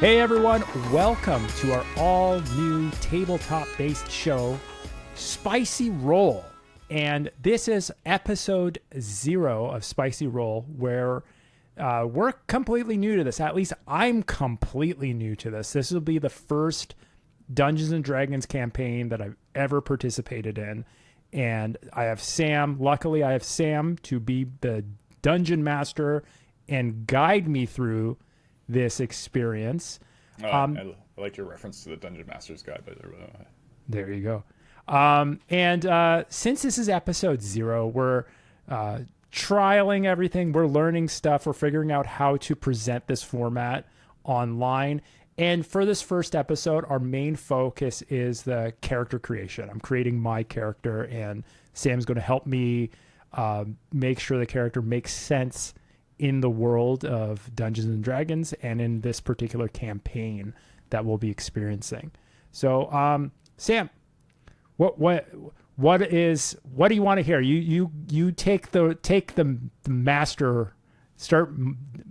Hey everyone, welcome to our all-new tabletop-based show, Spicy Roll. And this is episode 0 of Spicy Roll, where we're completely new to this. At least I'm completely new to this. This will be the first Dungeons & Dragons campaign that I've ever participated in. And I have Sam. Luckily, I have Sam to be the dungeon master and guide me through this experience. I like your reference to the Dungeon Master's Guide, by the way. There you go. And since this is episode 0, we're trialing everything. We're learning stuff. We're figuring out how to present this format online. And for this first episode, our main focus is the character creation. I'm creating my character, and Sam's going to help me make sure the character makes sense in the world of Dungeons and Dragons and in this particular campaign that we'll be experiencing. So, Sam, what do you want to hear? You take the master, start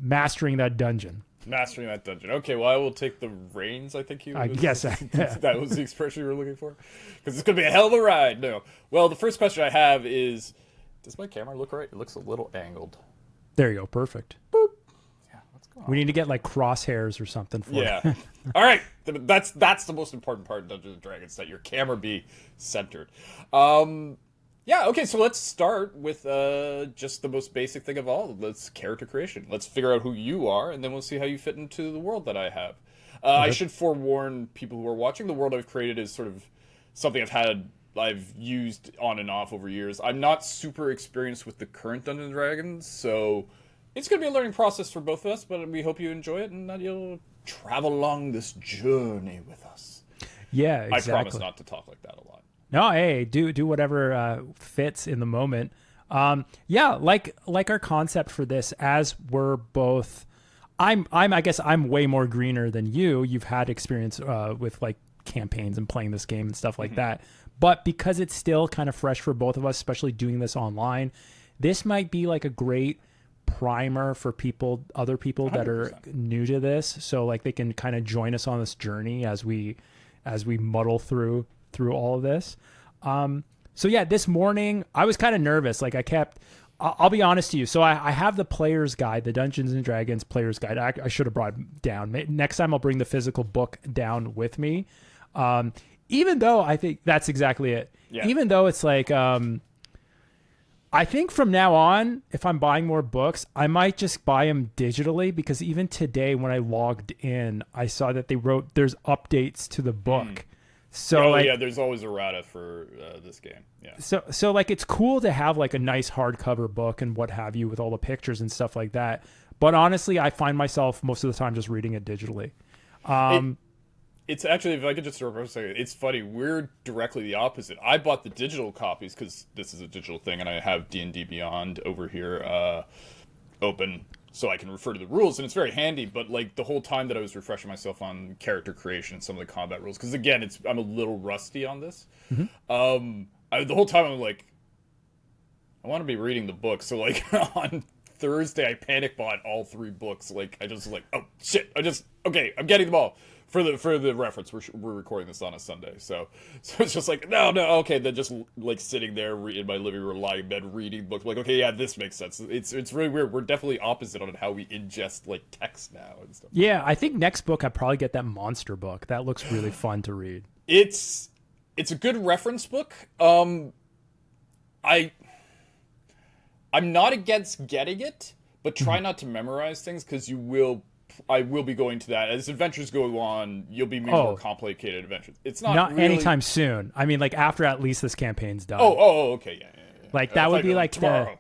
mastering that dungeon. Mastering that dungeon. Okay, well, I will take the reins, I think Yes. That was the expression you were looking for? Because it's going to be a hell of a ride. No. Well, the first question I have is, does my camera look right? It looks a little angled. There you go. Perfect. Boop. Yeah, what's going on? We need to get like crosshairs or something for Yeah. it. All right. That's the most important part of Dungeons & Dragons, that your camera be centered. Yeah, okay, so let's start with just the most basic thing of all. Let's character creation. Let's figure out who you are, and then we'll see how you fit into the world that I have. I should forewarn people who are watching, the world I've created is sort of something I've used on and off over years. I'm not super experienced with the current Dungeons & Dragons, so it's going to be a learning process for both of us, but we hope you enjoy it and that you'll travel along this journey with us. Yeah, exactly. I promise not to talk like that a lot. No, hey, do whatever fits in the moment. Yeah, like our concept for this, as we're both, I guess I'm way more greener than you. You've had experience with like campaigns and playing this game and stuff like that. But because it's still kind of fresh for both of us, especially doing this online, this might be like a great primer for other people 100%. That are new to this. So like they can kind of join us on this journey as we muddle through all of this. So yeah, this morning I was kind of nervous. Like I'll be honest to you. So I have the player's guide, the Dungeons and Dragons player's guide. I should have brought it down. Next time I'll bring the physical book down with me. Even though I think that's exactly it. Yeah. Even though it's like, I think from now on, if I'm buying more books, I might just buy them digitally, because even today when I logged in, I saw that they wrote there's updates to the book. So there's always errata for this game. Yeah. So like it's cool to have like a nice hardcover book and what have you with all the pictures and stuff like that. But honestly, I find myself most of the time just reading it digitally. It's actually, if I could just interrupt for a second, it's funny. We're directly the opposite. I bought the digital copies because this is a digital thing, and I have D&D Beyond over here open so I can refer to the rules, and it's very handy. But like the whole time that I was refreshing myself on character creation and some of the combat rules, because again, I'm a little rusty on this. The whole time I'm like, I want to be reading the book. So like on Thursday, I panic bought all 3 books. Like I just was like, oh shit, I'm getting them all. For the reference, we're recording this on a Sunday, so it's just like no, okay, then just like sitting there in my living room, lying in bed, reading books, like okay, yeah, this makes sense. It's really weird. We're definitely opposite on how we ingest like text now and stuff. Yeah, I think next book I'd probably get that monster book. That looks really fun to read. It's a good reference book. I'm not against getting it, but try not to memorize things, because I will be going to that. As adventures go on, you'll be more complicated adventures. It's not really... anytime soon. I mean, like after at least this campaign's done. Okay, yeah. Like that would be like tomorrow.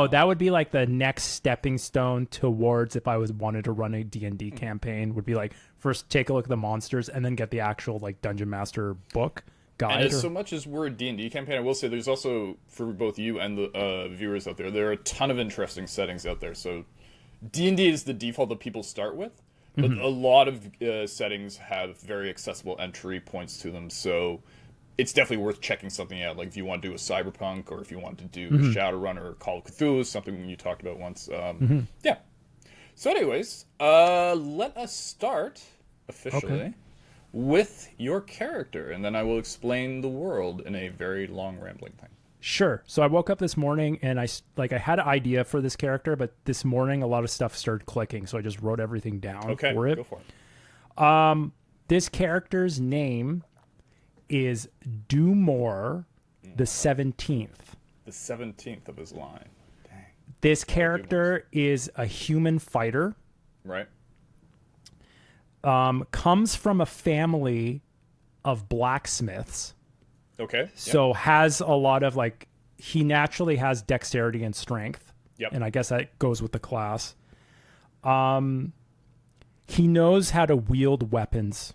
That would be like the next stepping stone towards, if I wanted to run a D&D campaign, would be like first take a look at the monsters and then get the actual like Dungeon Master book guide. And so much as we're a D&D campaign, I will say there's also, for both you and the viewers out there are a ton of interesting settings out there. So D&D is the default that people start with, but a lot of settings have very accessible entry points to them, so it's definitely worth checking something out. Like if you want to do a cyberpunk, or if you want to do Shadowrun or Call of Cthulhu, something you talked about once. Yeah. So anyways, let us start officially with your character, and then I will explain the world in a very long rambling thing. Sure. So I woke up this morning and I had an idea for this character, but this morning a lot of stuff started clicking, so I just wrote everything down for it. Go for it. This character's name is Doomor the 17th. The 17th of his line. Dang. This character is a human fighter. Right. Comes from a family of blacksmiths. Okay. So has a lot of he naturally has dexterity and strength. Yep. And I guess that goes with the class. He knows how to wield weapons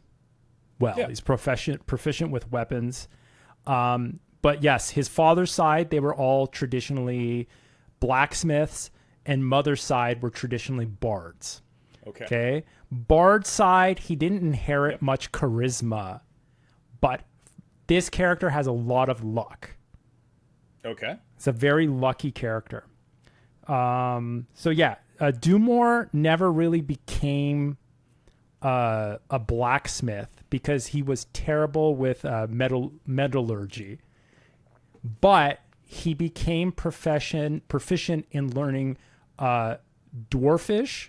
well. Yeah. He's proficient with weapons. But yes, his father's side, they were all traditionally blacksmiths, and mother's side were traditionally bards. Okay. Bard side, he didn't inherit much charisma, but this character has a lot of luck. Okay. It's a very lucky character. Doomor never really became a blacksmith because he was terrible with metallurgy. But he became proficient in learning dwarfish.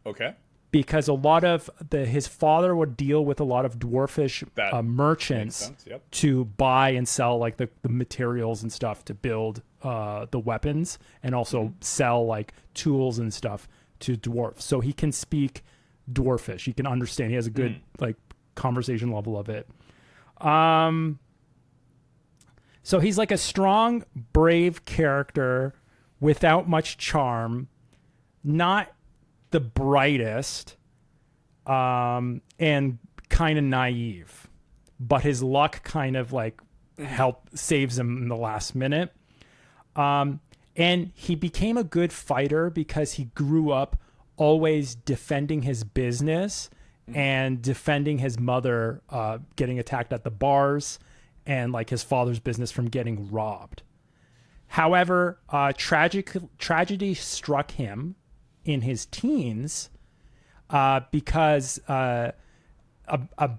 Okay. Because a lot of his father would deal with a lot of dwarfish merchants to buy and sell the materials and stuff to build the weapons, and also sell tools and stuff to dwarfs. So he can speak dwarfish. He can understand. He has a good conversation level of it. So he's a strong, brave character without much charm, not the brightest, and kind of naive, but his luck kind of saves him in the last minute. And he became a good fighter because he grew up always defending his business and defending his mother getting attacked at the bars, and his father's business from getting robbed. However, tragedy struck him in his teens because a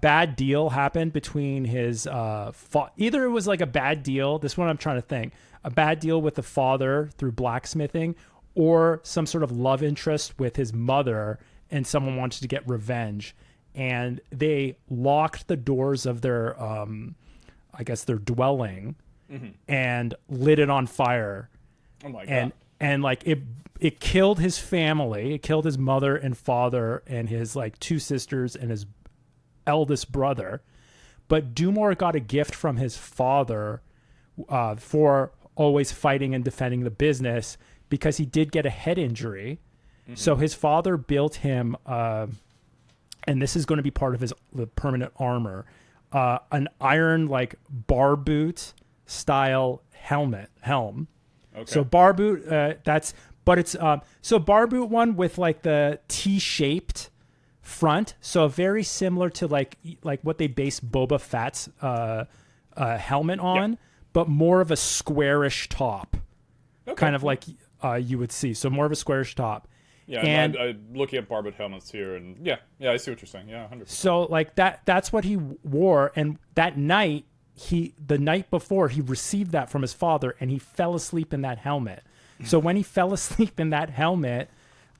bad deal happened between his either it was a bad deal, this one I'm trying to think, a bad deal with the father through blacksmithing, or some sort of love interest with his mother, and someone wanted to get revenge, and they locked the doors of their their dwelling and lit it on fire. Oh my God. And it killed his family. It killed his mother and father and his two sisters and his eldest brother. But Doomor got a gift from his father for always fighting and defending the business, because he did get a head injury. So his father built him, and this is going to be part of the permanent armor, an iron bar boot style helm. Okay. So bar boot, so bar boot one with the T-shaped front, so very similar to what they base Boba Fett's helmet on, but more of a squarish top, kind of you would see. So more of a squarish top. Yeah, and I'm looking at barbed helmets here, and yeah, I see what you're saying. Yeah, 100%. So that's what he wore, and that night, the night before, he received that from his father, and he fell asleep in that helmet. So when he fell asleep in that helmet,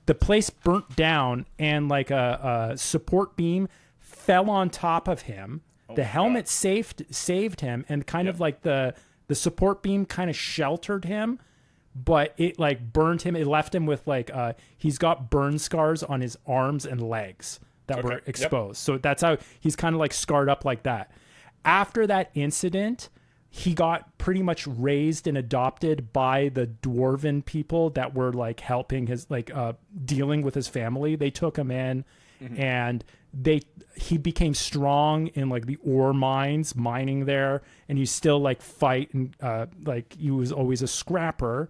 the place burnt down, and a support beam fell on top of him. The helmet saved him, and kind of the support beam kind of sheltered him, but it burned him. It left him with he's got burn scars on his arms and legs that were exposed. So that's how he's kind of scarred up like that. After that incident, he got pretty much raised and adopted by the dwarven people that were helping his dealing with his family. They took him in, and he became strong in the ore mines, mining there, and he still fight, and he was always a scrapper.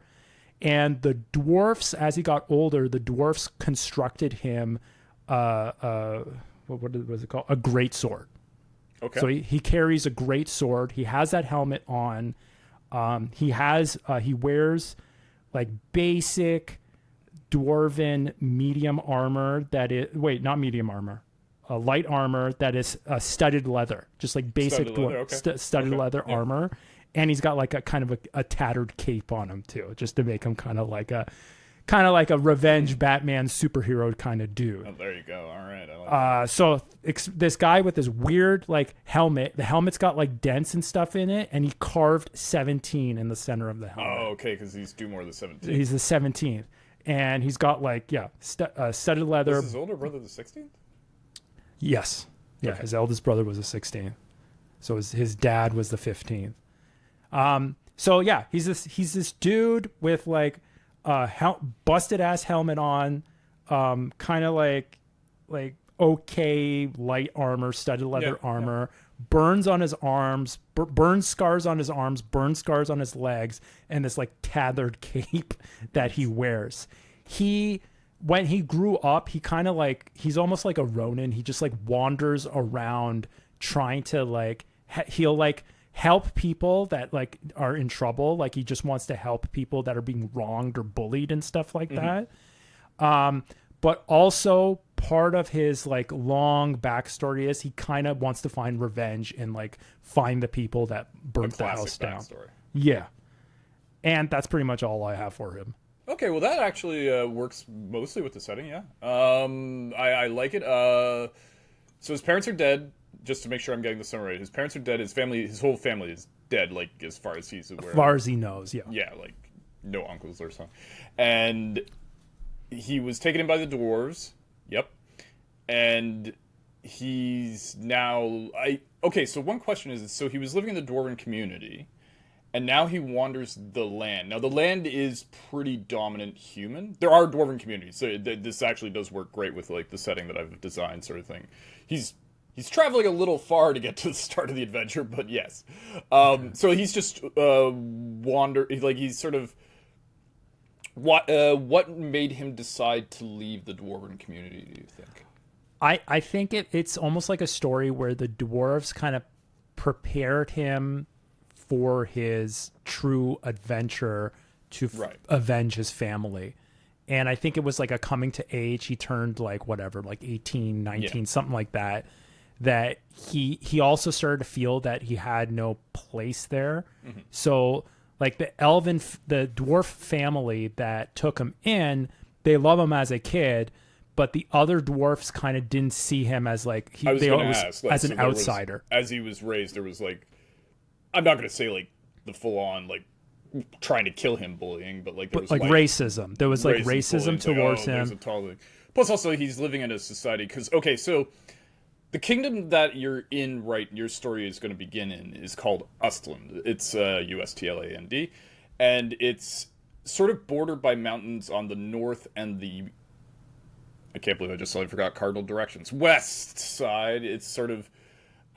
And the dwarfs, as he got older, the dwarfs constructed him what was it called? A great sword. Okay. So he carries a great sword. He has that helmet on. He wears basic dwarven medium armor not medium armor. light armor that is studded leather, just like basic studded leather armor, and he's got like a kind of a tattered cape on him too, just to make him kind of like a revenge Batman superhero kind of dude. Oh, there you go. All right. I like so this guy with this weird like helmet, the helmet's got like dents and stuff in it, and he carved 17 in the center of the helmet. Oh, okay, because he's Doomor the 17th. He's the 17th, and he's got like studded leather. Was his older brother the 16th? Yes. Yeah, okay. His eldest brother was the 16th. So his dad was the 15th. So yeah, he's this dude with like busted ass helmet on, kind of like okay light armor, studded leather armor, burns on his arms, burn scars on his arms, burn scars on his legs, and this like tethered cape that he wears. When he grew up, he kind of like, he's almost like a Ronin. He just like wanders around trying to like, he'll like help people that like are in trouble. Like he just wants to help people that are being wronged or bullied and stuff like that. But also part of his like long backstory is he kind of wants to find revenge and like find the people that burnt the house down. Backstory. Yeah. And that's pretty much all I have for him. Okay, well that actually works mostly with the setting, yeah. I like it. So his parents are dead. Just to make sure I'm getting the summary right. His parents are dead. His whole family is dead, like as far as he's aware. As far as he knows, yeah. Yeah, like no uncles or something. And he was taken in by the dwarves. Yep. And he's now okay, so one question is, so he was living in the dwarven community. And now he wanders the land. Now, the land is pretty dominant human. There are dwarven communities, so this actually does work great with like the setting that I've designed, sort of thing. He's traveling a little far to get to the start of the adventure, but yes. So he's just he's sort of what made him decide to leave the dwarven community? Do you think? I think it's almost like a story where the dwarves kind of prepared him for his true adventure to avenge his family. And I think it was like a coming to age. He turned like whatever, like 18, 19, something like that. That he also started to feel that he had no place there. Mm-hmm. So like the dwarf family that took him in, they love him as a kid, but the other dwarfs kind of didn't see him as like as an outsider. As he was raised, there was like, I'm not going to say like the full on like trying to kill him bullying, but like there was like racism. There was like racism towards him. Plus also he's living in a society because so the kingdom that you're in, right, your story is going to begin in, is called Ustland. It's Ustland, and it's sort of bordered by mountains on the north and the, I can't believe I just suddenly forgot cardinal directions, west side. It's sort of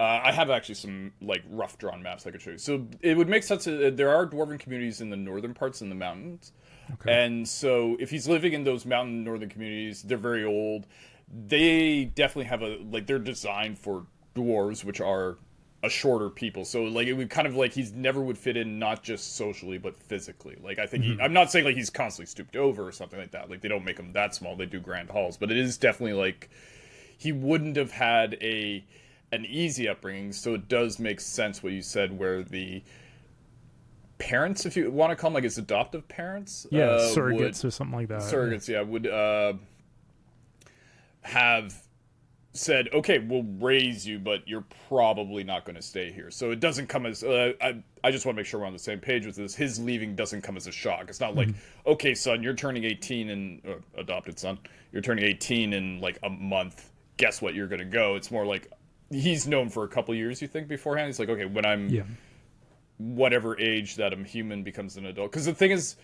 I have actually some like rough drawn maps I could show you. So it would make sense. There are dwarven communities in the northern parts in the mountains. Okay. And so if he's living in those mountain northern communities, they're very old. They definitely have they're designed for dwarves, which are a shorter people. So like it would kind of like he's never would fit in, not just socially, but physically. Like I think I'm not saying like he's constantly stooped over or something like that. Like they don't make him that small. They do grand halls, but it is definitely like he wouldn't have had an easy upbringing, so it does make sense what you said, where the parents, if you want to call them like his adoptive parents, surrogates or something like that. Surrogates, would have said, okay, we'll raise you, but you're probably not going to stay here. So it doesn't come as I just want to make sure we're on the same page with this. His leaving doesn't come as a shock. It's not like, okay, son, you're turning 18 and adopted son, you're turning 18 in like a month. Guess what? You're going to go. It's more like, he's known for a couple years, you think, beforehand. He's like, okay, when I'm whatever age that a human becomes an adult. Because the thing is,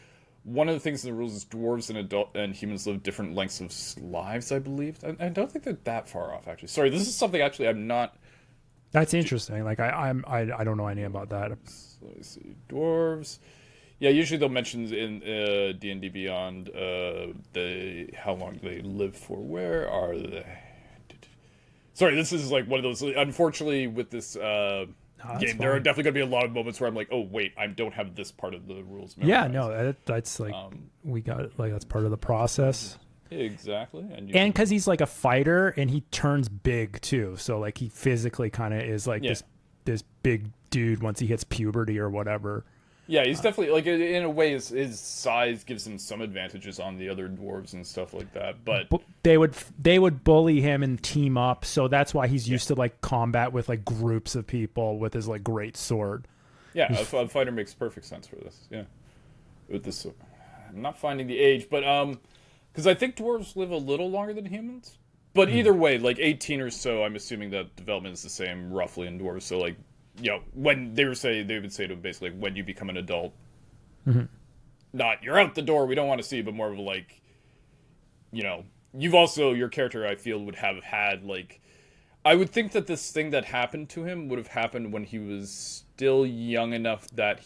one of the things in the rules is dwarves and humans live different lengths of lives, I believe. I don't think they're that far off, actually. Sorry, this is something actually I'm not... That's interesting. Like, I don't know anything about that. Let me see. Dwarves... Yeah, usually they'll mention in D&D Beyond how long they live for. Where are they? Sorry, this is like one of those. Unfortunately, with this game, there are definitely going to be a lot of moments where I'm like, "Oh, wait, I don't have this part of the rules memorized." Yeah, no, that's like we got it. Like that's part of the process. Exactly. And because he's like a fighter and he turns big too. So like he physically kind of is like this big dude once he hits puberty or whatever. Yeah, he's definitely, like, in a way, his size gives him some advantages on the other dwarves and stuff like that. But they would bully him and team up, so that's why he's used to like combat with like groups of people with his like great sword. Yeah, a fighter makes perfect sense for this. Yeah, with this, I'm not finding the age, but because I think dwarves live a little longer than humans. But either way, like 18 or so, I'm assuming that development is the same roughly in dwarves. So like, you know, when they would say to him basically when you become an adult, not you're out the door, we don't want to see you, but more of like, you know, your character, I feel, would have had like, I would think that this thing that happened to him would have happened when he was still young enough that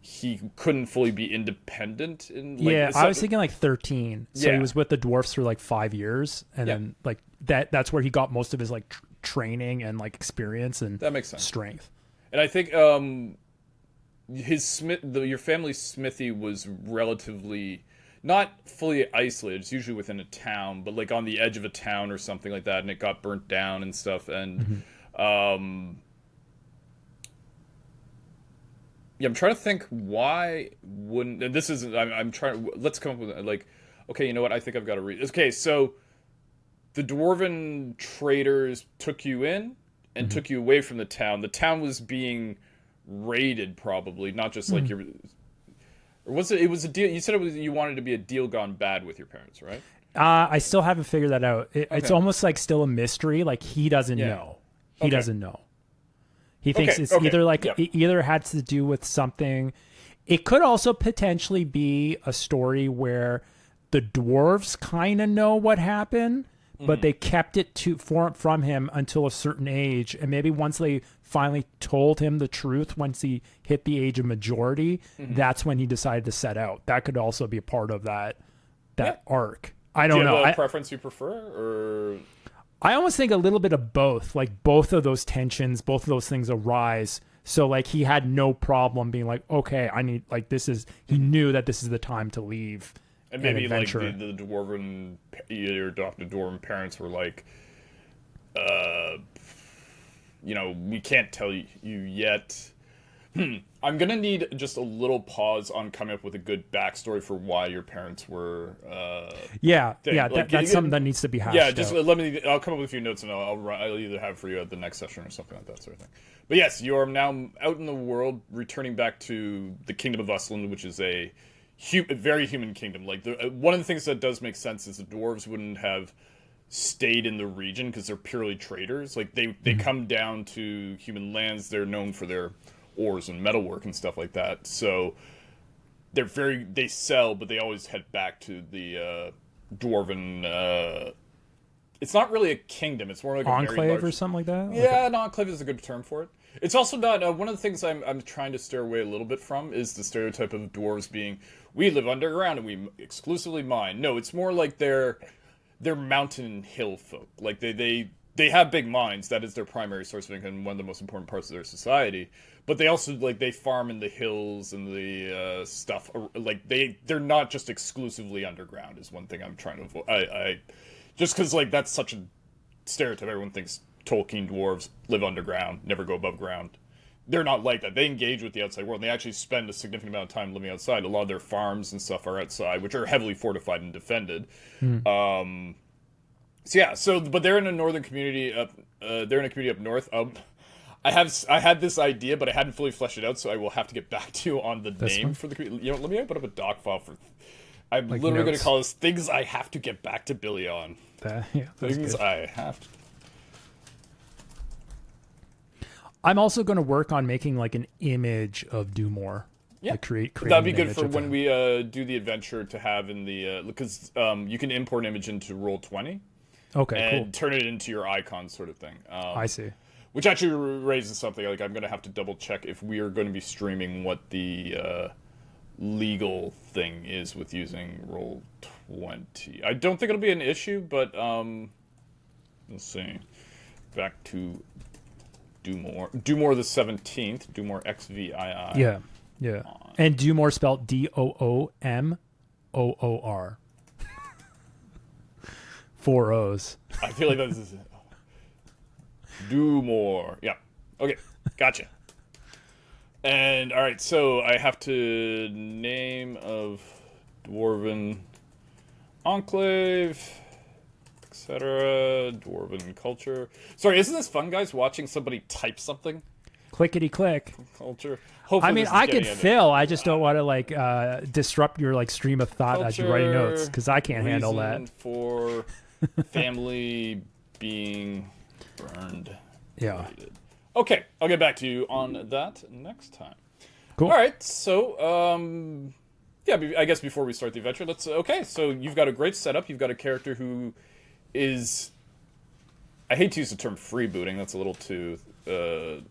he couldn't fully be independent. I was thinking like 13. So he was with the dwarfs for like 5 years, and then like that's where he got most of his like training and like experience and that makes sense. Strength. And I think your family's smithy was relatively not fully isolated. It's usually within a town, but like on the edge of a town or something like that, and it got burnt down and stuff. And I'm trying to think why wouldn't, and this isn't, I'm trying, let's come up with, like, okay, you know what, I think I've got to read. Okay, so the dwarven traders took you in and took you away from the town. The town was being raided, probably, not just like your, or was it was a deal, you said it was, you wanted to be a deal gone bad with your parents, right? I still haven't figured that out. It's almost like still a mystery, like he doesn't know. He doesn't know. He thinks it's either like it either had to do with something. It could also potentially be a story where the dwarves kind of know what happened, but they kept it from him until a certain age, and maybe once they finally told him the truth, once he hit the age of majority, that's when he decided to set out. That could also be a part of that arc. I don't know. Do you have a preference you prefer, or? I almost think a little bit of both. Like both of those tensions, both of those things arise. So like he had no problem being like, okay, I need, like, this is, he knew that this is the time to leave. And maybe like the dwarven, your adopted dwarven parents were like, you know, we can't tell you yet. I'm going to need just a little pause on coming up with a good backstory for why your parents were... that's something that needs to be hashed out. Just let me... I'll come up with a few notes and I'll either have for you at the next session or something like that sort of thing. But yes, you are now out in the world, returning back to the Kingdom of Usland, which is a very human kingdom. Like one of the things that does make sense is the dwarves wouldn't have stayed in the region because they're purely traders. Like they come down to human lands. They're known for their ores and metalwork and stuff like that. So they sell, but they always head back to the dwarven. It's not really a kingdom. It's more like a enclave very large, or something like that. Yeah, an enclave is a good term for it. It's also not one of the things I'm trying to steer away a little bit from is the stereotype of dwarves being we live underground and we exclusively mine. No, it's more like they're mountain and hill folk. Like they have big mines. That is their primary source of income, one of the most important parts of their society. But they also they farm in the hills and the stuff. Like they're not just exclusively underground. Is one thing I'm trying to avoid. I just because like that's such a stereotype. Everyone thinks Tolkien dwarves live underground, never go above ground. They're not like that. They engage with the outside world. And they actually spend a significant amount of time living outside. A lot of their farms and stuff are outside, which are heavily fortified and defended. But they're in a northern community up. They're in a community up north. I had this idea, but I hadn't fully fleshed it out, so I will have to get back to you on the name for the community. You know, let me put up a doc file for. I'm like literally going to call this things I have to get back to Billy on. Things good. I have to. I'm also going to work on making like an image of Doomor. Yeah, like create that'd be good for when we do the adventure to have in the because you can import an image into Roll20. Okay, and turn it into your icon sort of thing. I see. Which actually raises something. Like I'm going to have to double check if we are going to be streaming what the legal thing is with using Roll20. I don't think it'll be an issue, but let's see. Back to Doomor the 17th, Doomor XVII. Yeah. And Doomor spelled Doomor. 4 O's. I feel like that's Doomor. Yeah. Okay. Gotcha. And all right, so I have to name of Dwarven Enclave, etc. Dwarven culture. Sorry, isn't this fun, guys? Watching somebody type something. Clickety click. Culture. Hopefully I mean, this is I getting could it. fill. I just don't want to like disrupt your like stream of thought as you're writing notes, because I can't handle that. Reason for family being burned. Yeah. Related. Okay, I'll get back to you on that next time. Cool. All right, so yeah, I guess before we start the adventure, let's. Okay, so you've got a great setup. You've got a character who is. I hate to use the term freebooting. That's a little too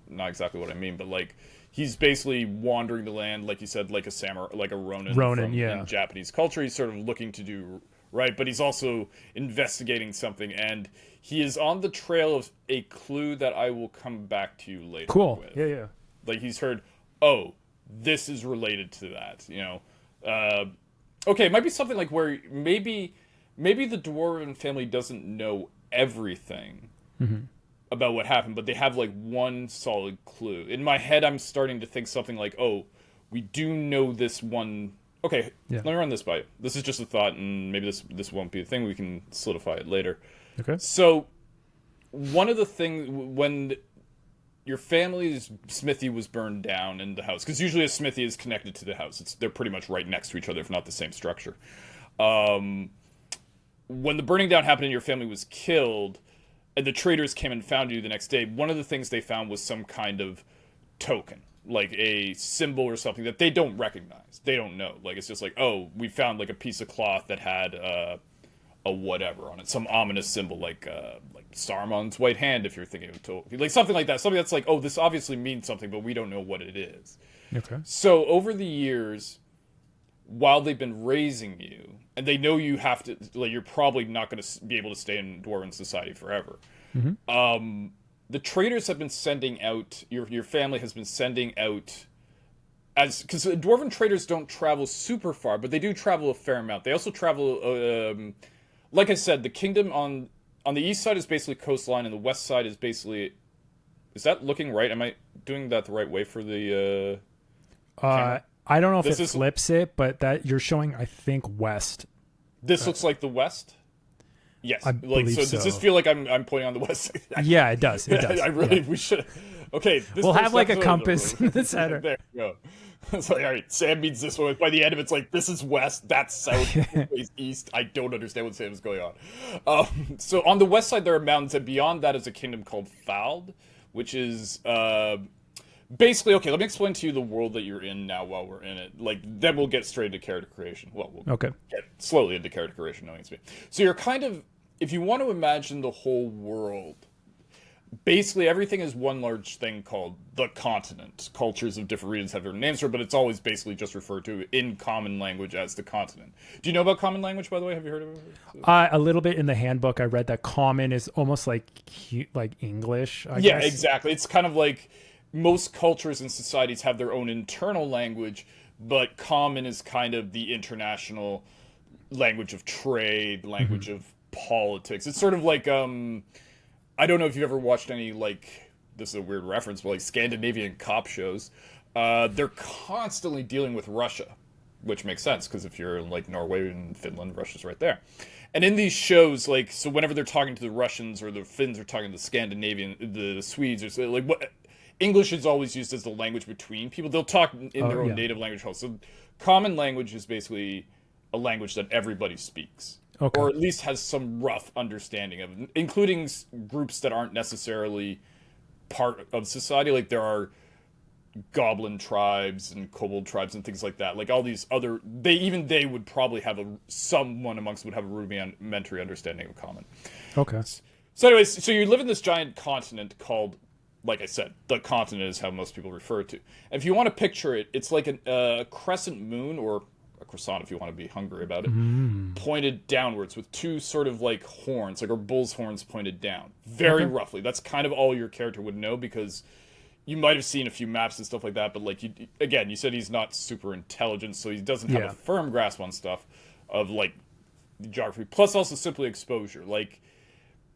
not exactly what I mean, but like he's basically wandering the land, like you said, like a samurai, like a Ronin. Yeah. In Japanese culture, he's sort of looking to do right, but he's also investigating something, and he is on the trail of a clue that I will come back to you later. Cool. With. Yeah. Like he's heard, oh, this is related to that. You know, okay, it might be something like where maybe the Dwarven family doesn't know everything about what happened, but they have like one solid clue. In my head, I'm starting to think something like, oh, we do know this one. Okay, Let me run this by you. This is just a thought, and maybe this won't be a thing. We can solidify it later. Okay. So, one of the things when your family's smithy was burned down in the house, because usually a smithy is connected to the house. They're pretty much right next to each other, if not the same structure. When the burning down happened and your family was killed, and the traders came and found you the next day, one of the things they found was some kind of token, like a symbol or something that they don't recognize. They don't know. Like, it's just like, oh, we found like a piece of cloth that had a whatever on it, some ominous symbol, like Saruman's white hand, if you're thinking of like something like that. Something that's like, oh, this obviously means something, but we don't know what it is. Okay. So over the years, while they've been raising you, and they know you have to, like, you're probably not going to be able to stay in Dwarven society forever. The traders have been sending out, your family has been sending out, because Dwarven traders don't travel super far, but they do travel a fair amount. They also travel, like I said, the kingdom on the east side is basically coastline, and the west side is basically, is that looking right? Am I doing that the right way for the camera? I don't know if it flips it, but that you're showing, I think, west. This looks like the west. Yes, I believe so. Does this feel like I'm pointing on the west? Yeah, it does. It does. We should. Okay, we'll have like a compass in the center. There you go. It's like, all right, Sam means this one. By the end of it, it's like, this is west, that's south, this is east. I don't understand what Sam's going on. So on the west side, there are mountains, and beyond that is a kingdom called Fald, which is basically, okay, let me explain to you the world that you're in now while we're in it. Like, then we'll get straight into character creation. Well, we'll get slowly into character creation, knowing it's me. So you're kind of, if you want to imagine the whole world, basically everything is one large thing called the continent. Cultures of different regions have different names for it, but it's always basically just referred to in common language as the continent. Do you know about common language, by the way? Have you heard of it? A little bit in the handbook. I read that common is almost like English, I guess. Exactly. It's kind of like most cultures and societies have their own internal language, but common is kind of the international language of trade, language of politics. It's sort of like I don't know if you've ever watched any, like, this is a weird reference, but like Scandinavian cop shows. They're constantly dealing with Russia, which makes sense because if you're in like Norway and Finland, Russia's right there. And in these shows, like, so whenever they're talking to the Russians or the Finns are talking to the Scandinavian, the Swedes, or so, like, what English is always used as the language between people. They'll talk in their own native language. So common language is basically a language that everybody speaks. Okay. Or at least has some rough understanding of, including groups that aren't necessarily part of society. Like, there are goblin tribes and kobold tribes and things like that. Like, all these other, they would probably have someone amongst would have a rudimentary understanding of common. Okay. So anyways, so you live in this giant continent called, like I said, the continent is how most people refer to. And if you want to picture it, it's like a crescent moon, or a croissant if you want to be hungry about it, pointed downwards with two sort of like horns, like, or bull's horns pointed down. Very roughly. That's kind of all your character would know, because you might have seen a few maps and stuff like that, but like, you said he's not super intelligent, so he doesn't have a firm grasp on stuff of like geography, plus also simply exposure. Like,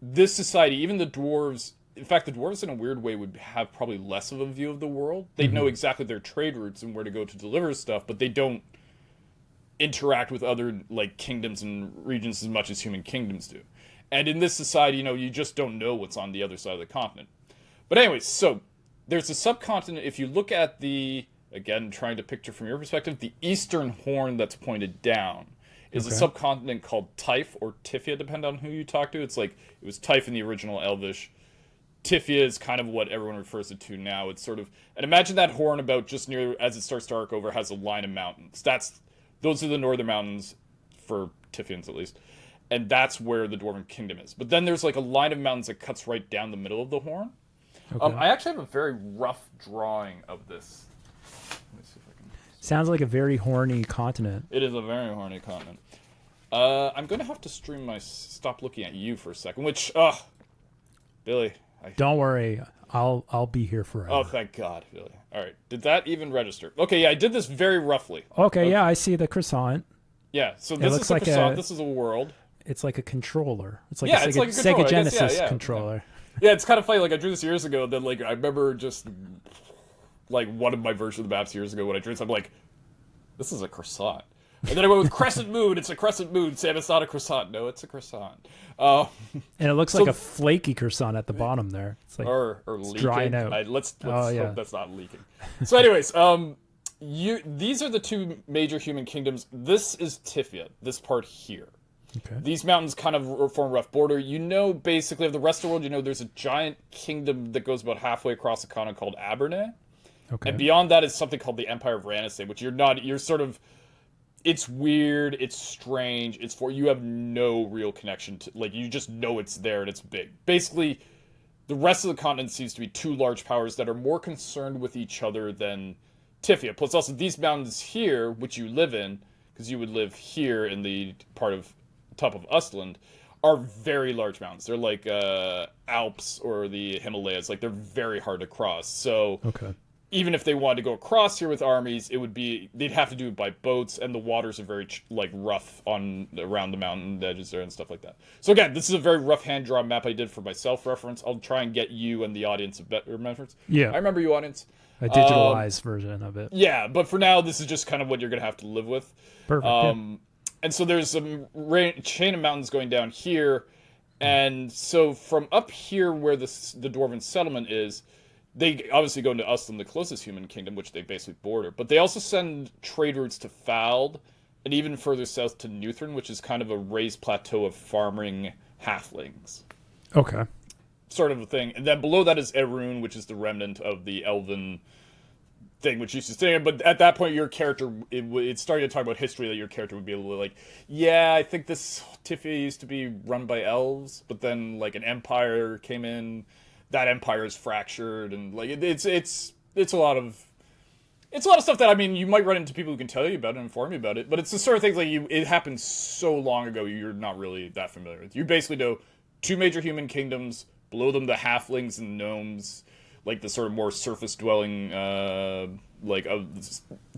this society, even the dwarves, in fact, the dwarves in a weird way would have probably less of a view of the world. They'd know exactly their trade routes and where to go to deliver stuff, but they don't interact with other, like, kingdoms and regions as much as human kingdoms do. And in this society, you just don't know what's on the other side of the continent. But anyways, so there's a subcontinent. If you look at the, again, trying to picture from your perspective, the eastern horn that's pointed down is a subcontinent called Typh or Tifia, depending on who you talk to. It's like, it was Typh in the original Elvish. Tifia is kind of what everyone refers it to now. It's sort of, and imagine that horn about just near, as it starts to arc over, has a line of mountains. Those are the northern mountains, for Tifians at least. And that's where the Dwarven Kingdom is. But then there's like a line of mountains that cuts right down the middle of the horn. Okay. I actually have a very rough drawing of this. Let me see if I can. Sounds like a very horny continent. It is a very horny continent. I'm going to have to stream stop looking at you for a second, which, Billy. Don't worry. I'll be here forever. Oh, thank God, Billy. All right. Did that even register? Okay, yeah, I did this very roughly. Okay, yeah, I see the croissant. Yeah, so this is a croissant. This is a world. It's like a controller. It's like a Sega Genesis controller. Yeah, it's kind of funny. Like, I drew this years ago, and then, like, I remember just, like, one of my versions of the maps years ago when I drew this, I'm like, this is a croissant. And then I went with Crescent Moon. It's a Crescent Moon. Sam, it's not a croissant. No, it's a croissant. And it looks like a flaky croissant at the bottom there. It's like or leaking. Drying out. Let's hope that's not leaking. So, anyways, these are the two major human kingdoms. This is Tifia. This part here. Okay. These mountains kind of form a rough border. Basically, of the rest of the world, there's a giant kingdom that goes about halfway across the continent called Abernay. Okay. And beyond that is something called the Empire of Ranasay, which you're sort of, it's weird, it's strange, you have no real connection to, like, you just know it's there and it's big. Basically, the rest of the continent seems to be two large powers that are more concerned with each other than Tifia. Plus also these mountains here, which you live in, because you would live here in the part of top of Ustland, are very large mountains. They're like Alps or the Himalayas. Like, they're very hard to cross. So even if they wanted to go across here with armies, they'd have to do it by boats, and the waters are very rough around the mountain edges there and stuff like that. So again, this is a very rough hand-drawn map I did for my self-reference. I'll try and get you and the audience a better reference. Yeah. I remember you, audience. A digitalized version of it. Yeah, but for now, this is just kind of what you're going to have to live with. Perfect. And so there's a chain of mountains going down here, and so from up here where the Dwarven settlement is, they obviously go into Ustland, the closest human kingdom, which they basically border. But they also send trade routes to Fald, and even further south to Newthrin, which is kind of a raised plateau of farming halflings. Okay. Sort of a thing. And then below that is Erun, which is the remnant of the elven thing, which used to stay. But at that point, your character, it started to talk about history, that your character would be a little like, yeah, I think this Tifia used to be run by elves, but then, like, an empire came in. That empire is fractured, and like it's a lot of stuff that, I mean, you might run into people who can tell you about it and inform you about it, but it's the sort of thing like it happened so long ago you're not really that familiar with. You basically know two major human kingdoms, below them the halflings and gnomes, like the sort of more surface dwelling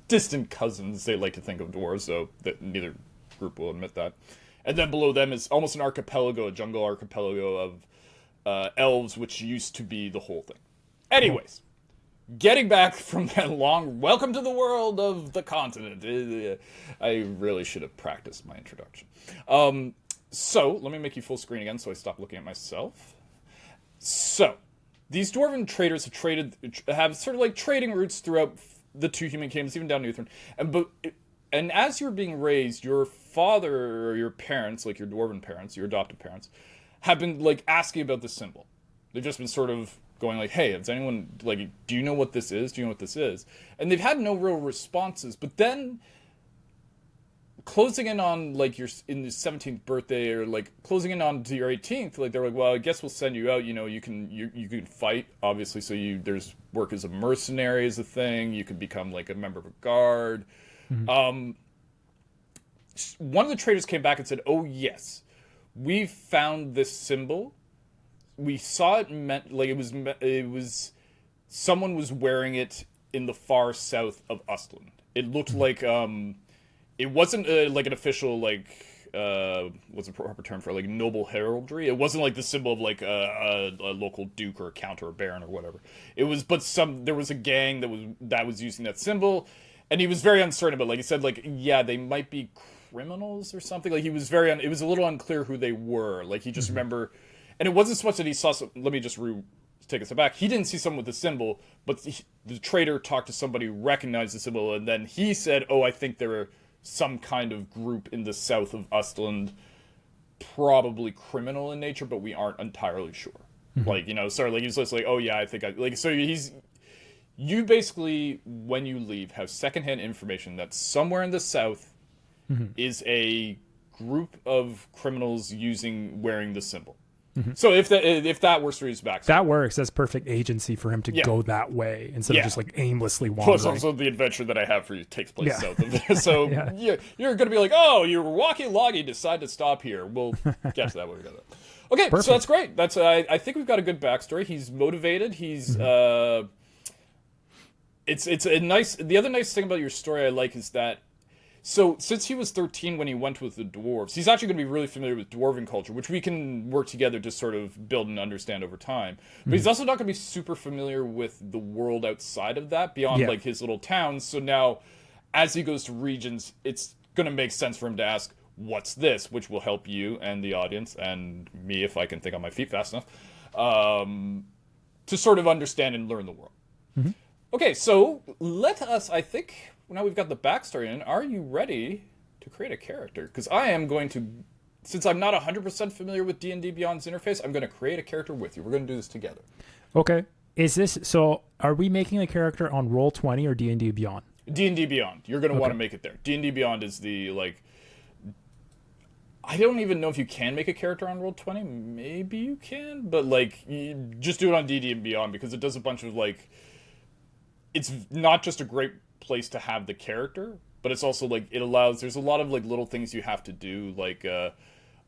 distant cousins, they like to think of dwarves, though that neither group will admit that. And then below them is almost an archipelago, a jungle archipelago of elves, which used to be the whole thing. Anyways, getting back from that long welcome to the world of the continent. I really should have practiced my introduction. So, let me make you full screen again so I stop looking at myself. So, these dwarven traders have sort of like trading routes throughout the two human kingdoms, even down Newthrin. And as you're being raised, your father or your parents, like your dwarven parents, your adopted parents, have been, like, asking about this symbol. They've just been sort of going like, hey, does anyone, like, do you know what this is? Do you know what this is? And they've had no real responses. But then, closing in on, like, in the 17th birthday, or, like, closing in on to your 18th, like, they're like, well, I guess we'll send you out. You can fight, obviously. So there's work as a mercenary is a thing. You could become, like, a member of a guard. Mm-hmm. One of the traders came back and said, oh, yes, we found this symbol. We saw it meant, like, it was someone was wearing it in the far south of Ustland. It looked like it wasn't like an official, like, what's the proper term for it? Like noble heraldry. It wasn't like the symbol of like a local duke or a count or a baron or whatever. It was, but there was a gang that was using that symbol, and he was very uncertain about. Like he said, like yeah, they might be criminals or something. Like he was it was a little unclear who they were. Like he just remember, and it wasn't so much that he saw. Let me just take a step back. He didn't see someone with the symbol, but the trader talked to somebody who recognized the symbol, and then he said, "Oh, I think there are some kind of group in the south of Ostland, probably criminal in nature, but we aren't entirely sure." Like, you know, sorry, like he's just like, "Oh yeah, I think like." So you basically, when you leave, have secondhand information that somewhere in the south is a group of criminals wearing the symbol. So if that works for his backstory, that works. That's perfect agency for him to go that way instead of just like aimlessly wandering. Plus, also the adventure that I have for you takes place south of there. So you're going to be like, oh, you're walking along, you decide to stop here. We'll get to that when we get that. Okay, perfect. So that's great. That's I think we've got a good backstory. He's motivated. He's it's a nice. The other nice thing about your story I like is that. So, since he was 13 when he went with the dwarves, he's actually going to be really familiar with dwarven culture, which we can work together to sort of build and understand over time. But he's also not going to be super familiar with the world outside of that, beyond like his little towns. So now, as he goes to regions, it's going to make sense for him to ask, what's this? Which will help you and the audience, and me if I can think on my feet fast enough, to sort of understand and learn the world. Okay, so let us, I think... Now we've got the backstory in. Are you ready to create a character? Because I am going to, since I'm not 100% familiar with D&D Beyond's interface, I'm going to create a character with you. We're going to do this together. Okay. So are we making a character on Roll20 or D&D Beyond? D&D Beyond. You're going to want to make it there. D&D Beyond is the, like... I don't even know if you can make a character on Roll20. Maybe you can, but, like, you just do it on D&D and Beyond because it does a bunch of, like... It's not just a great place to have the character, but it's also like it allows there's a lot of like little things you have to do, like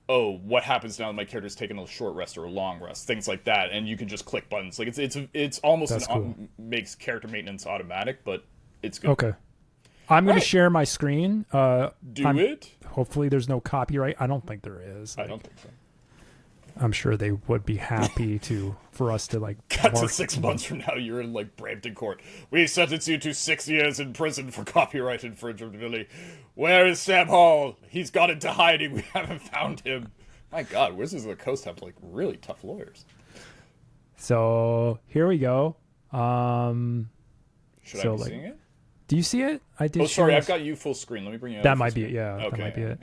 oh, what happens now that my character's taking a short rest or a long rest, things like that, and you can just click buttons. Like it's almost cool. Makes character maintenance automatic, but it's good. Okay, I'm going to share my screen. It. Hopefully there's no copyright. I don't think there is. I don't think so. I'm sure they would be happy for us to like cut to 6 months from now. You're in like Brampton court. We sentence you to 6 years in prison for copyright infringement. Where is Sam Hall? He's gone into hiding. We haven't found him. My God, Wizards of the Coast have like really tough lawyers. So here we go. Should I be seeing it? Do you see it? I did. Oh, sorry, I've got you full screen. Let me bring you. That might be it. Yeah. Okay. That might be it.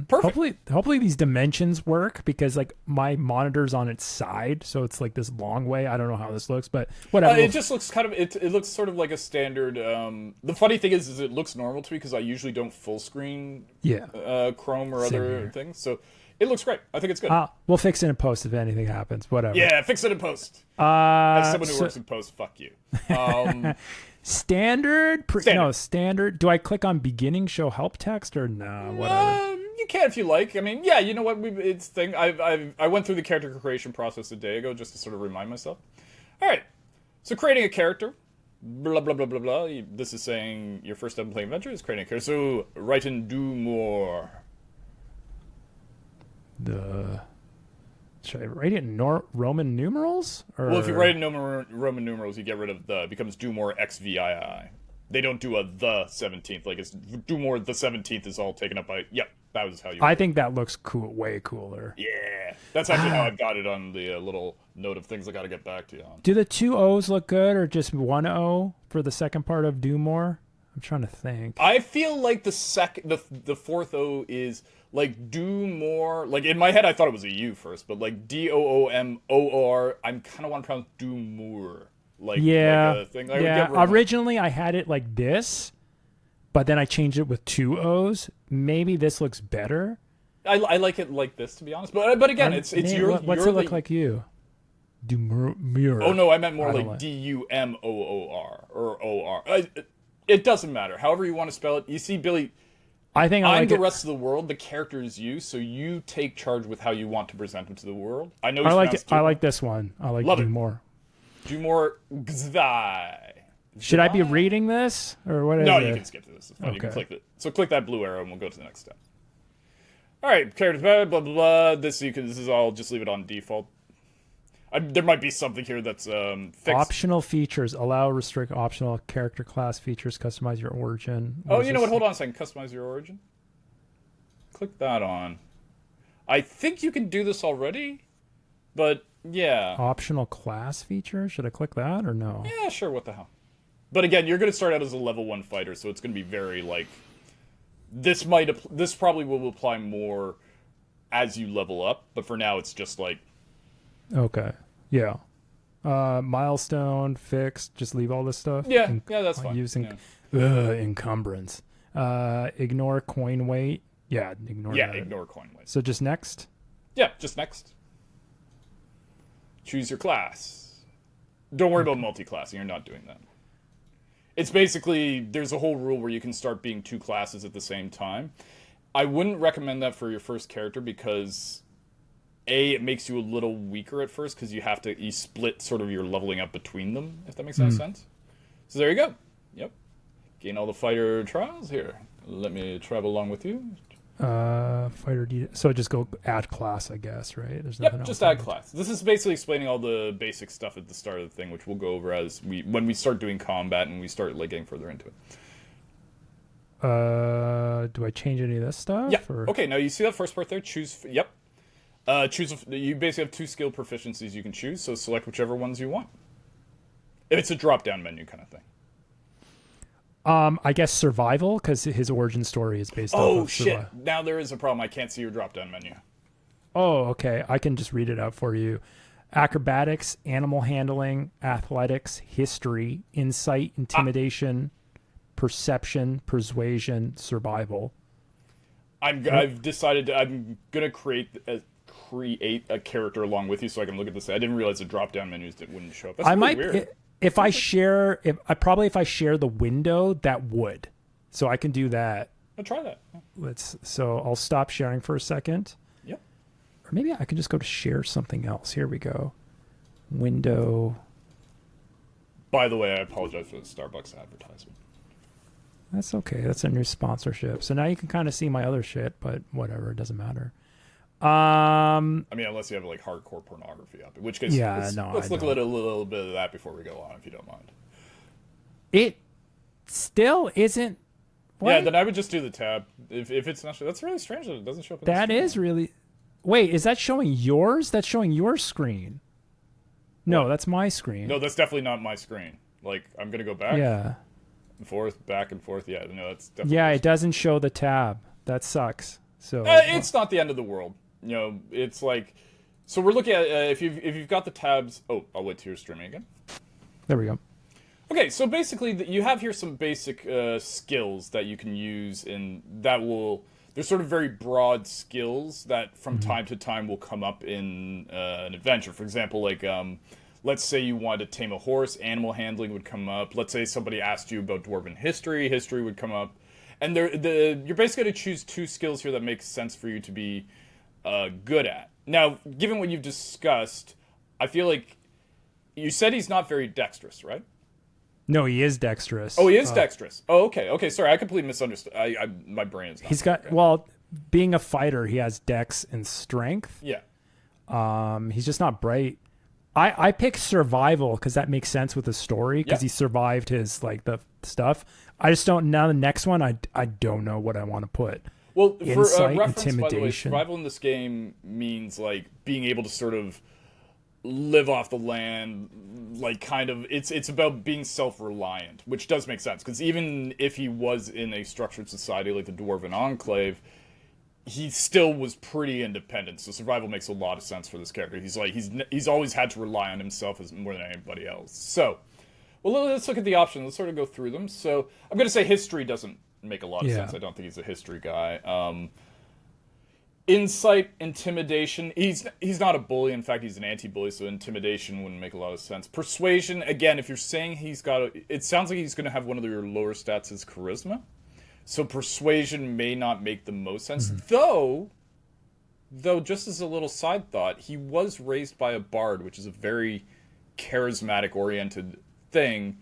Perfect. Hopefully these dimensions work because like my monitor's on its side, so it's like this long way. I don't know how this looks, but whatever. It just looks kind of it looks sort of like a standard. The funny thing is it looks normal to me because I usually don't full screen Chrome or other things. So it looks great. I think it's good. We'll fix it in post if anything happens. Whatever. Yeah, fix it in post. As someone who works in post, fuck you. Standard. Standard. Do I click on beginning show help text or no? Whatever. You can if you like. I mean, yeah, you know what? I went through the character creation process a day ago just to sort of remind myself. All right. So creating a character. Blah blah blah blah blah. This is saying your first time playing adventure is creating a character. So write in Doomor. Should I write it in Roman numerals? Or... Well, if you write in Roman numerals, you get rid of the. It becomes Doomor XVII. They don't do the 17th. Like it's Doomor the 17th is all taken up by. Yep, that was how you. I think that looks cool. Way cooler. Yeah, that's actually how I've got it on the little note of things I got to get back to you on. Do the two O's look good, or just one O for the second part of Doomor? I'm trying to think. I feel like the fourth O is. Like, do more... Like, in my head, I thought it was a U first, but, like, Doomor, I'm kind of want to pronounce do more. Like, yeah. Like a thing. Originally, I had it like this, but then I changed it with two O's. Maybe this looks better. I like it like this, to be honest. But again, it's your... What's it look like you? Doomor. Oh, no, I meant more like Dumoor or O-R. It doesn't matter. However you want to spell it. You see, Billy... I'm the rest of the world. The character is you, so you take charge with how you want to present him to the world. I know. I like this one. I like Doomor. Doomor XVII. Should I be reading this or what? No, you can skip to this. It's fine. Okay. You can click it. So click that blue arrow, and we'll go to the next step. All right, characters, blah blah blah. This you can. This is all. Just leave it on default. There might be something here that's fixed. Optional features allow restrict optional character class features. Customize your origin. Oh, you know what? Hold on a second. Customize your origin. Click that on. I think you can do this already, but yeah. Optional class feature. Should I click that or no? Yeah, sure. What the hell? But again, you're going to start out as a level 1 fighter, so it's going to be very like. This probably will apply more as you level up, but for now it's just like. Okay. Yeah. Milestone fixed. Just leave all this stuff. Yeah. Yeah, that's fine. Using encumbrance. Ignore coin weight. Yeah. Ignore. Yeah. That. Ignore coin weight. So just next. Yeah. Just next. Choose your class. Don't worry about multi-classing. You're not doing that. It's basically, there's a whole rule where you can start being 2 classes at the same time. I wouldn't recommend that for your first character because, A, it makes you a little weaker at first because you split sort of your leveling up between them, if that makes any sense. So there you go. Yep. Gain all the fighter trials here. Let me travel along with you. So just go add class, I guess, right? There's nothing Just else add class. This is basically explaining all the basic stuff at the start of the thing, which we'll go over when we start doing combat and we start like getting further into it. Do I change any of this stuff? Yeah. Or? Okay. Now you see that first part there. Choose. Yep. You basically have 2 skill proficiencies you can choose. So select whichever ones you want. If it's a drop-down menu kind of thing. I guess survival, because his origin story is based off of shit. Now there is a problem. I can't see your drop-down menu. Oh, okay. I can just read it out for you. Acrobatics, animal handling, athletics, history, insight, intimidation, perception, persuasion, survival. I've decided I'm gonna create a character along with you so I can look at this. I didn't realize the drop-down menus wouldn't show up. That's really weird. If I share the window, that would. So I can do that. I'll try that. Yeah. So I'll stop sharing for a second. Yep. Or maybe I can just go to share something else. Here we go. Window. By the way, I apologize for the Starbucks advertisement. That's okay. That's a new sponsorship. So now you can kind of see my other shit, but whatever, it doesn't matter. I mean, unless you have like hardcore pornography up, in which case, let's look at a little bit of that before we go on, if you don't mind. It still isn't. What? Yeah, then I would just do the tab. If it's not, that's really strange that it doesn't show up. That is really. Wait, is that showing yours? That's showing your screen. No, that's my screen. No, that's definitely not my screen. Like, I'm gonna go back. Yeah. And forth, back and forth. Yeah, no, that's definitely. Yeah, it doesn't show the tab. That sucks. So it's not the end of the world. You know, it's like, so we're looking at if you've got the tabs. Oh, I'll wait till you're streaming again. There we go. Okay, so basically, you have here some basic skills that you can use, and they're sort of very broad skills that from time to time will come up in an adventure. For example, like, let's say you wanted to tame a horse, animal handling would come up. Let's say somebody asked you about dwarven history would come up. And you're basically going to choose 2 skills here that make sense for you to be good at. Now, given what you've discussed, I feel like you said he's not very dexterous, right? No, he is dexterous. Oh, he is dexterous. Oh, okay. Okay, sorry. I completely misunderstood. My brain is not. He's got, well, being a fighter, he has dex and strength. Yeah. He's just not bright. I pick survival because that makes sense with the story because he survived his, like, the stuff. I just don't, now the next one, I don't know what I want to put. Well, Insight, for reference, intimidation. by the way, survival in this game means, like, being able to sort of live off the land, like, kind of, it's about being self-reliant, which does make sense, because even if he was in a structured society like the Dwarven Enclave, he still was pretty independent, so survival makes a lot of sense for this character. He's always had to rely on himself more than anybody else. So, well, let's look at the options. Let's sort of go through them. So, I'm going to say history doesn't make a lot of sense. I don't think he's a history guy. Insight, intimidation. He's not a bully. In fact, he's an anti-bully, so intimidation wouldn't make a lot of sense. Persuasion, again, if you're saying it sounds like he's going to have one of your lower stats is charisma. So persuasion may not make the most sense. Though, just as a little side thought, he was raised by a bard, which is a very charismatic-oriented thing.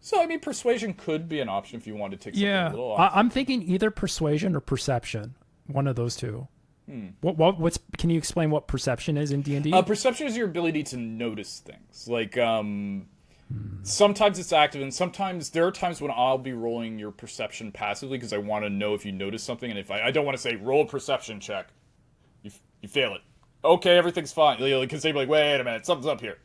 So, I mean, persuasion could be an option if you want to take something a little off. I'm thinking either persuasion or perception. One of those two. What's? Can you explain what perception is in D&D? Perception is your ability to notice things. Like, sometimes it's active, and sometimes there are times when I'll be rolling your perception passively because I want to know if you notice something, and if I don't want to say roll a perception check, you fail it. Okay, everything's fine. Because they'd be like, wait a minute, something's up here.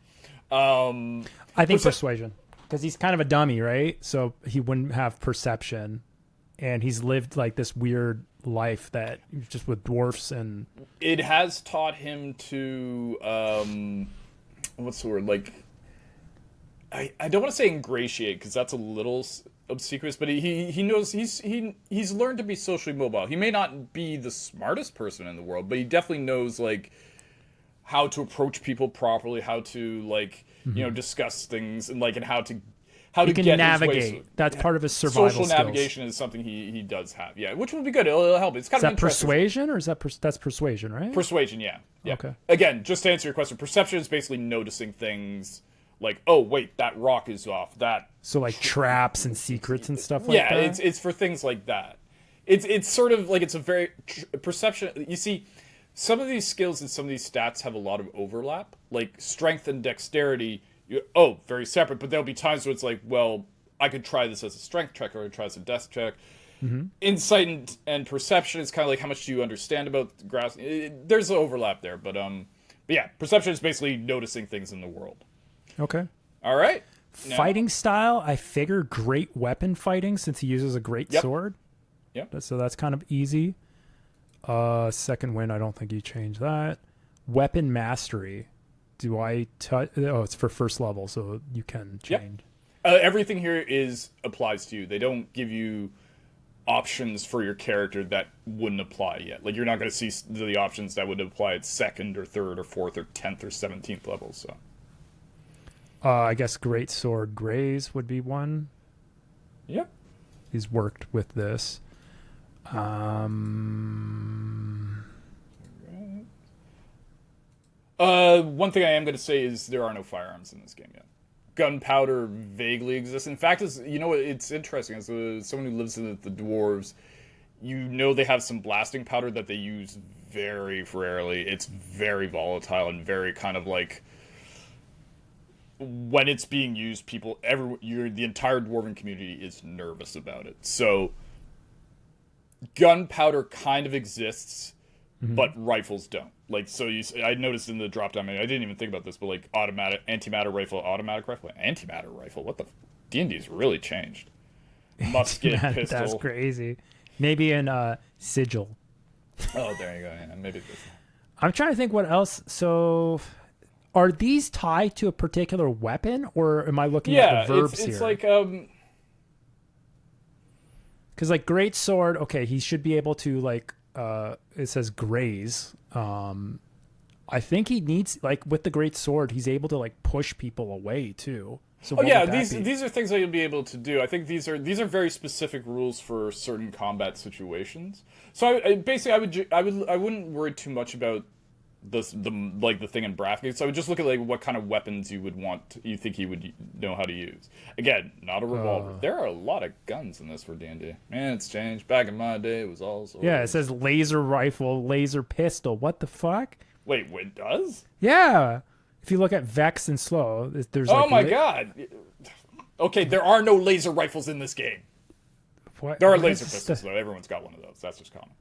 I think persuasion, because he's kind of a dummy, right? So he wouldn't have perception, and he's lived like this weird life that just with dwarfs, and it has taught him to what's the word? Like, I don't want to say ingratiate because that's a little obsequious, but he knows he's learned to be socially mobile. He may not be the smartest person in the world, but he definitely knows like how to approach people properly, how to like discuss things, and like and how to get navigate. His way. That's part of his survival social skills. Navigation is something he does have, yeah, which would be good. It'll help. It's kind of persuasion, or is that's persuasion, right? Persuasion, yeah. Okay. Again, just to answer your question, perception is basically noticing things. Like, oh wait, that rock is off. So like traps and secrets and stuff like that. Yeah, it's for things like that. It's sort of like it's a very perception. You see, some of these skills and some of these stats have a lot of overlap. Like strength and dexterity, very separate. But there'll be times where it's like, well, I could try this as a strength check or I could try as a dex check. Mm-hmm. Insight and perception is kind of like how much do you understand about the grass. There's an overlap there, but yeah, perception is basically noticing things in the world. Okay. All right. Fighting style, I figure great weapon fighting since he uses a great sword. Yep. So that's kind of easy. Second wind, I don't think you change that. Weapon mastery. Do I touch? Oh, it's for first level, so you can change. Yep. Everything here applies to you. They don't give you options for your character that wouldn't apply yet. Like you're not going to see the options that would apply at second or third or fourth or 10th or 17th level. So. I guess great sword graze would be one. Yep. He's worked with this. One thing I am going to say is there are no firearms in this game yet. Gunpowder vaguely exists. In fact, it's interesting. As someone who lives in the dwarves, they have some blasting powder that they use very rarely. It's very volatile and very kind of like... when it's being used, the entire dwarven community is nervous about it. So, gunpowder kind of exists, but rifles don't. Like, so I noticed in the drop-down menu, I didn't even think about this, but like antimatter rifle, automatic rifle, antimatter rifle. What the D&D's really changed. Musket, pistol. That's crazy. Maybe in sigil. Oh, there you go. Yeah, maybe this. I'm trying to think what else. So. Are these tied to a particular weapon, or am I looking at the verbs here? Yeah, it's like because like great sword, okay, he should be able to like it says graze. I think he needs like with the great sword, he's able to like push people away too. So these are things that you'll be able to do. I think these are very specific rules for certain combat situations. So I wouldn't worry too much about the thing in Brathgate. So I would just look at like what kind of weapons you think he would know how to use. Again, not a revolver. There are a lot of guns in this for D&D. Man, it's changed. Back in my day, it was all swords. Yeah, it says laser rifle, laser pistol. What the fuck? Wait, it does? Yeah. If you look at Vex and Slow, there's oh my god. Okay, there are no laser rifles in this game. What? There are laser pistols though. Everyone's got one of those. That's just common.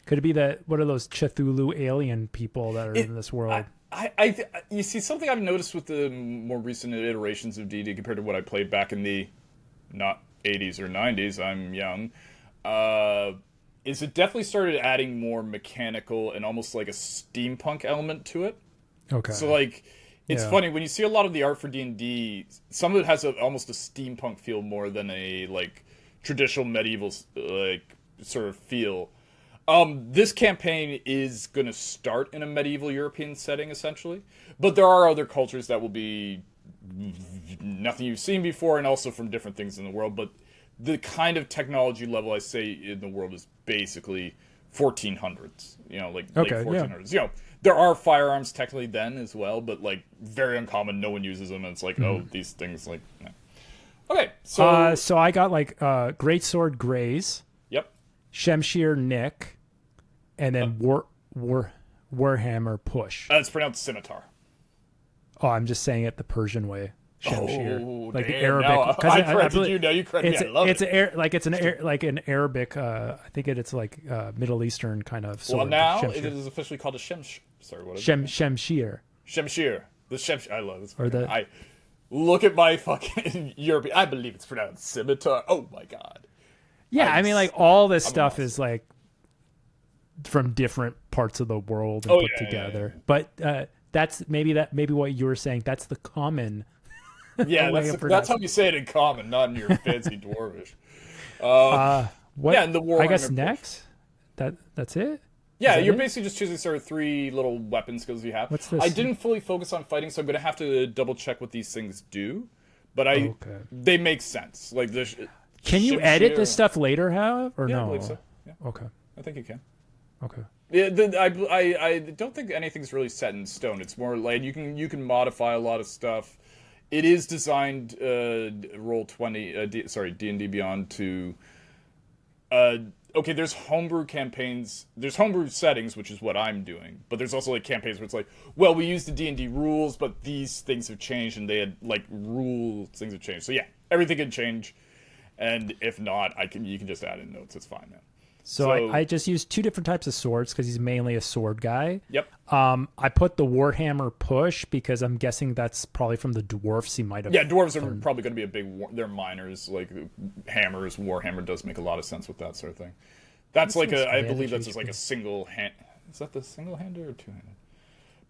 Could it be that what are those Cthulhu alien people that are in this world? You see, something I've noticed with the more recent iterations of D&D compared to what I played back in the not 80s or 90s, I'm young, is it definitely started adding more mechanical and almost like a steampunk element to it. Okay. So like, it's funny when you see a lot of the art for D&D, some of it has almost a steampunk feel more than a like traditional medieval like sort of feel. This campaign is going to start in a medieval European setting, essentially. But there are other cultures that will be nothing you've seen before and also from different things in the world. But the kind of technology level I say in the world is basically 1400s. Late 1400s. Yeah. There are firearms technically then as well, but, like, very uncommon. No one uses them. And it's like, these things, like... Yeah. Okay, so... So I got, like, Greatsword Graze. Yep. Shemshir Nick, and then Warhammer push. It's pronounced scimitar. Oh, I'm just saying it the Persian way. Shamshir. Oh, like the damn, Arabic. I corrected you. Now you correct me. I love it. Like an Arabic. I think it's like Middle Eastern kind of sword. Well, now Shamshir. it is officially called a Sorry, what is Shamshir. Shamshir. The Shamshir. I love this. Or the I look at my fucking European. I believe it's pronounced scimitar. Oh my god. Yeah, I mean, like all this stuff is like from different parts of the world and put together. Yeah. But that's maybe what you were saying. That's the common. Yeah, that's how you say it in common, not in your fancy dwarvish. What? Yeah, in the war. I guess next. That's it. Yeah, you're basically just choosing sort of 3 little weapon skills you have. What's this? I didn't fully focus on fighting, so I'm going to have to double check what these things do. But they make sense. Like this. Can you edit this stuff later, or no? I believe so. Yeah. Okay. I think you can. Okay. Yeah, I don't think anything's really set in stone. It's more like you can modify a lot of stuff. It is designed D&D Beyond to there's homebrew campaigns, there's homebrew settings, which is what I'm doing, but there's also like campaigns where it's like, well, we use the D&D rules, but these things have changed, and they had like things have changed. So yeah, everything can change, and if not, you can just add in notes. It's fine, man. So I just used 2 different types of swords because he's mainly a sword guy. Yep. I put the Warhammer push because I'm guessing that's probably from the dwarfs he might have. Yeah, dwarves are probably going to be they're miners, like hammers. Warhammer does make a lot of sense with that sort of thing. That's like I believe that's just like a single hand. Is that the single hander or 2-handed?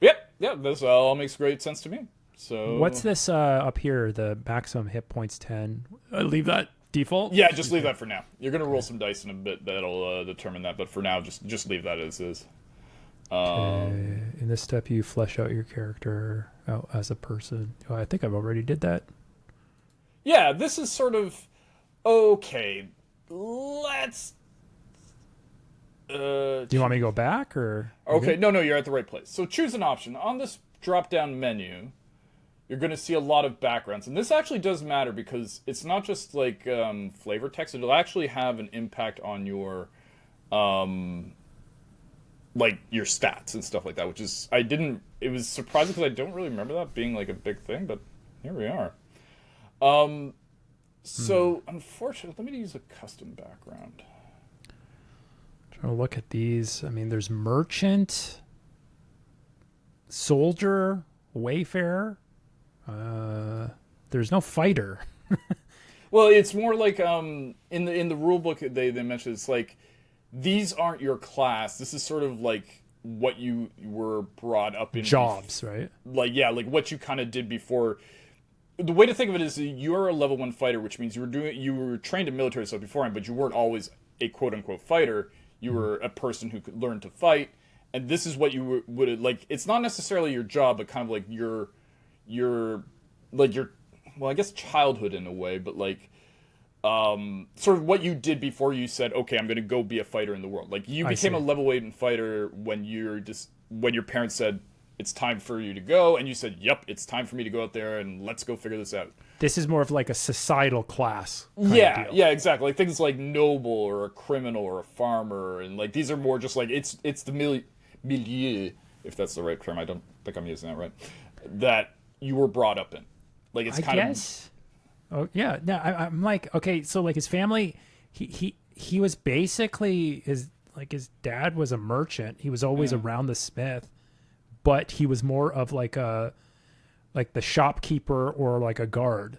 Yep. This all makes great sense to me. So what's this up here? The maximum hit points 10. Leave that default? Yeah, just leave that for now. You're going to roll some dice in a bit that'll determine that, but for now, just leave that as is. In this step, you flesh out your character out as a person. Oh, I think I've already did that. Yeah, this is sort of... Okay, let's... Do you want me to go back, or... Okay, no, you're at the right place. So choose an option. On this drop-down menu, you're going to see a lot of backgrounds. And this actually does matter because it's not just like flavor text. It'll actually have an impact on your like your stats and stuff like that, which is it was surprising because I don't really remember that being like a big thing, but here we are. So unfortunately, let me use a custom background. Trying to look at these. I mean, there's merchant, soldier, wayfarer. There's no fighter. Well, it's more like in the rule book they mentioned it's like these aren't your class. This is sort of like what you were brought up in. Jobs, right? Like what you kind of did before. The way to think of it is you're a level 1 fighter, which means you were trained in military stuff beforehand, but you weren't always a quote unquote fighter. You were a person who could learn to fight, and this is what you would like. It's not necessarily your job, but kind of like your well, I guess childhood in a way, but like sort of what you did before you said, okay, I'm going to go be a fighter in the world. Like you became a level 8 fighter when your parents said it's time for you to go, and you said, yep, it's time for me to go out there and let's go figure this out. This is more of like a societal class. Yeah, exactly. Like things like noble or a criminal or a farmer, and like these are more just like it's the milieu, if that's the right term. I don't think I'm using that right. That you were brought up in. Like it's kind of. Oh yeah, no. I'm like, okay, so like his family, he was basically his dad was a merchant. He was always around the smith, but he was more of like the shopkeeper or like a guard.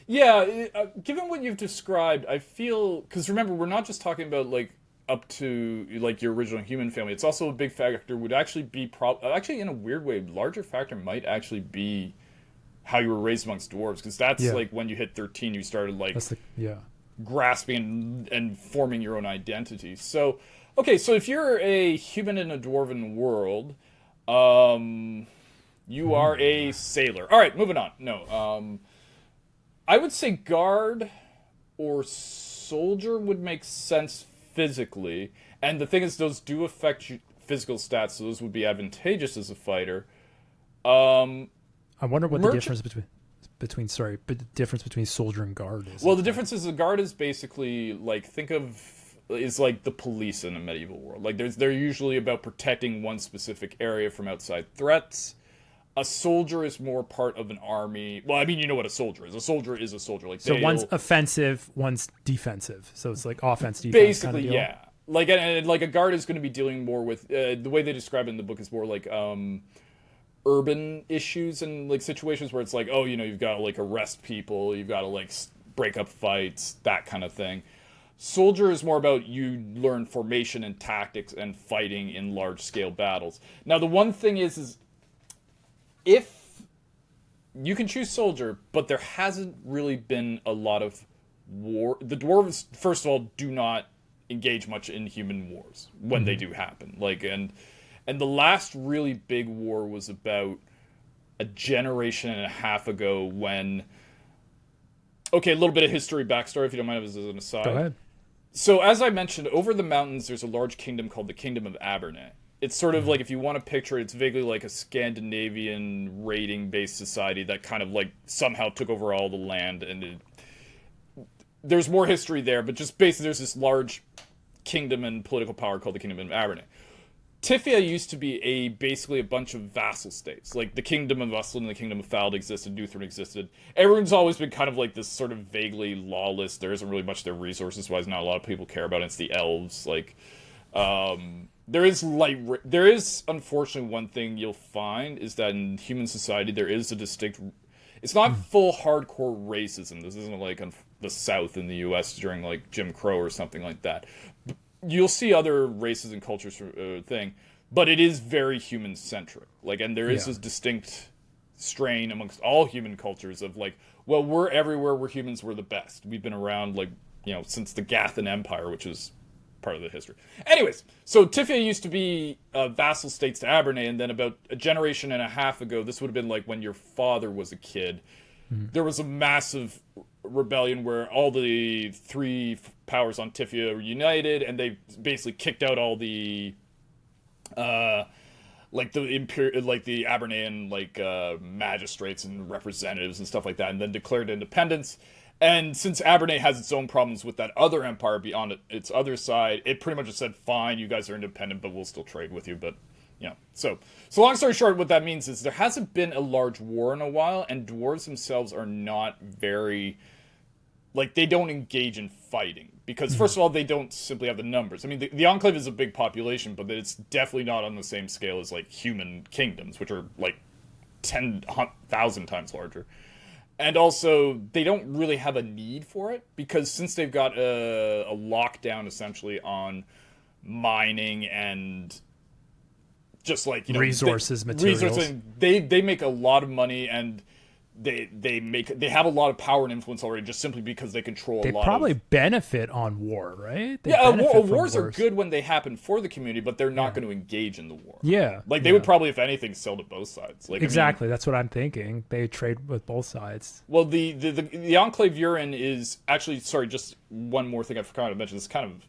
Yeah, given what you've described, I feel because remember we're not just talking about like up to like your original human family. It's also a big factor would actually be actually in a weird way, larger factor might actually be how you were raised amongst dwarves, because that's like when you hit 13 you started like grasping and forming your own identity. So okay, so if you're a human in a dwarven world, you are a sailor. All right, moving on. No, I would say guard or soldier would make sense physically, and the thing is those do affect your physical stats, so those would be advantageous as a fighter. I wonder what the difference between soldier and guard is. Well, the difference is the guard is basically like think of is like the police in a medieval world. Like they're usually about protecting one specific area from outside threats. A soldier is more part of an army. Well, I mean, you know what a soldier is. A soldier is a soldier. Like So one's offensive, one's defensive. So it's like offense, defense. Basically, kind of deal. yeah. Like and like a guard is going to be dealing more with the way they describe it in the book is more like urban issues and like situations where it's like, oh, you know, you've got to like arrest people, you've got to like break up fights, that kind of thing. Soldier is more about you learn formation and tactics and fighting in large scale battles. Now the one thing is if you can choose soldier, but there hasn't really been a lot of war. The dwarves, first of all, do not engage much in human wars when they do happen. Like and the last really big war was about a generation and a half ago when. Okay, a little bit of history backstory, if you don't mind, as an aside. Go ahead. So, as I mentioned, over the mountains, there's a large kingdom called the Kingdom of Abernay. It's sort of like, if you want to picture it, it's vaguely like a Scandinavian raiding-based society that kind of like somehow took over all the land. And there's more history there, but just basically there's this large kingdom and political power called the Kingdom of Abernay. Tifia used to be basically a bunch of vassal states. Like, the Kingdom of Usland and the Kingdom of Fald existed, Duthrin existed. Everyone's always been kind of like this sort of vaguely lawless. There isn't really much there resources-wise. Not a lot of people care about it. It's the elves. Like, there is, unfortunately, one thing you'll find is that in human society, there is a distinct... It's not full hardcore racism. This isn't like the South in the U.S. during, like, Jim Crow or something like that. You'll see other races and cultures thing, but it is very human-centric. Like, and there is this distinct strain amongst all human cultures of, like, well, we're everywhere, we're humans, we're the best. We've been around, like, you know, since the Gathan Empire, which is part of the history. Anyways, so Tifia used to be vassal states to Abernay, and then about a generation and a half ago, this would have been like when your father was a kid, there was a massive rebellion where all the three powers on Tifia were united, and they basically kicked out all the like the Abernayan magistrates and representatives and stuff like that, and then declared independence. And since Abernay has its own problems with that other empire beyond its other side, it pretty much just said, fine, you guys are independent, but we'll still trade with you. But, you know, so long story short, what that means is there hasn't been a large war in a while, and dwarves themselves are not very, like, they don't engage in fighting. Because, first of all, they don't simply have the numbers. I mean, the Enclave is a big population, but it's definitely not on the same scale as, like, human kingdoms, which are, like, 10,000 times larger. And also, they don't really have a need for it, because since they've got a lockdown, essentially, on mining and just, like, you know... materials. They make a lot of money, and they have a lot of power and influence already, just simply because they control a lot of... They probably benefit on war, right? Wars are good when they happen for the community, but they're not going to engage in the war. Yeah. Like, they would probably, if anything, sell to both sides. Like, exactly, that's what I'm thinking. They trade with both sides. Well, the Enclave you're in is... Actually, sorry, just one more thing I forgot to mention. This kind of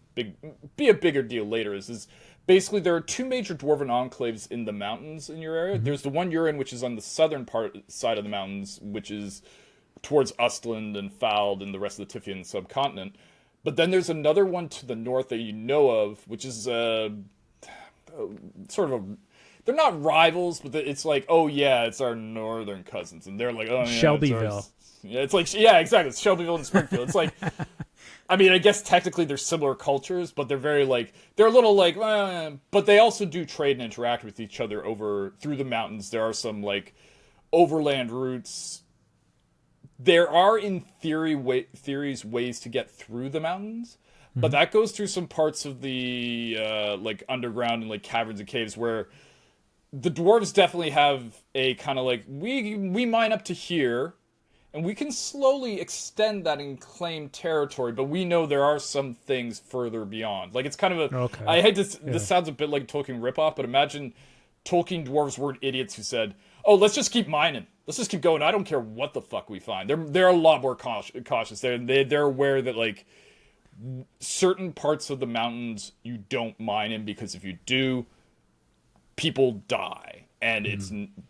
be a bigger deal later, is basically, there are two major dwarven enclaves in the mountains in your area. Mm-hmm. There's the one you're in, which is on the southern side of the mountains, which is towards Ustland and Fald and the rest of the Tifian subcontinent. But then there's another one to the north that you know of, which is sort of a... They're not rivals, but it's like, oh yeah, it's our northern cousins. And they're like, oh yeah, Shelbyville. It's like, yeah, exactly. It's Shelbyville and Springfield. It's like... I mean, I guess technically they're similar cultures, but they're very, like, they're a little, like, but they also do trade and interact with each other through the mountains. There are some, like, overland routes. There are, in theories, ways to get through the mountains, but that goes through some parts of the, like, underground and, like, caverns and caves where the dwarves definitely have a kind of, like, we mine up to here, and we can slowly extend that and claim territory, but we know there are some things further beyond. Like, it's kind of a... Okay. I hate this... Yeah. This sounds a bit like a Tolkien ripoff, but imagine Tolkien dwarves weren't idiots who said, oh, let's just keep mining. Let's just keep going. I don't care what the fuck we find. They're a lot more cautious. They're aware that, like, certain parts of the mountains you don't mine in, because if you do, people die, and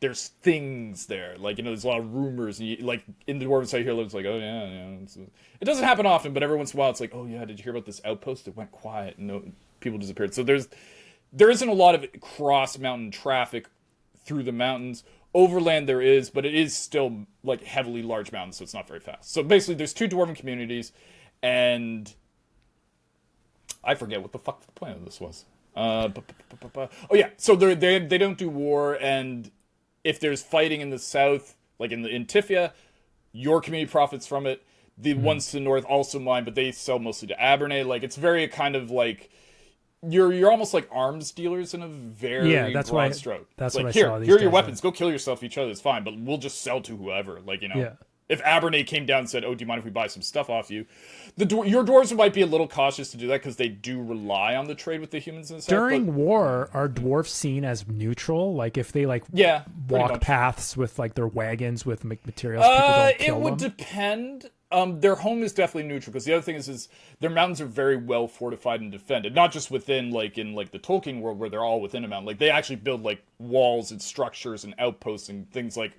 there's things there, like, you know, there's a lot of rumors, and like in the Dwarven side here, it's like, oh yeah, it doesn't happen often, but every once in a while, it's like, oh yeah, did you hear about this outpost? It went quiet, and no people disappeared. So there isn't a lot of cross mountain traffic through the mountains. Overland there is, but it is still like heavily large mountains, so it's not very fast. So basically, there's 2 Dwarven communities, and I forget what the fuck the point of this was. Oh yeah, so they don't do war, and if there's fighting in the south, like in Tifia, your community profits from it. The ones to the north also mine, but they sell mostly to Abernay. Like, it's very kind of like you're almost like arms dealers in a very broad stroke. That's like, what here, I saw. Here are your weapons. Go kill yourself, each other. It's fine, but we'll just sell to whoever. Like, you know. Yeah. If Abernay came down and said, "Oh, do you mind if we buy some stuff off you?" Your dwarves might be a little cautious to do that because they do rely on the trade with the humans and stuff. During war, are dwarves seen as neutral? Like, if they walk paths with like their wagons with materials, people don't kill them? It would depend. Their home is definitely neutral, because the other thing is their mountains are very well fortified and defended. Not just within, like, in like the Tolkien world where they're all within a mountain. Like, they actually build like walls and structures and outposts and things like.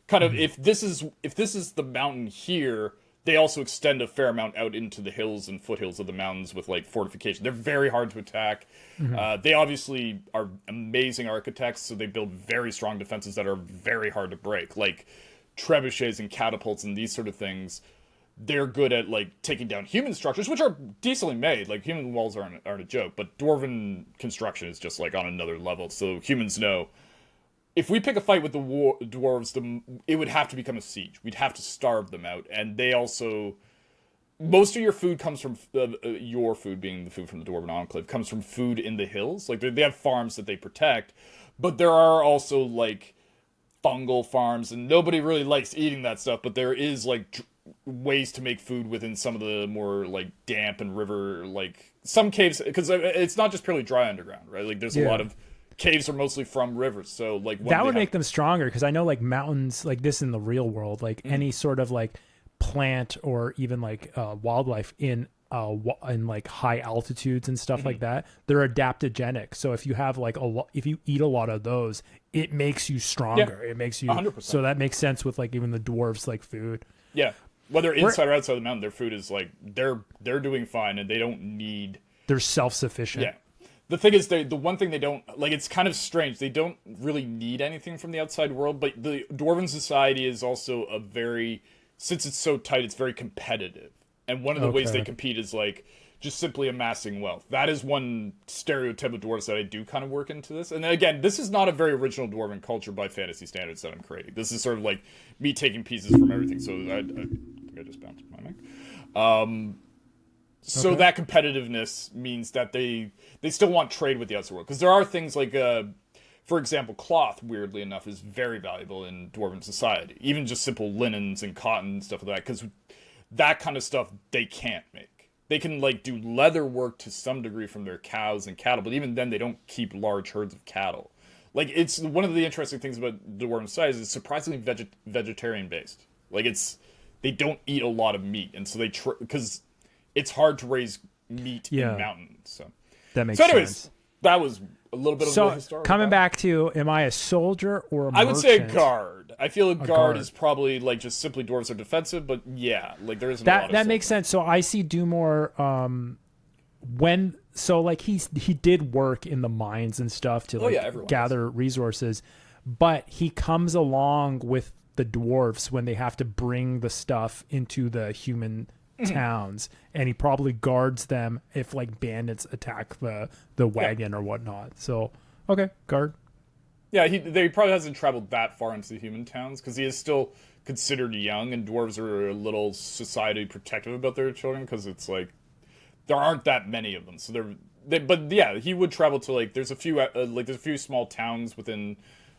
Kind of, if this is the mountain here, they also extend a fair amount out into the hills and foothills of the mountains with like fortification. They're very hard to attack. They obviously are amazing architects, so they build very strong defenses that are very hard to break, like trebuchets and catapults and these sort of things. They're good at like taking down human structures, which are decently made. Like, human walls aren't a joke, but dwarven construction is just like on another level. So humans know, if we pick a fight with the dwarves, it would have to become a siege. We'd have to starve them out. And they also... Most of your food comes from... your food, being the food from the Dwarven Enclave, comes from food in the hills. Like, they have farms that they protect. But there are also, like, fungal farms. And nobody really likes eating that stuff. But there is, like, ways to make food within some of the more, like, damp and river... Like, some caves... Because it's not just purely dry underground, right? Like, there's a lot of... Caves are mostly from rivers, so like that would make them stronger, because I know like mountains like this in the real world, like any sort of like plant or even like wildlife in like high altitudes and stuff like that, they're adaptogenic. So if you have like if you eat a lot of those, it makes you stronger. It makes you 100%. So that makes sense with like even the dwarves like food. Yeah, whether inside or outside the mountain, their food is like they're doing fine, and they don't need. They're self-sufficient. Yeah. The thing is, the one thing they don't... Like, it's kind of strange. They don't really need anything from the outside world, but the Dwarven society is also a very... Since it's so tight, it's very competitive. And one of the ways they compete is, like, just simply amassing wealth. That is one stereotype of dwarves that I do kind of work into this. And again, this is not a very original Dwarven culture by fantasy standards that I'm creating. This is sort of like me taking pieces from everything. So I think I just bounced my mic. So that competitiveness means that they still want trade with the outside world. Because there are things like, for example, cloth, weirdly enough, is very valuable in Dwarven society. Even just simple linens and cotton and stuff like that. Because that kind of stuff they can't make. They can like do leather work to some degree from their cows and cattle, but even then they don't keep large herds of cattle. Like, it's one of the interesting things about Dwarven society is it's surprisingly vegetarian based. Like, they don't eat a lot of meat, and so because it's hard to raise meat in mountains. So that makes sense. That That was a little bit of the historical. Coming back to, am I a soldier or a merchant? I would say a guard. I feel a guard is probably like just simply dwarves are defensive, but yeah, like there isn't a lot of that makes sense. So I see Doomor he did work in the mines and stuff to gather resources, but he comes along with the dwarves when they have to bring the stuff into the human towns, and he probably guards them if like bandits attack the wagon or whatnot. So guard. Yeah, he probably hasn't traveled that far into the human towns because he is still considered young, and dwarves are a little society protective about their children because it's like there aren't that many of them. So but yeah, he would travel to like there's a few small towns within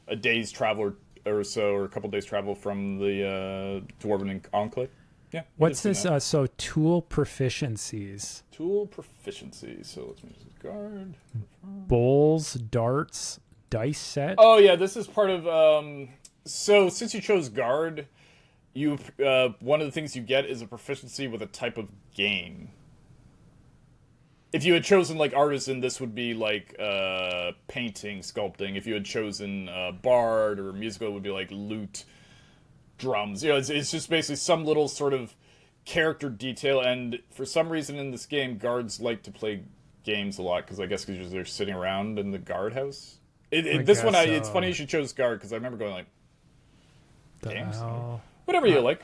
a day's travel or so, or a couple days travel from the Dwarven Enclave. Yeah. What's this? So tool proficiencies. Tool proficiencies. So let's use guard. Bowls, darts, dice set. Oh yeah, this is part of. So since you chose guard, you one of the things you get is a proficiency with a type of game. if you had chosen like artisan, this would be like painting, sculpting. If you had chosen bard or musical, it would be like lute, drums. It's just basically some little sort of character detail. And for some reason in this game, guards like to play games a lot because I guess because they're sitting around in the guardhouse. It's funny you should chose guard because I remember going like games, whatever you like.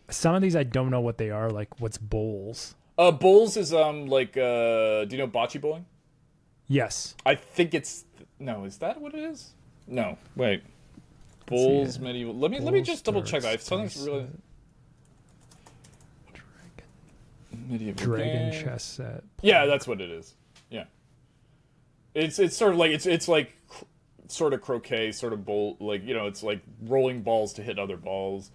Some of these I don't know what they are. Like, what's bowls? Bowls is like do you know bocce bowling? Yes. I think it's no. Is that what it is? No. Wait. Bowls medieval. Let me just double check that. If something's really medieval Dragon game. chess set. Yeah, that's what it is. Yeah. It's sort of like it's like sort of croquet, sort of bowl, like it's like rolling balls to hit other balls.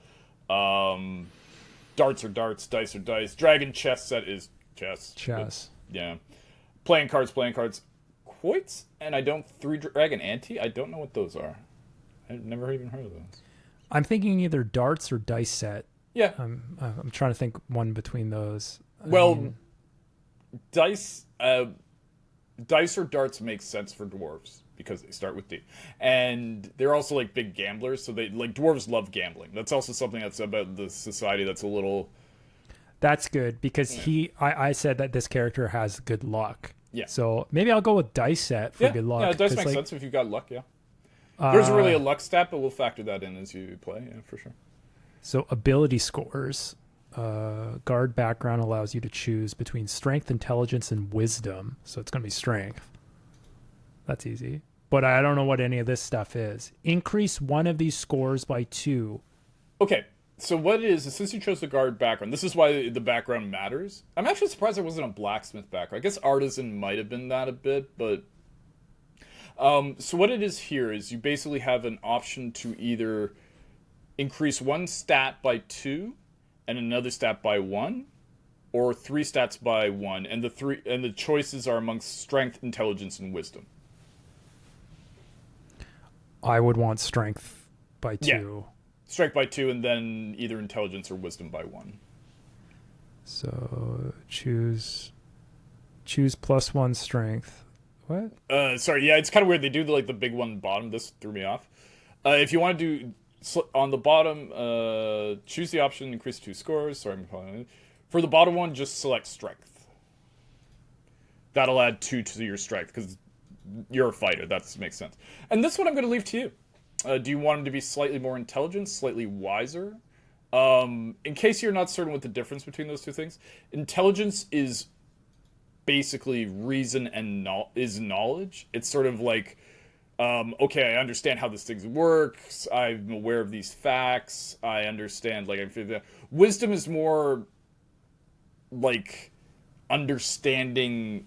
Darts are darts, dice are dice. Dragon chess set is chess. Chess. But, yeah. Playing cards. Quoits, and three dragon ante. I don't know what those are. I've never even heard of those. I'm thinking either darts or dice set. Yeah. I'm trying to think one between those. Dice or darts make sense for dwarves because they start with D, and they're also like big gamblers. So they like dwarves love gambling. That's also something that's about the society that's a little. That's good because I said that this character has good luck. Yeah. So maybe I'll go with dice set for good luck. Yeah, dice makes sense if you've got luck. Yeah. There's really a luck stat, but we'll factor that in as you play. Yeah, for sure. So ability scores. Guard background allows you to choose between strength, intelligence, and wisdom. So it's going to be strength. That's easy. But I don't know what any of this stuff is. Increase one of these scores by 2. Okay. So what it is since you chose the guard background, this is why the background matters. I'm actually surprised there wasn't a blacksmith background. I guess artisan might have been that a bit, but... so what it is here is you basically have an option to either increase one stat by 2 and another stat by 1, or 3 stats by 1, and the choices are amongst strength, intelligence, and wisdom. I would want strength by 2. Yeah. Strength by 2, and then either intelligence or wisdom by 1. So choose +1 strength. What? Sorry, yeah, it's kind of weird. They do the big one bottom. This threw me off. If you want to do on the bottom, choose the option increase 2 scores. Sorry, I'm calling it. For the bottom one, just select strength. That'll add 2 to your strength because you're a fighter. That makes sense. And this one I'm going to leave to you. Do you want him to be slightly more intelligent, slightly wiser? In case you're not certain what the difference between those two things, intelligence is basically reason and is knowledge. It's sort of like, okay, I understand how this thing works. I'm aware of these facts. I understand. Wisdom is more like understanding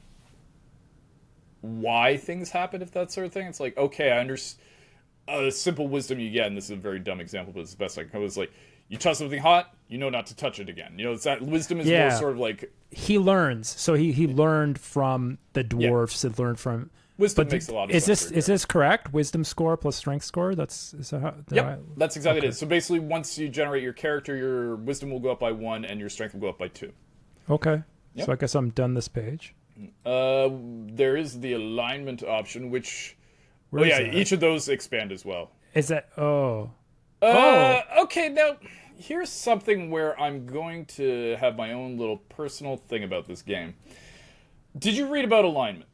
why things happen, if that sort of thing. It's like, okay, I understand. Simple wisdom you get, and this is a very dumb example, but it's the best I can come. Is like, you touch something hot, you know not to touch it again. It's that wisdom is more sort of like he learns. So he learned from the dwarves. He learned from wisdom. Makes a lot of sense. Is this correct? Wisdom score plus strength score. That's that's exactly it is. So basically, once you generate your character, your wisdom will go up by 1, and your strength will go up by 2. Okay. Yep. So I guess I'm done this page. There is the alignment option, which. Each of those expand as well. Is that... Okay, now, here's something where I'm going to have my own little personal thing about this game. Did you read about alignment?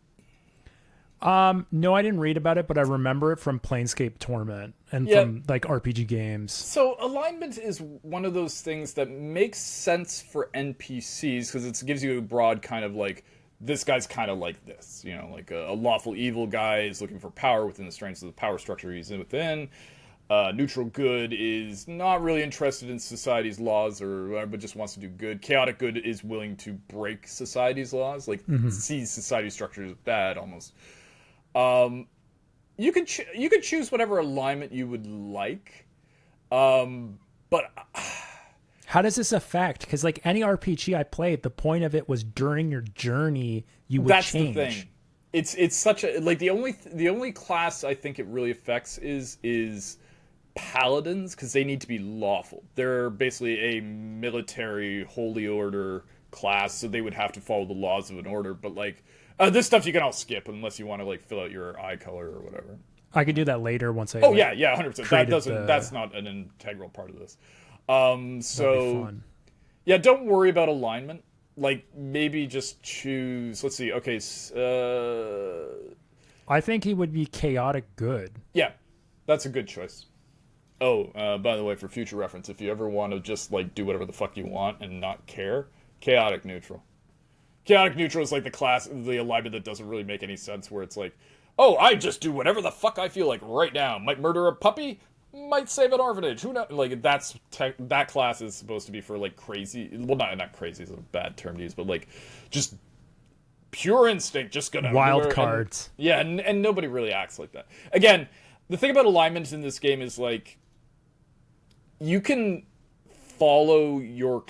No, I didn't read about it, but I remember it from Planescape Torment and from, RPG games. So, alignment is one of those things that makes sense for NPCs, because it gives you a broad kind of, this guy's kind of like this, like a lawful evil guy is looking for power within the strengths of the power structure he's within. Neutral good is not really interested in society's laws but just wants to do good. Chaotic good is willing to break society's laws, sees society structure as bad almost. You could choose whatever alignment you would like, but. How does this affect? Because any RPG I played, the point of it was during your journey you would change. That's the thing. It's such a the only class I think it really affects is paladins, because they need to be lawful. They're basically a military holy order class, so they would have to follow the laws of an order. But like this stuff you can all skip unless you want to like fill out your eye color or whatever. I could do that later once I. Oh yeah, 100%. That doesn't. That's not an integral part of this. So yeah, don't worry about alignment. Like maybe just choose. Let's see. Okay. I think he would be chaotic good. Yeah, that's a good choice. Oh, by the way, for future reference, if you ever want to just like do whatever the fuck you want and not care, chaotic neutral. Chaotic neutral is like the alignment that doesn't really make any sense, where it's like, oh, I just do whatever the fuck I feel like right now. Might murder a puppy, might save an orphanage. Who knows? Like that class is supposed to be for like crazy. Well, not crazy is a bad term to use, but like just pure instinct. Just gonna wild cards. And nobody really acts like that. Again, the thing about alignment in this game is like you can follow your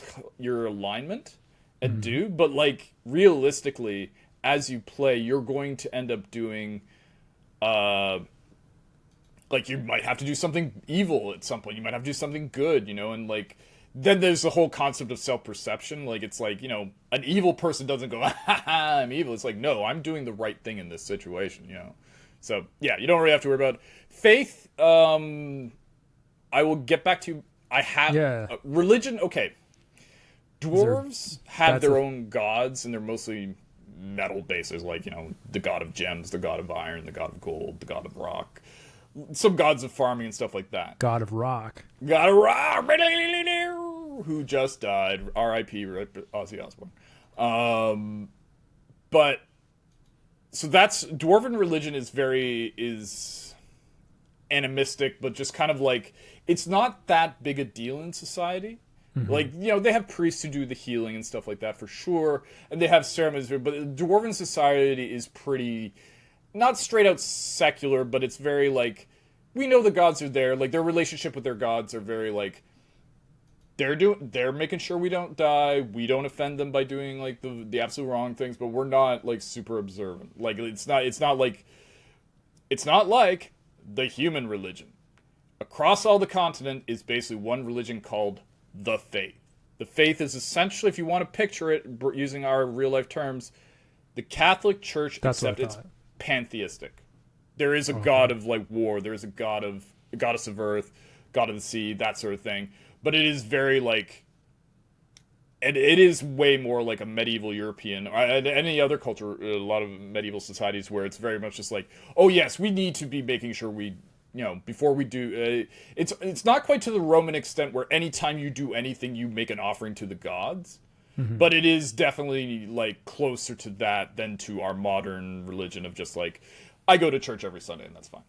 alignment and do, but like realistically, as you play, you're going to end up doing, like you might have to do something evil at some point. You might have to do something good, you know, and like then there's the whole concept of self-perception. Like it's like, you know, an evil person doesn't go, ha ha, I'm evil. It's like, no, I'm doing the right thing in this situation, you know. So yeah, you don't really have to worry about faith. I will get back to. I have religion. Okay, dwarves have their own gods, and they're mostly metal bases, like, you know, the god of gems, the god of iron, the god of gold, the god of rock, some gods of farming and stuff like that. God of rock. God of rock, who just died. R.I.P. Ozzy Osbourne. But so that's dwarven religion is animistic, but just kind of like it's not that big a deal in society. Like, you know, they have priests who do the healing and stuff like that for sure, and they have ceremonies, but dwarven society is pretty, not straight out secular, but it's very like, we know the gods are there, like their relationship with their gods are very like, they're making sure we don't die, we don't offend them by doing like the absolute wrong things, but we're not like super observant. Like it's not like the human religion. Across all the continent is basically one religion called the faith. The faith is essentially, if you want to picture it using our real life terms, the Catholic Church, except it's pantheistic. There is a god of like war, there is a goddess of earth, god of the sea, that sort of thing. But it is very like, and it is way more like a medieval European, or any other culture, a lot of medieval societies where it's very much just like, oh yes, we need to be making sure we, you know, before we do, it's not quite to the Roman extent where anytime you do anything, you make an offering to the gods. But it is definitely like closer to that than to our modern religion of just like, I go to church every Sunday and that's fine.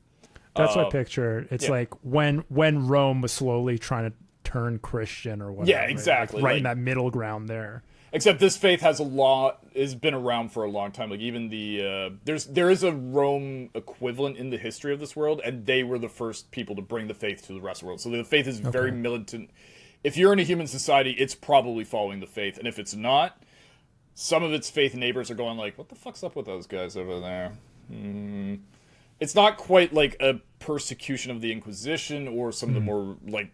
That's what I picture. It's like when Rome was slowly trying to turn Christian or whatever. Yeah, exactly. Right in that middle ground there. Except this faith has been around for a long time. Like even there is a Rome equivalent in the history of this world, and they were the first people to bring the faith to the rest of the world. So the faith is very militant. If you're in a human society, it's probably following the faith, and if it's not, some of its faith neighbors are going like, "What the fuck's up with those guys over there?" It's not quite like a persecution of the Inquisition or some of the more like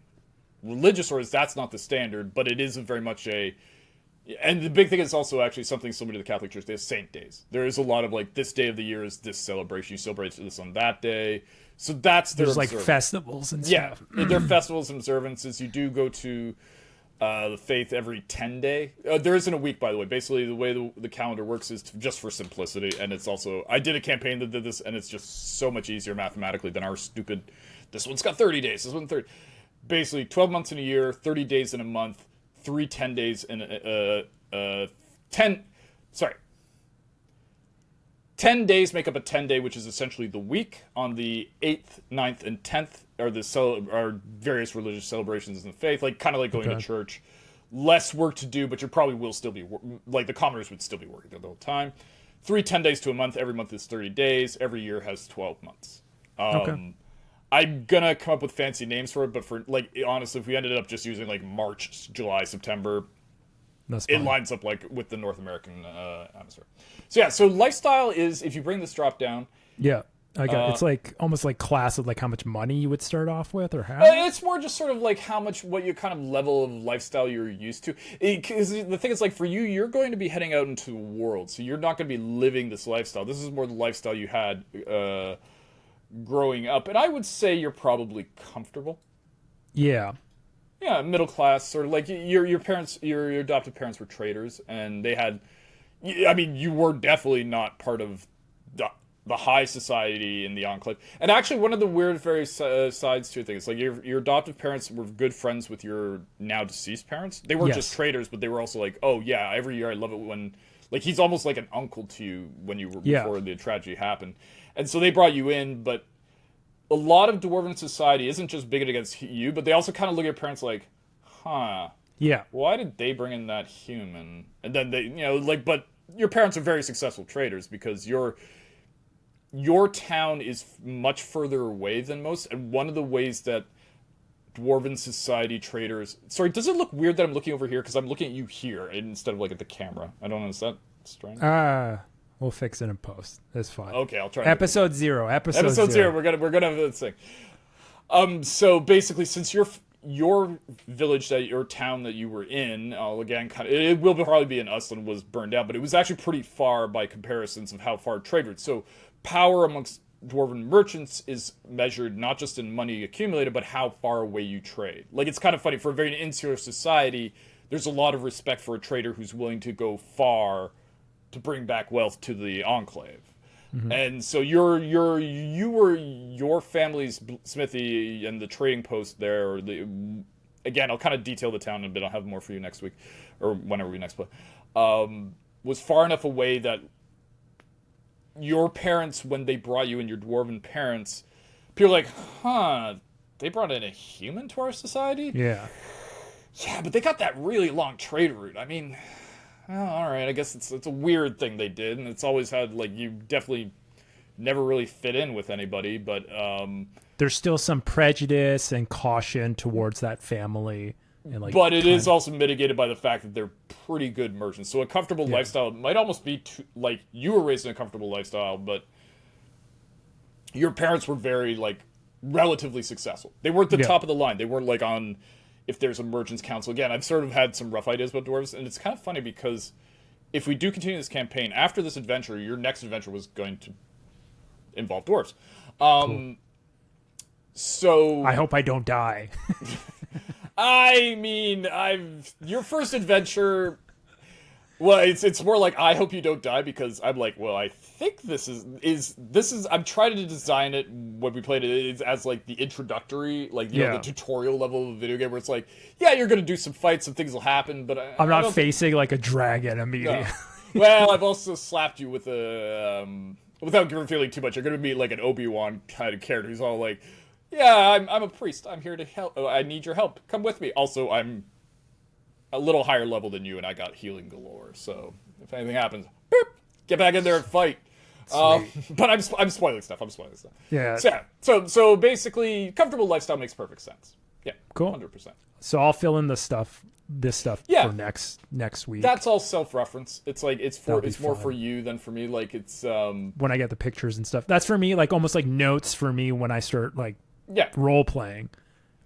religious orders. That's not the standard, but it is very much a. And the big thing is also actually something similar to the Catholic Church. They have saint days. There is a lot of like, this day of the year is this celebration. You celebrate this on that day. So that's their like festivals and stuff. Yeah, their festivals and observances. You do go to the faith every 10 day. There isn't a week, by the way. Basically, the way the calendar works is just for simplicity. And it's also, I did a campaign that did this, and it's just so much easier mathematically than our stupid, this one's got 30 days, this one's 30. Basically, 12 months in a year, 30 days in a month, 10 days in 10 days make up a 10-day, which is essentially the week. On the 8th, 9th, and 10th are various religious celebrations in the faith, like kind of like going to church. Less work to do, but you probably will still be, like the commoners would still be working there the whole time. 10 days to a month. Every month is 30 days. Every year has 12 months. I'm gonna come up with fancy names for it, but for like honestly, if we ended up just using like March, July, September, it lines up like with the North American atmosphere. So yeah, so lifestyle is, if you bring this drop down, I got it's like almost like class of like how much money you would start off with or how. It's more just sort of like what your kind of level of lifestyle you're used to. Because the thing is, like for you, you're going to be heading out into the world, so you're not going to be living this lifestyle. This is more the lifestyle you had growing up, and I would say you're probably comfortable. Yeah. Yeah, middle class, sort of like your parents, your adopted parents were traders, and they had. I mean, you were definitely not part of the high society in the Enclave. And actually, one of the weird sides to things, like your adoptive parents were good friends with your now deceased parents. They weren't just traders, but they were also like, oh yeah, every year I love it when, like, he's almost like an uncle to you when you were before the tragedy happened. And so they brought you in, but a lot of Dwarven society isn't just bigoted against you, but they also kind of look at your parents like, huh, yeah, why did they bring in that human? And then they, like, but your parents are very successful traders because your town is much further away than most, and one of the ways that Dwarven society traders... Sorry, does it look weird that I'm looking over here? Because I'm looking at you here instead of, like, at the camera. I don't know, is that strange? We'll fix it in post. That's fine. Okay, I'll try. Episode 0. Episode 0. We're gonna have this thing. So basically, since your village your town that you were in, again, it will probably be in Usland, was burned down, but it was actually pretty far by comparisons of how far trade routes. So power amongst Dwarven merchants is measured not just in money accumulated, but how far away you trade. Like, it's kind of funny, for a very insular society, there's a lot of respect for a trader who's willing to go far to bring back wealth to the Enclave. Mm-hmm. And so you were your family's smithy and the trading post there. Again, I'll kind of detail the town in a bit. I'll have more for you next week, or whenever we next play. Was far enough away that your parents, when they brought you and your Dwarven parents, people were like, huh, they brought in a human to our society? Yeah. Yeah, but they got that really long trade route. I mean... Oh, all right, I guess it's a weird thing they did, and it's always had, like, you definitely never really fit in with anybody, but... There's still some prejudice and caution towards that family. And, like, but it is also mitigated by the fact that they're pretty good merchants. So a comfortable lifestyle might almost be, like, you were raised in a comfortable lifestyle, but your parents were very, like, relatively successful. They weren't the top of the line. They weren't, like, on... If there's a merchants council, again, I've sort of had some rough ideas about dwarves, and it's kind of funny because if we do continue this campaign, after this adventure, your next adventure was going to involve dwarves. Cool. So... I hope I don't die. I mean, your first adventure... Well, it's more like, I hope you don't die, because I'm like, well, I think this is I'm trying to design it when we played it as like the introductory, like, you know, the tutorial level of a video game where it's like, yeah, you're going to do some fights, some things will happen, but I'm not facing like a dragon immediately. No. Well, I've also slapped you with a, without revealing too much, you're going to be like an Obi-Wan kind of character who's all like, yeah, I'm a priest, I'm here to help, I need your help, come with me. Also, I'm a little higher level than you, and I got healing galore. So if anything happens, boop, get back in there and fight. But I'm spoiling stuff. Yeah. So basically, comfortable lifestyle makes perfect sense. Yeah. Cool. 100%. So I'll fill in this stuff for next week. That's all self-reference. It's like it's more for you than for me. Like it's when I get the pictures and stuff. That's for me, like almost like notes for me when I start like role playing.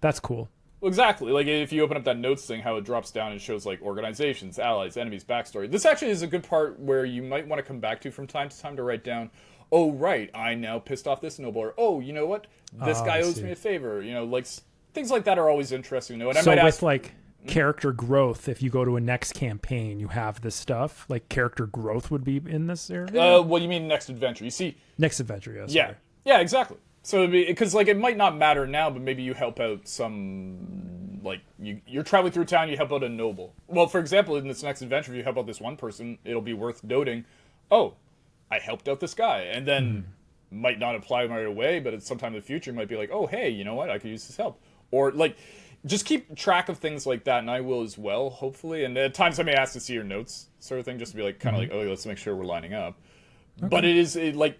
That's cool. Exactly. Like, if you open up that notes thing, how it drops down and shows, like, organizations, allies, enemies, backstory. This actually is a good part where you might want to come back to from time to time to write down, oh, right, I now pissed off this noble, or, oh, you know what, this guy owes me a favor. You know, like, things like that are always interesting to know. And so I might ask, like, character growth, if you go to a next campaign, you have this stuff, like, character growth would be in this area? What do you mean next adventure? You see... Next adventure, yes. Yeah, exactly. So, because, like, it might not matter now, but maybe you help out some, like, you're traveling through town, you help out a noble. Well, for example, in this next adventure, if you help out this one person, it'll be worth noting, oh, I helped out this guy. And then, might not apply right away, but at some time in the future, might be like, oh, hey, you know what, I could use this help. Or, like, just keep track of things like that, and I will as well, hopefully. And at times I may ask to see your notes, sort of thing, just to be, like, kind of like, oh, let's make sure we're lining up. Okay. But it is, like...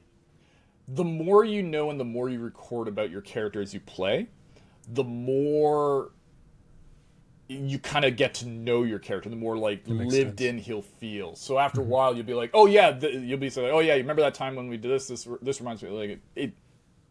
The more you know and the more you record about your character as you play, the more you kind of get to know your character, the more like lived sense. in he'll feel. So after a while, you'll be like, oh yeah, you'll be saying, oh yeah, you remember that time when we did this? This reminds me, like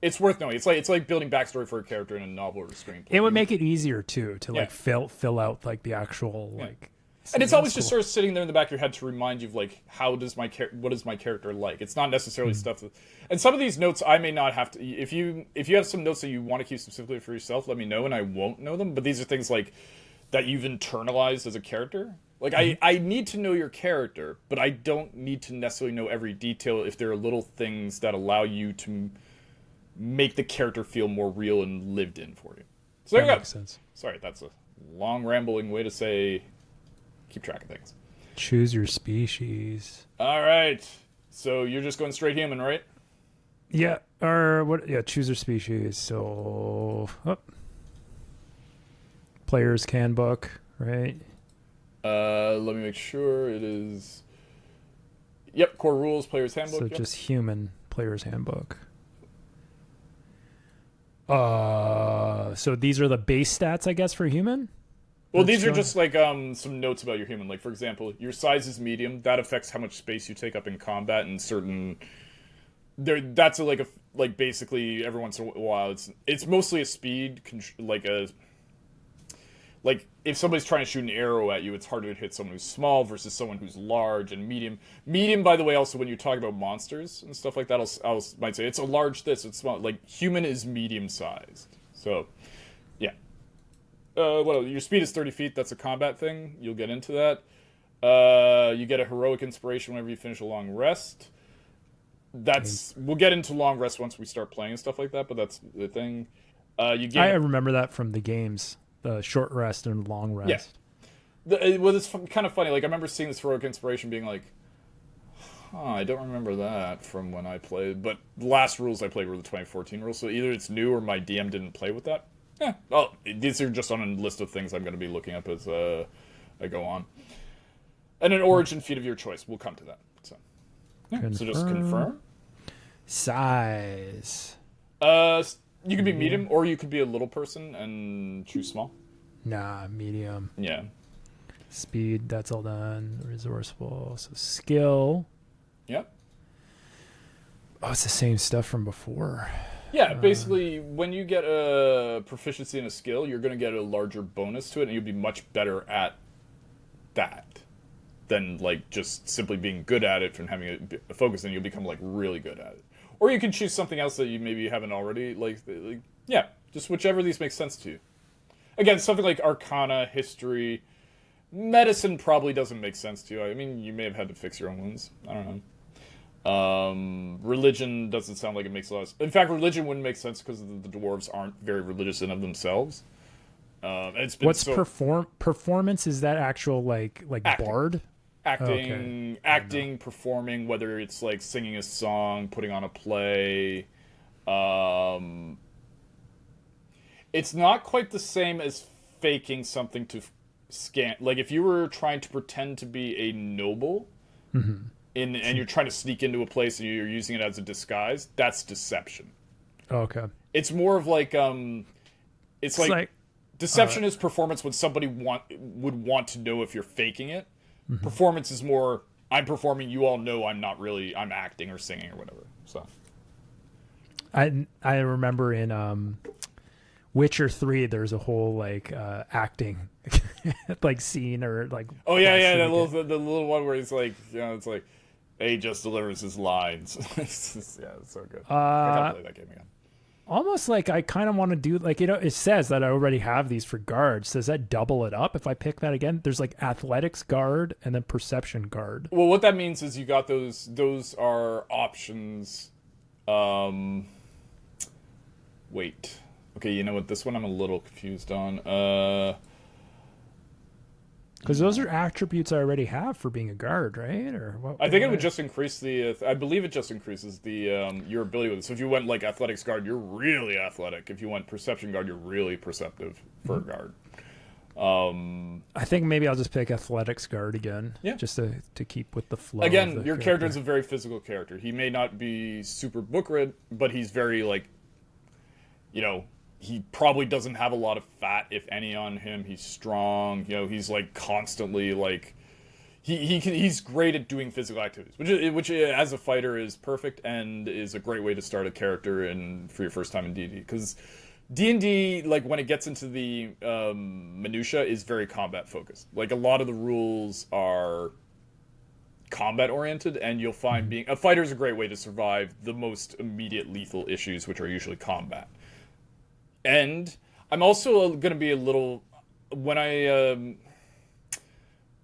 it's worth knowing. It's like building backstory for a character in a novel or a screenplay. It would make it easier too to like Yeah. fill out like the actual like. And it's that's always just cool. sort of sitting there in the back of your head to remind you of like what is my character like. It's not necessarily stuff that, and some of these notes I may not have to. If you have some notes that you want to keep specifically for yourself, let me know and I won't know them. But these are things like that you've internalized as a character. Like I need to know your character, but I don't need to necessarily know every detail if there are little things that allow you to make the character feel more real and lived in for you. So there you go. Makes sense. Sorry, that's a long rambling way to say keep track of things. Choose your species. All right. So you're just going straight human, right? Yeah, or what? Yeah, choose your species. So, player's handbook, right? Let me make sure it is. Yep, core rules, player's handbook. So yep. just human player's handbook. So these are the base stats, I guess, for human. Well, these are just like some notes about your human. Like for example, your size is medium. That affects how much space you take up in combat and certain. That's like basically every once in a while it's mostly a speed like if somebody's trying to shoot an arrow at you, it's harder to hit someone who's small versus someone who's large and medium. Medium, by the way, also when you talk about monsters and stuff like that, I might say it's a large this, it's small. Like human is medium sized. So, yeah. Your speed is 30 feet. That's a combat thing. You'll get into that. You get a heroic inspiration whenever you finish a long rest. We'll get into long rest once we start playing and stuff like that. But that's the thing. I remember that from the games, the short rest and long rest. Yeah. It's kind of funny. Like I remember seeing this heroic inspiration, being like, I don't remember that from when I played. But the last rules I played were the 2014 rules. So either it's new or my DM didn't play with that. Yeah, well, these are just on a list of things I'm going to be looking up as I go on. And an origin feat of your choice. We'll come to that. So, so just confirm. Size. You could be medium, or you could be a little person and choose small. Nah, medium. Yeah. Speed, that's all done. Resourceful. So skill. Yep. Oh, it's the same stuff from before. Yeah, basically, when you get a proficiency in a skill, you're going to get a larger bonus to it, and you'll be much better at that than, like, just simply being good at it from having a focus, and you'll become, like, really good at it. Or you can choose something else that you maybe haven't already, yeah, just whichever of these makes sense to you. Again, something like Arcana, History, Medicine probably doesn't make sense to you. I mean, you may have had to fix your own wounds. I don't know. Religion doesn't sound like it makes a lot of sense. In fact, religion wouldn't make sense because the dwarves aren't very religious in of themselves. What's performance? Is that actual like acting. bard? Acting, performing, whether it's like singing a song, putting on a play. It's not quite the same as faking something to scan. Like if you were trying to pretend to be a noble. Mm-hmm. And you're trying to sneak into a place and you're using it as a disguise, that's deception. Okay. It's more of like it's like deception is performance when somebody would want to know if you're faking it. Mm-hmm. Performance is more I'm performing, you all know I'm not really, I'm acting or singing or whatever. So I remember in Witcher 3 there's a whole like acting like scene or like the little one where he's like, it's like A just delivers his lines. It's so good. I gotta play that game again. Almost like I kind of want to do like, it says that I already have these for guards. Does that double it up if I pick that again? There's like athletics guard and then perception guard. Well, what that means is you got those are options. Wait. Okay, you know what? This one I'm a little confused on. Because those are attributes I already have for being a guard, right? Or what? I think it would just increase the. I believe it just increases the your ability with it. So if you went like athletics guard, you're really athletic. If you went perception guard, you're really perceptive for a guard. I think maybe I'll just pick athletics guard again. Yeah. Just to keep with the flow. Again, your character is a very physical character. He may not be super book read, but he's very like, he probably doesn't have a lot of fat, if any, on him. He's strong. You know, he's like constantly like he's great at doing physical activities, which as a fighter is perfect and is a great way to start a character and for your first time in D&D, because D&D, like when it gets into the minutia, is very combat focused. Like a lot of the rules are combat oriented, and you'll find being a fighter is a great way to survive the most immediate lethal issues, which are usually combat. And I'm also going to be a little when I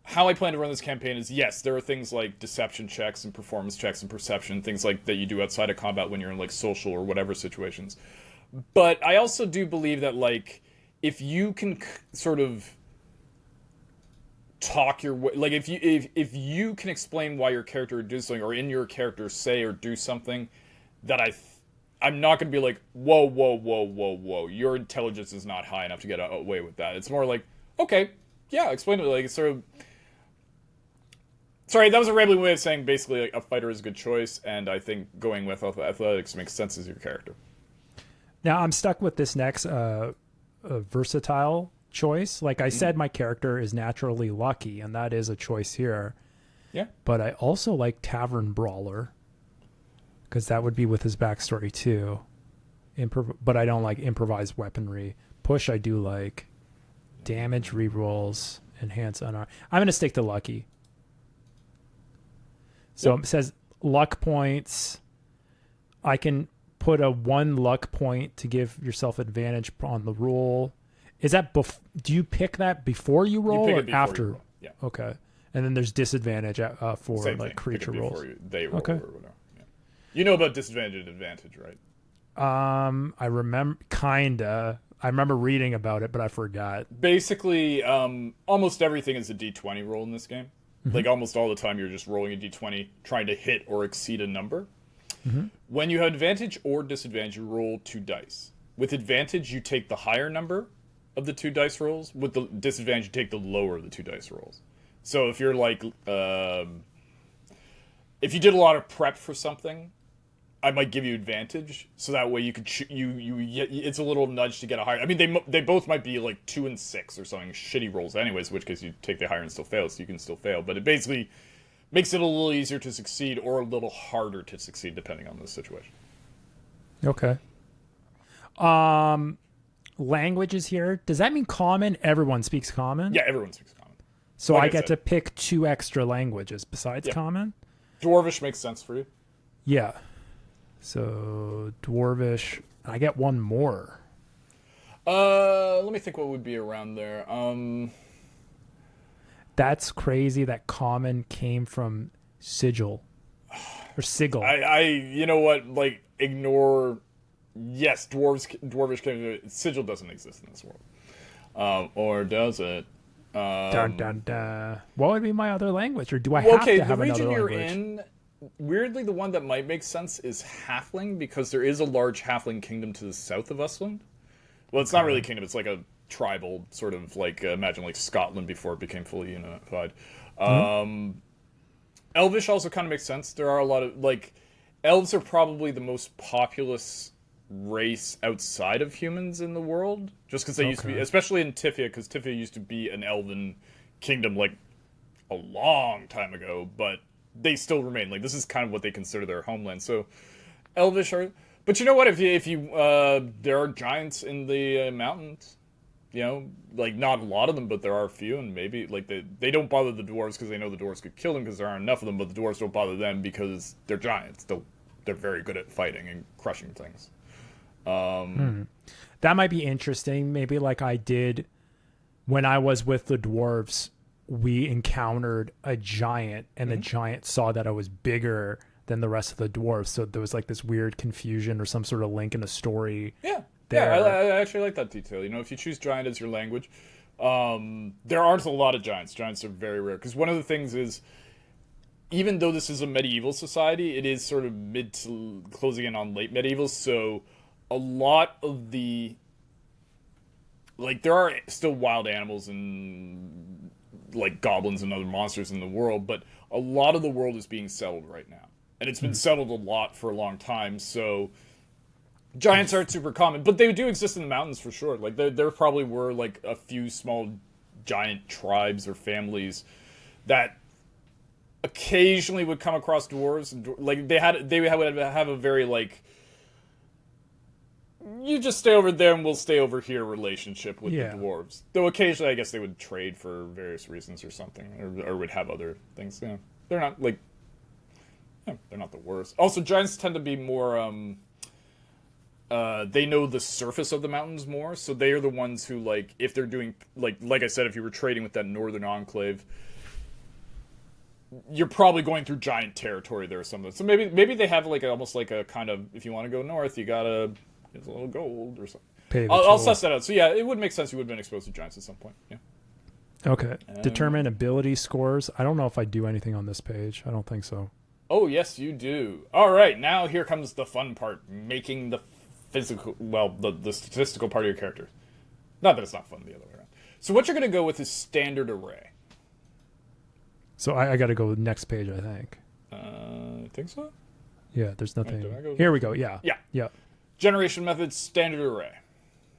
how I plan to run this campaign is, yes, there are things like deception checks and performance checks and perception, things like that you do outside of combat when you're in like social or whatever situations. But I also do believe that, like, if you can sort of talk your way, like if you can explain why your character would do something, or in your character say or do something that I'm not going to be like, whoa, your intelligence is not high enough to get away with that. It's more like, okay, yeah, explain it. Like, sort of. Sorry, that was a rambling way of saying basically like, a fighter is a good choice, and I think going with athletics makes sense as your character. Now I'm stuck with this next versatile choice. Like I said, my character is naturally lucky, and that is a choice here. Yeah. But I also like Tavern Brawler, because that would be with his backstory too. But I don't like improvised weaponry. Push I do like. Damage rerolls, enhance unarmed. I'm going to stick to lucky. So It says luck points. I can put a 1 luck point to give yourself advantage on the roll. Is that do you pick that before you roll or after? You roll. Yeah. Okay. And then there's disadvantage for Same like thing. creature rolls. They roll or whatever. Yeah. You know about disadvantage and advantage, right? I remember I remember reading about it, but I forgot. Basically, almost everything is a D20 roll in this game. Mm-hmm. Like almost all the time, you're just rolling a D20, trying to hit or exceed a number. Mm-hmm. When you have advantage or disadvantage, you roll 2 dice. With advantage, you take the higher number of the 2 dice rolls. With the disadvantage, you take the lower of the 2 dice rolls. So if you're like, if you did a lot of prep for something, I might give you advantage, so that way you could it's a little nudge to get a higher. I mean, they both might be like 2 and 6 or something shitty rolls, anyways. In which case you take the higher and still fail, so you can still fail. But it basically makes it a little easier to succeed or a little harder to succeed depending on the situation. Okay. Languages here. Does that mean common? Everyone speaks common? Yeah, everyone speaks common. So like I get to pick 2 extra languages besides common? Dwarvish makes sense for you. Yeah. So Dwarvish. I get 1 more. Let me think what would be around there. That's crazy that common came from sigil. Or sigil. You know what, like, ignore. Yes, Dwarvish came. Sigil doesn't exist in this world. Or does it? Dun, dun, dun. What would be my other language? Or do I have to have another language? The region you're in, weirdly, the one that might make sense is Halfling, because there is a large Halfling kingdom to the south of Usland. Well, it's not really a kingdom, it's like a tribal, sort of like, imagine like Scotland before it became fully unified. Elvish also kind of makes sense. There are a lot of, like, elves are probably the most populous race outside of humans in the world, just because they used to be, especially in Tifia, because Tifia used to be an elven kingdom like a long time ago, but they still remain. Like, this is kind of what they consider their homeland. So Elvish are, but you know what, if you there are giants in the mountains, you know, like not a lot of them, but there are a few, and maybe like they don't bother the dwarves because they know the dwarves could kill them because there aren't enough of them, but the dwarves don't bother them because they're giants. They're very good at fighting and crushing things. That might be interesting. Maybe like I did when I was with the dwarves, we encountered a giant, and the giant saw that I was bigger than the rest of the dwarves. So there was like this weird confusion or some sort of link in a story. Yeah. There. Yeah, I actually like that detail. You know, if you choose giant as your language, there aren't a lot of giants. Giants are very rare. Because one of the things is, even though this is a medieval society, it is sort of mid to closing in on late medieval. So a lot of the, like, there are still wild animals and like goblins and other monsters in the world, but a lot of the world is being settled right now. And it's been settled a lot for a long time, so Giants aren't super common, but they do exist in the mountains for sure. Like there probably were like a few small giant tribes or families that occasionally would come across dwarves. And, like they would have a very like, you just stay over there and we'll stay over here relationship with the dwarves. Though occasionally I guess they would trade for various reasons or something, or would have other things. Yeah, they're not like, yeah, they're not the worst. Also, giants tend to be more. They know the surface of the mountains more, so they are the ones who, like, if they're doing, like I said, if you were trading with that northern enclave, you're probably going through giant territory there or something. So maybe they have like almost like a kind of, if you want to go north, you gotta give a little gold or something. I'll suss that out. So yeah, it would make sense you would have been exposed to giants at some point. Yeah. Okay. Determine ability scores. I don't know if I do anything on this page. I don't think so. Oh yes, you do. All right, now here comes the fun part: making the physical, the statistical part of your character. Not that it's not fun the other way around. So what you're going to go with is standard array. So I got to go next page, I think. I think so. Yeah, there's nothing. Here we go. Yeah. Yeah. Generation methods, standard array.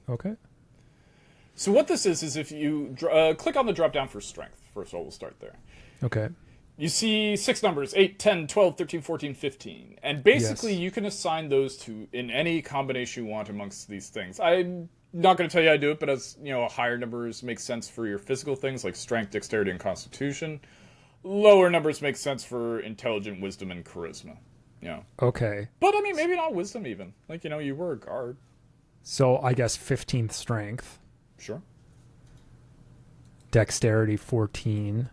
Okay. So what this is if you click on the drop down for strength. First of all, we'll start there. Okay. You see 6 numbers, 8, 10, 12, 13, 14, 15. And basically you can assign those to in any combination you want amongst these things. I'm not going to tell you how to do it, but as you know, higher numbers make sense for your physical things like strength, dexterity, and constitution. Lower numbers make sense for intelligent, wisdom, and charisma. Yeah. Okay. But I mean, maybe not wisdom even. Like, you know, you were a guard. So I guess 15th strength. Sure. Dexterity 14.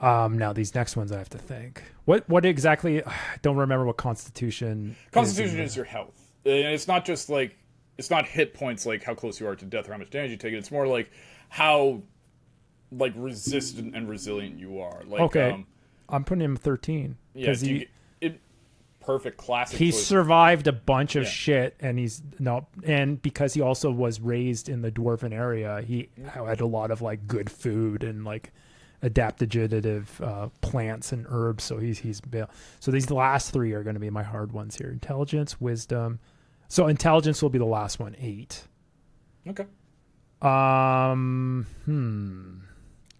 Now these next ones I have to think. What exactly? I don't remember what Constitution. Constitution is your health, and it's not just like, it's not hit points like how close you are to death or how much damage you take. It's more like how like resistant and resilient you are. Like, okay, I'm putting him 13 because perfect classic. He choice. Survived a bunch of shit, and and because he also was raised in the dwarven area, he had a lot of like good food and like adaptogenerative plants and herbs, so he's so these last 3 are going to be my hard ones here: intelligence, wisdom. So intelligence will be the last one, 8. Okay.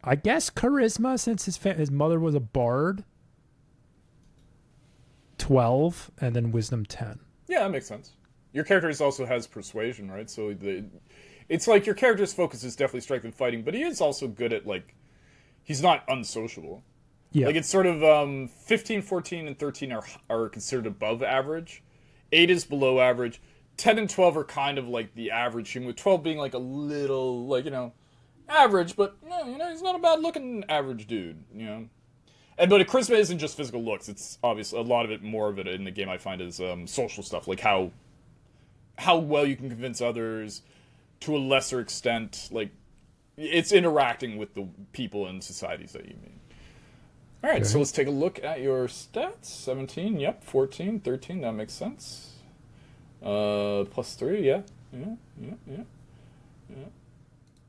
I guess charisma, since his mother was a bard, 12, and then wisdom 10. Yeah, that makes sense. Your character also has persuasion, right? So it's like your character's focus is definitely strength and fighting, but he is also good at like, he's not unsociable. Yeah. Like it's sort of 15, 14, and 13 are considered above average. 8 is below average. 10 and 12 are kind of like the average human, with 12 being like a little, like, you know, average, but you know, he's not a bad looking average dude, you know. But charisma isn't just physical looks. It's obviously a lot of it, more of it in the game I find is social stuff, like how well you can convince others, to a lesser extent, like it's interacting with the people and societies that you meet. All right, so let's take a look at your stats. 17, yep. 14, 13, that makes sense. Plus 3, yeah.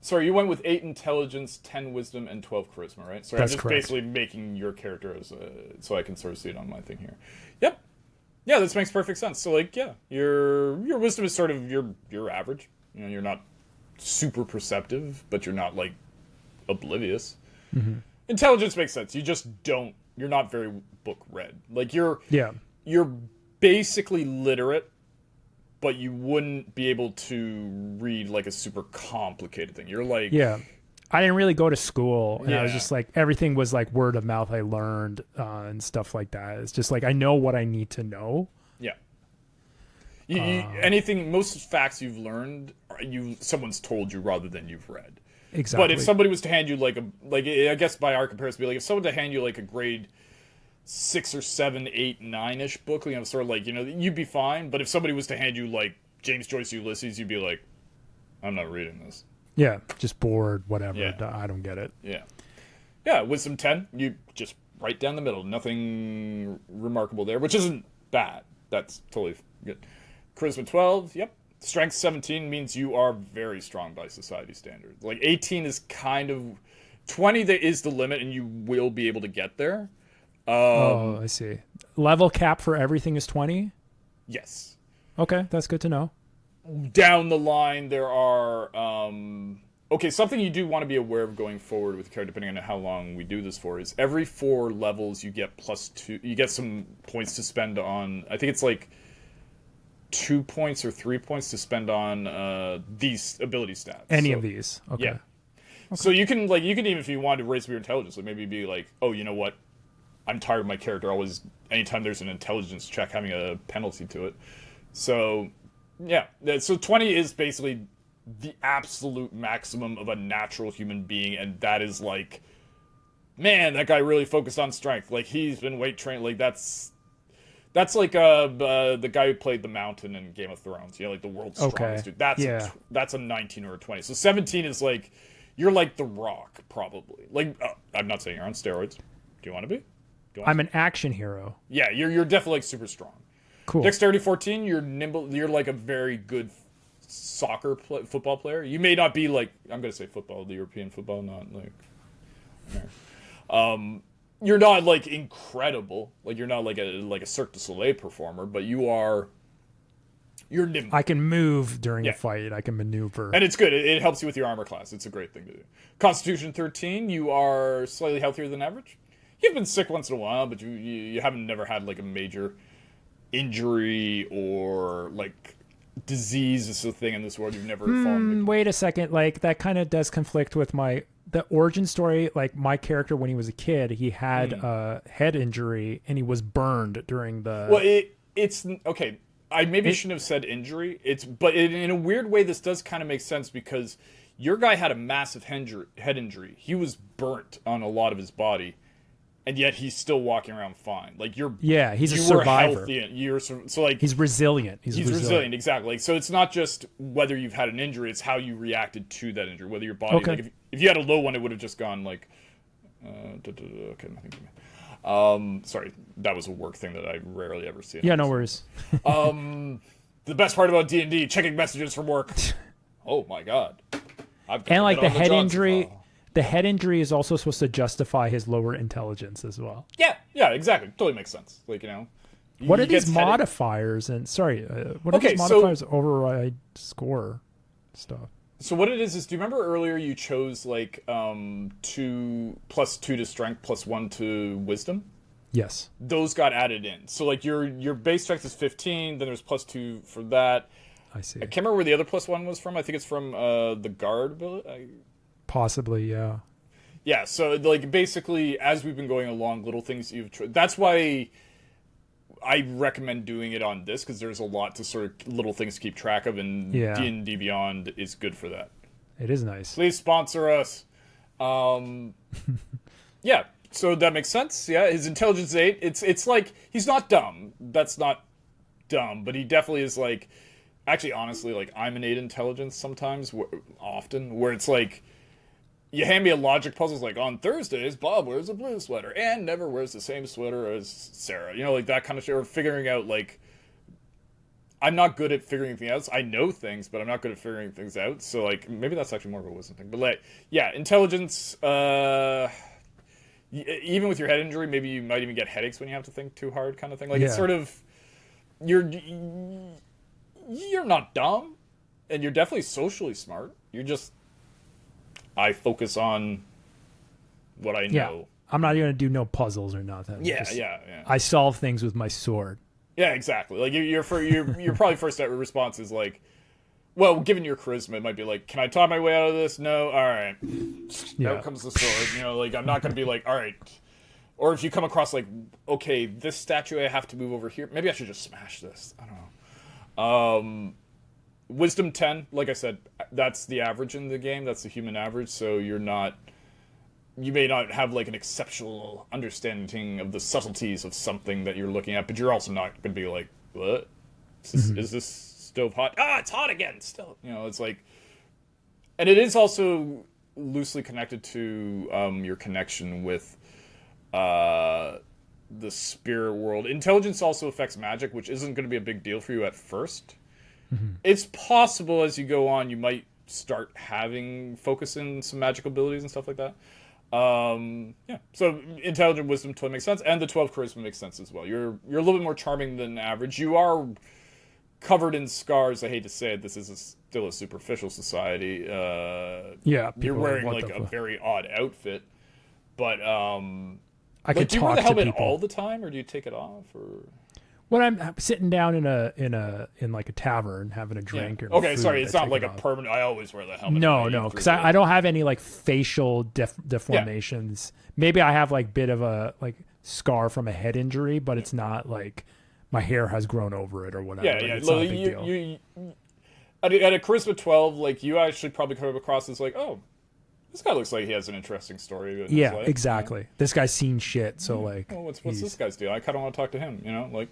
Sorry, you went with 8 intelligence, 10 wisdom, and 12 charisma, right? Sorry, That's I'm just correct. basically making your character as so I can sort of see it on my thing here. Yep. Yeah, this makes perfect sense. So, like, yeah, your wisdom is sort of your average. You know, you're not super perceptive, but you're not, like, oblivious. Mm-hmm. Intelligence makes sense. You're not very book read. Like, you're basically literate, but you wouldn't be able to read like a super complicated thing. You're like, I didn't really go to school, and I was just like, everything was like word of mouth. I learned and stuff like that. It's just like I know what I need to know. Yeah. Anything, most facts you've learned, someone's told you rather than you've read. Exactly. But if somebody was to hand you like I guess by our comparison, if someone to hand you like a grade 6 or 7, 8, 9-ish book, you know, sort of like, you know, you'd be fine. But if somebody was to hand you like James Joyce Ulysses, you'd be like, I'm not reading this. Yeah, just bored, whatever. Yeah. I don't get it. Yeah, wisdom 10, you just right down the middle. Nothing remarkable there, which isn't bad. That's totally good. Charisma 12, yep. Strength 17 means you are very strong by society standards. Like 18 is kind of 20 that is the limit, and you will be able to get there. I see. Level cap for everything is 20? Yes. Okay, that's good to know. Down the line, there are something you do want to be aware of going forward with your character, depending on how long we do this for, is every 4 levels you get +2. You get some points to spend on. I think it's like 2 points or 3 points to spend on these ability stats. Any of these? Okay. Yeah. Okay. So you can even, if you wanted to raise your intelligence, like maybe be like, oh, you know what? I'm tired of my character always, anytime there's an intelligence check, having a penalty to it. So, yeah. So 20 is basically the absolute maximum of a natural human being, and that is like, man, that guy really focused on strength. Like, he's been weight trained. Like, that's like the guy who played the Mountain in Game of Thrones. You know, like the world's strongest dude. That's a 19 or a 20. So 17 is like, you're like The Rock, probably. Like, I'm not saying you're on steroids. Do you want to be? I'm an action hero. Yeah, you're definitely like super strong. Cool. Dexterity 14, you're nimble. You're like a very good football player. You may not be like, I'm gonna say football, the European football, not like you're not like incredible. Like, you're not like a Cirque du Soleil performer, but you're nimble. I can move during a fight. I can maneuver. And it's good. It helps you with your armor class. It's a great thing to do. Constitution 13, you are slightly healthier than average. You've been sick once in a while, but you haven't never had like a major injury or like disease is a thing in this world. You've never fallen. Wait a second. Like, that kind of does conflict with the origin story. Like, my character, when he was a kid, he had a head injury and he was burned during the. Well, it's okay. I maybe shouldn't have said injury. But in a weird way, this does kind of make sense because your guy had a massive head injury. He was burnt on a lot of his body. And yet he's still walking around fine. Like, he's a survivor. So like, he's resilient. He's resilient, exactly. Like, so it's not just whether you've had an injury; it's how you reacted to that injury. Whether your body, like, if you had a low one, it would have just gone like, okay, nothing. Sorry, that was a work thing that I rarely ever see. Yeah, no worries. The best part about D&D, checking messages from work. Oh my god! And like the head injury. File. The head injury is also supposed to justify his lower intelligence as well. Yeah, exactly. Totally makes sense. Like, you know. What are these modifiers? What are these modifiers override score stuff? So what it is do you remember earlier you chose like 2 +2 to strength +1 to wisdom? Yes. Those got added in. So like your base strength is 15, then there's +2 for that. I see. I can't remember where the other +1 was from. I think it's from the guard ability. Possibly, yeah. Yeah, so like basically as we've been going along, little things that's why I recommend doing it on this, because there's a lot to sort of little things to keep track of, and D&D Beyond is good for that. It is nice. Please sponsor us. Yeah, so that makes sense. Yeah, his intelligence is 8. It's like, he's not dumb. That's not dumb, but he definitely is like, actually, honestly, like, I'm an 8 intelligence sometimes, often, where it's like, you hand me a logic puzzle, it's like, on Thursdays, Bob wears a blue sweater and never wears the same sweater as Sarah. You know, like that kind of shit. Or figuring out, like, I'm not good at figuring things out. I know things, but I'm not good at figuring things out. So, like, maybe that's actually more of a wisdom thing. But, like, yeah, intelligence, even with your head injury, maybe you might even get headaches when you have to think too hard, kind of thing. Like, it's sort of, you're not dumb, and you're definitely socially smart. You're just, I focus on what I know. Yeah. I'm not going to do no puzzles or nothing. Yeah. I solve things with my sword. Yeah, exactly. Like, your probably first response is like, well, given your charisma, it might be like, can I talk my way out of this? No? All right. Out comes the sword. You know, like, I'm not going to be like, all right. Or if you come across like, okay, this statue I have to move over here. Maybe I should just smash this. I don't know. Wisdom 10, like I said, that's the average in the game. That's the human average. So you may not have like an exceptional understanding of the subtleties of something that you're looking at, but you're also not going to be like, what? Is this stove hot? Ah, it's hot again. Still, you know, it's like, and it is also loosely connected to your connection with the spirit world. Intelligence also affects magic, which isn't going to be a big deal for you at first. Mm-hmm. It's possible as you go on, you might start having focus in some magical abilities and stuff like that. Yeah. So intelligent wisdom totally makes sense, and the 12 charisma makes sense as well. You're a little bit more charming than average. You are covered in scars. I hate to say it, this is still a superficial society. Yeah, you're wearing what like the a fuck? very odd outfit, but I could do you wear the talk to helmet people all the time, or do you take it off? Or when I'm sitting down in like a tavern having a drink or okay, food, sorry, it's I not take like it a off. permanent. I always wear the helmet. No, because I don't have any like facial deformations. Maybe I have like bit of a like scar from a head injury, but it's not like my hair has grown over it or whatever. Yeah, Like, yeah. it's not a big deal. You at a charisma 12, like you actually probably come across as like, oh, this guy looks like he has an interesting story. In his life, exactly. This guy's seen shit, so like, well, what's this guy's deal? I kind of want to talk to him. Like,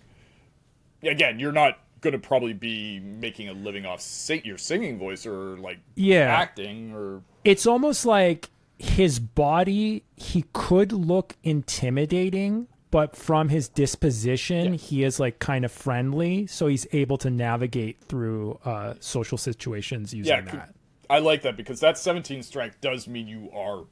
again, you're not going to probably be making a living off your singing voice or like acting or. It's almost like his body. He could look intimidating, but from his disposition, he is like kind of friendly, so he's able to navigate through social situations using that. I like that because that 17 strength does mean you are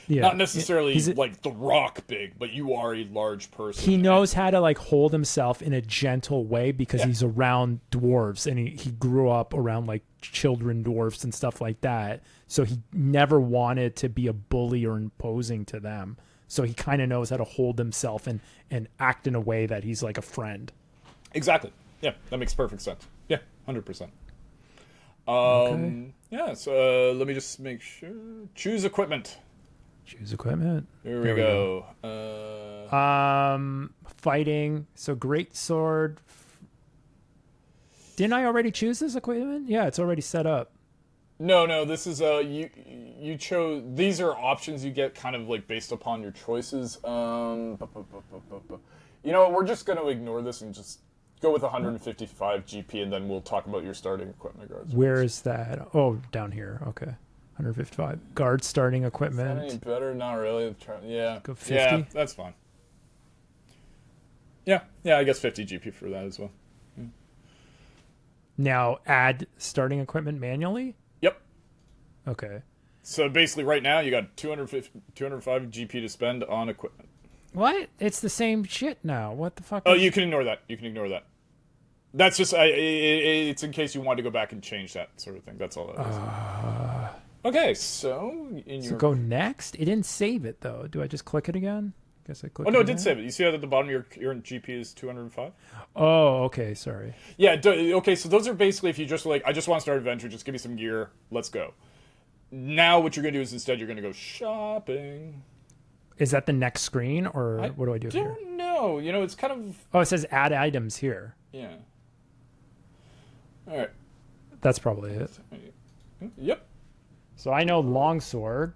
not necessarily like the Rock big, but you are a large person. He knows how to like hold himself in a gentle way because he's around dwarves and he grew up around like children dwarves and stuff like that. So he never wanted to be a bully or imposing to them. So he kind of knows how to hold himself and act in a way that he's like a friend. Exactly. Yeah, that makes perfect sense. Yeah, 100%. Okay. Yeah, so let me just make sure. Choose equipment. Choose equipment. Here we go. Fighting. So great sword. Didn't I already choose this equipment? Yeah, it's already set up. No, this is you chose. These are options you get kind of like based upon your choices. You know what, we're just going to ignore this and just go with 155 GP, and then we'll talk about your starting equipment guards. Where is that? Oh, down here. Okay. 155. Guard starting equipment. Is that any better? Not really. Yeah. Go 50? Yeah, that's fine. Yeah, I guess 50 GP for that as well. Now add starting equipment manually? Yep. Okay. So basically right now you got 205 GP to spend on equipment. What? It's the same shit now. What the fuck? Oh, you can ignore that. That's just it's in case you want to go back and change that sort of thing. That's all that is. Okay, so go next? It didn't save it though. Do I just click it again? Guess I click. Oh no, it did save it. You see that at the bottom your GP is 205? Oh, okay, sorry. Yeah, okay, so those are basically if you just like I just want to start an adventure, just give me some gear, let's go. Now what you're going to do is instead you're going to go shopping. Is that the next screen or what do I do here? I don't know. It's kind of Oh, it says add items here. Yeah. All right. That's probably it. Yep. So I know longsword.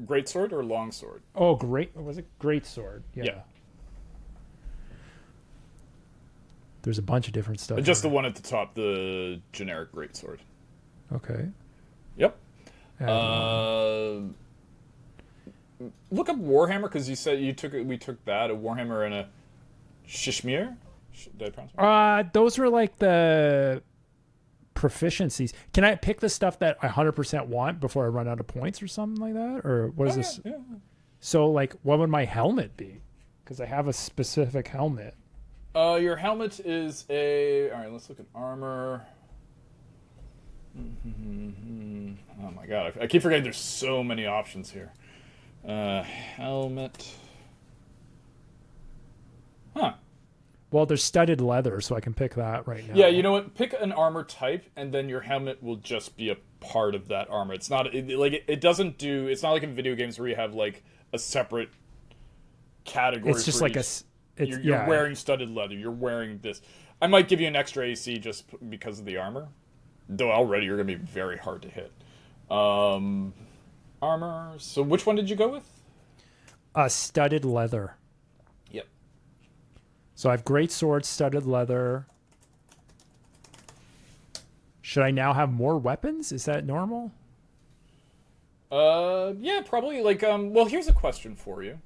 Great sword or long sword? Oh, great. Was it great sword? Yeah. There's a bunch of different stuff. Just the one at the top, the generic great sword. Okay. Yep. Look up Warhammer because you said we took that a Warhammer and a Shishmir. Did I pronounce it? Those were like the proficiencies. Can I pick the stuff that I 100% want before I run out of points or something like that? Or what is this? Yeah. So like, what would my helmet be? Because I have a specific helmet. Your helmet is a. All right, let's look at armor. Oh my god, I keep forgetting there's so many options here. Helmet. Huh. Well, there's studded leather, so I can pick that right now. Yeah, you know what? Pick an armor type, and then your helmet will just be a part of that armor. It's not it doesn't do. It's not like in video games where you have like a separate category. It's just for like each. You're wearing studded leather. You're wearing this. I might give you an extra AC just because of the armor. Though already you're going to be very hard to hit. Armor. So which one did you go with? Studded leather. Yep. So I have great sword, studded leather. Should I now have more weapons? Is that normal? Yeah, probably. Like, well, here's a question for you.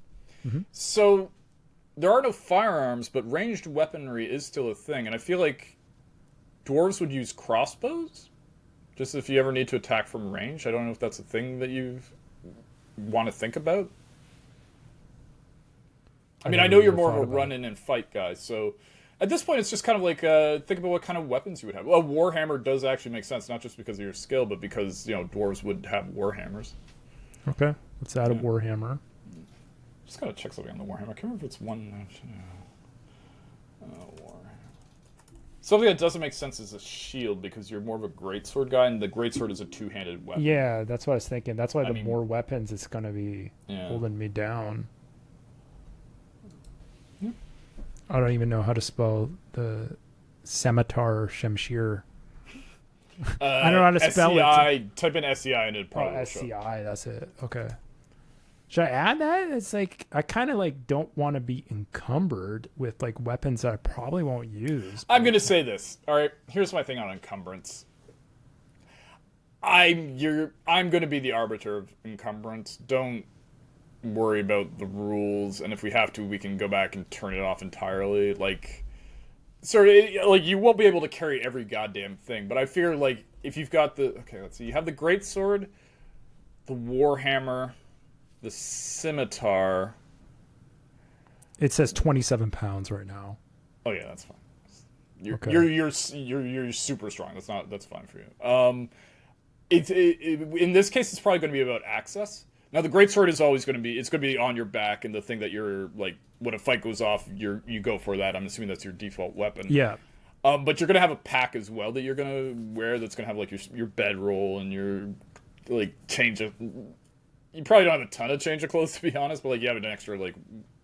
Mm-hmm. So there are no firearms, but ranged weaponry is still a thing, and I feel like dwarves would use crossbows, just if you ever need to attack from range. I don't know if that's a thing that you want to think about. I mean, I know you're more of a run-in and fight guy, so At this point, it's just kind of like think about what kind of weapons you would have. Well, Warhammer does actually make sense, not just because of your skill, but because dwarves would have Warhammers. Okay, let's add a Warhammer. Just gotta check something on the Warhammer. I can't remember if it's one. Warhammer. Something that doesn't make sense is a shield because you're more of a greatsword guy, and the greatsword is a two-handed weapon. Yeah, that's what I was thinking. That's why more weapons, it's gonna be holding me down. Yeah. I don't even know how to spell the scimitar Shemshir. I don't know how to spell it. Type in SCI and it probably will show. SCI, that's it. Okay. Should I add that? It's like I kind of like don't want to be encumbered with like weapons that I probably won't use. I'm gonna say this. All right, here's my thing on encumbrance. I'm gonna be the arbiter of encumbrance. Don't worry about the rules, and if we have to, we can go back and turn it off entirely. Like, you won't be able to carry every goddamn thing, but I fear like if you've got let's see, you have the greatsword, the warhammer, the scimitar. It says 27 pounds right now. Oh yeah, that's fine. You're super strong. That's fine for you. In this case, it's probably going to be about access. Now, the greatsword is always going to be on your back, and the thing that you're like, when a fight goes off, you go for that. I'm assuming that's your default weapon. Yeah. But you're going to have a pack as well that you're going to wear. That's going to have like your bedroll and your like change of. You probably don't have a ton of change of clothes to be honest, but like you have an extra like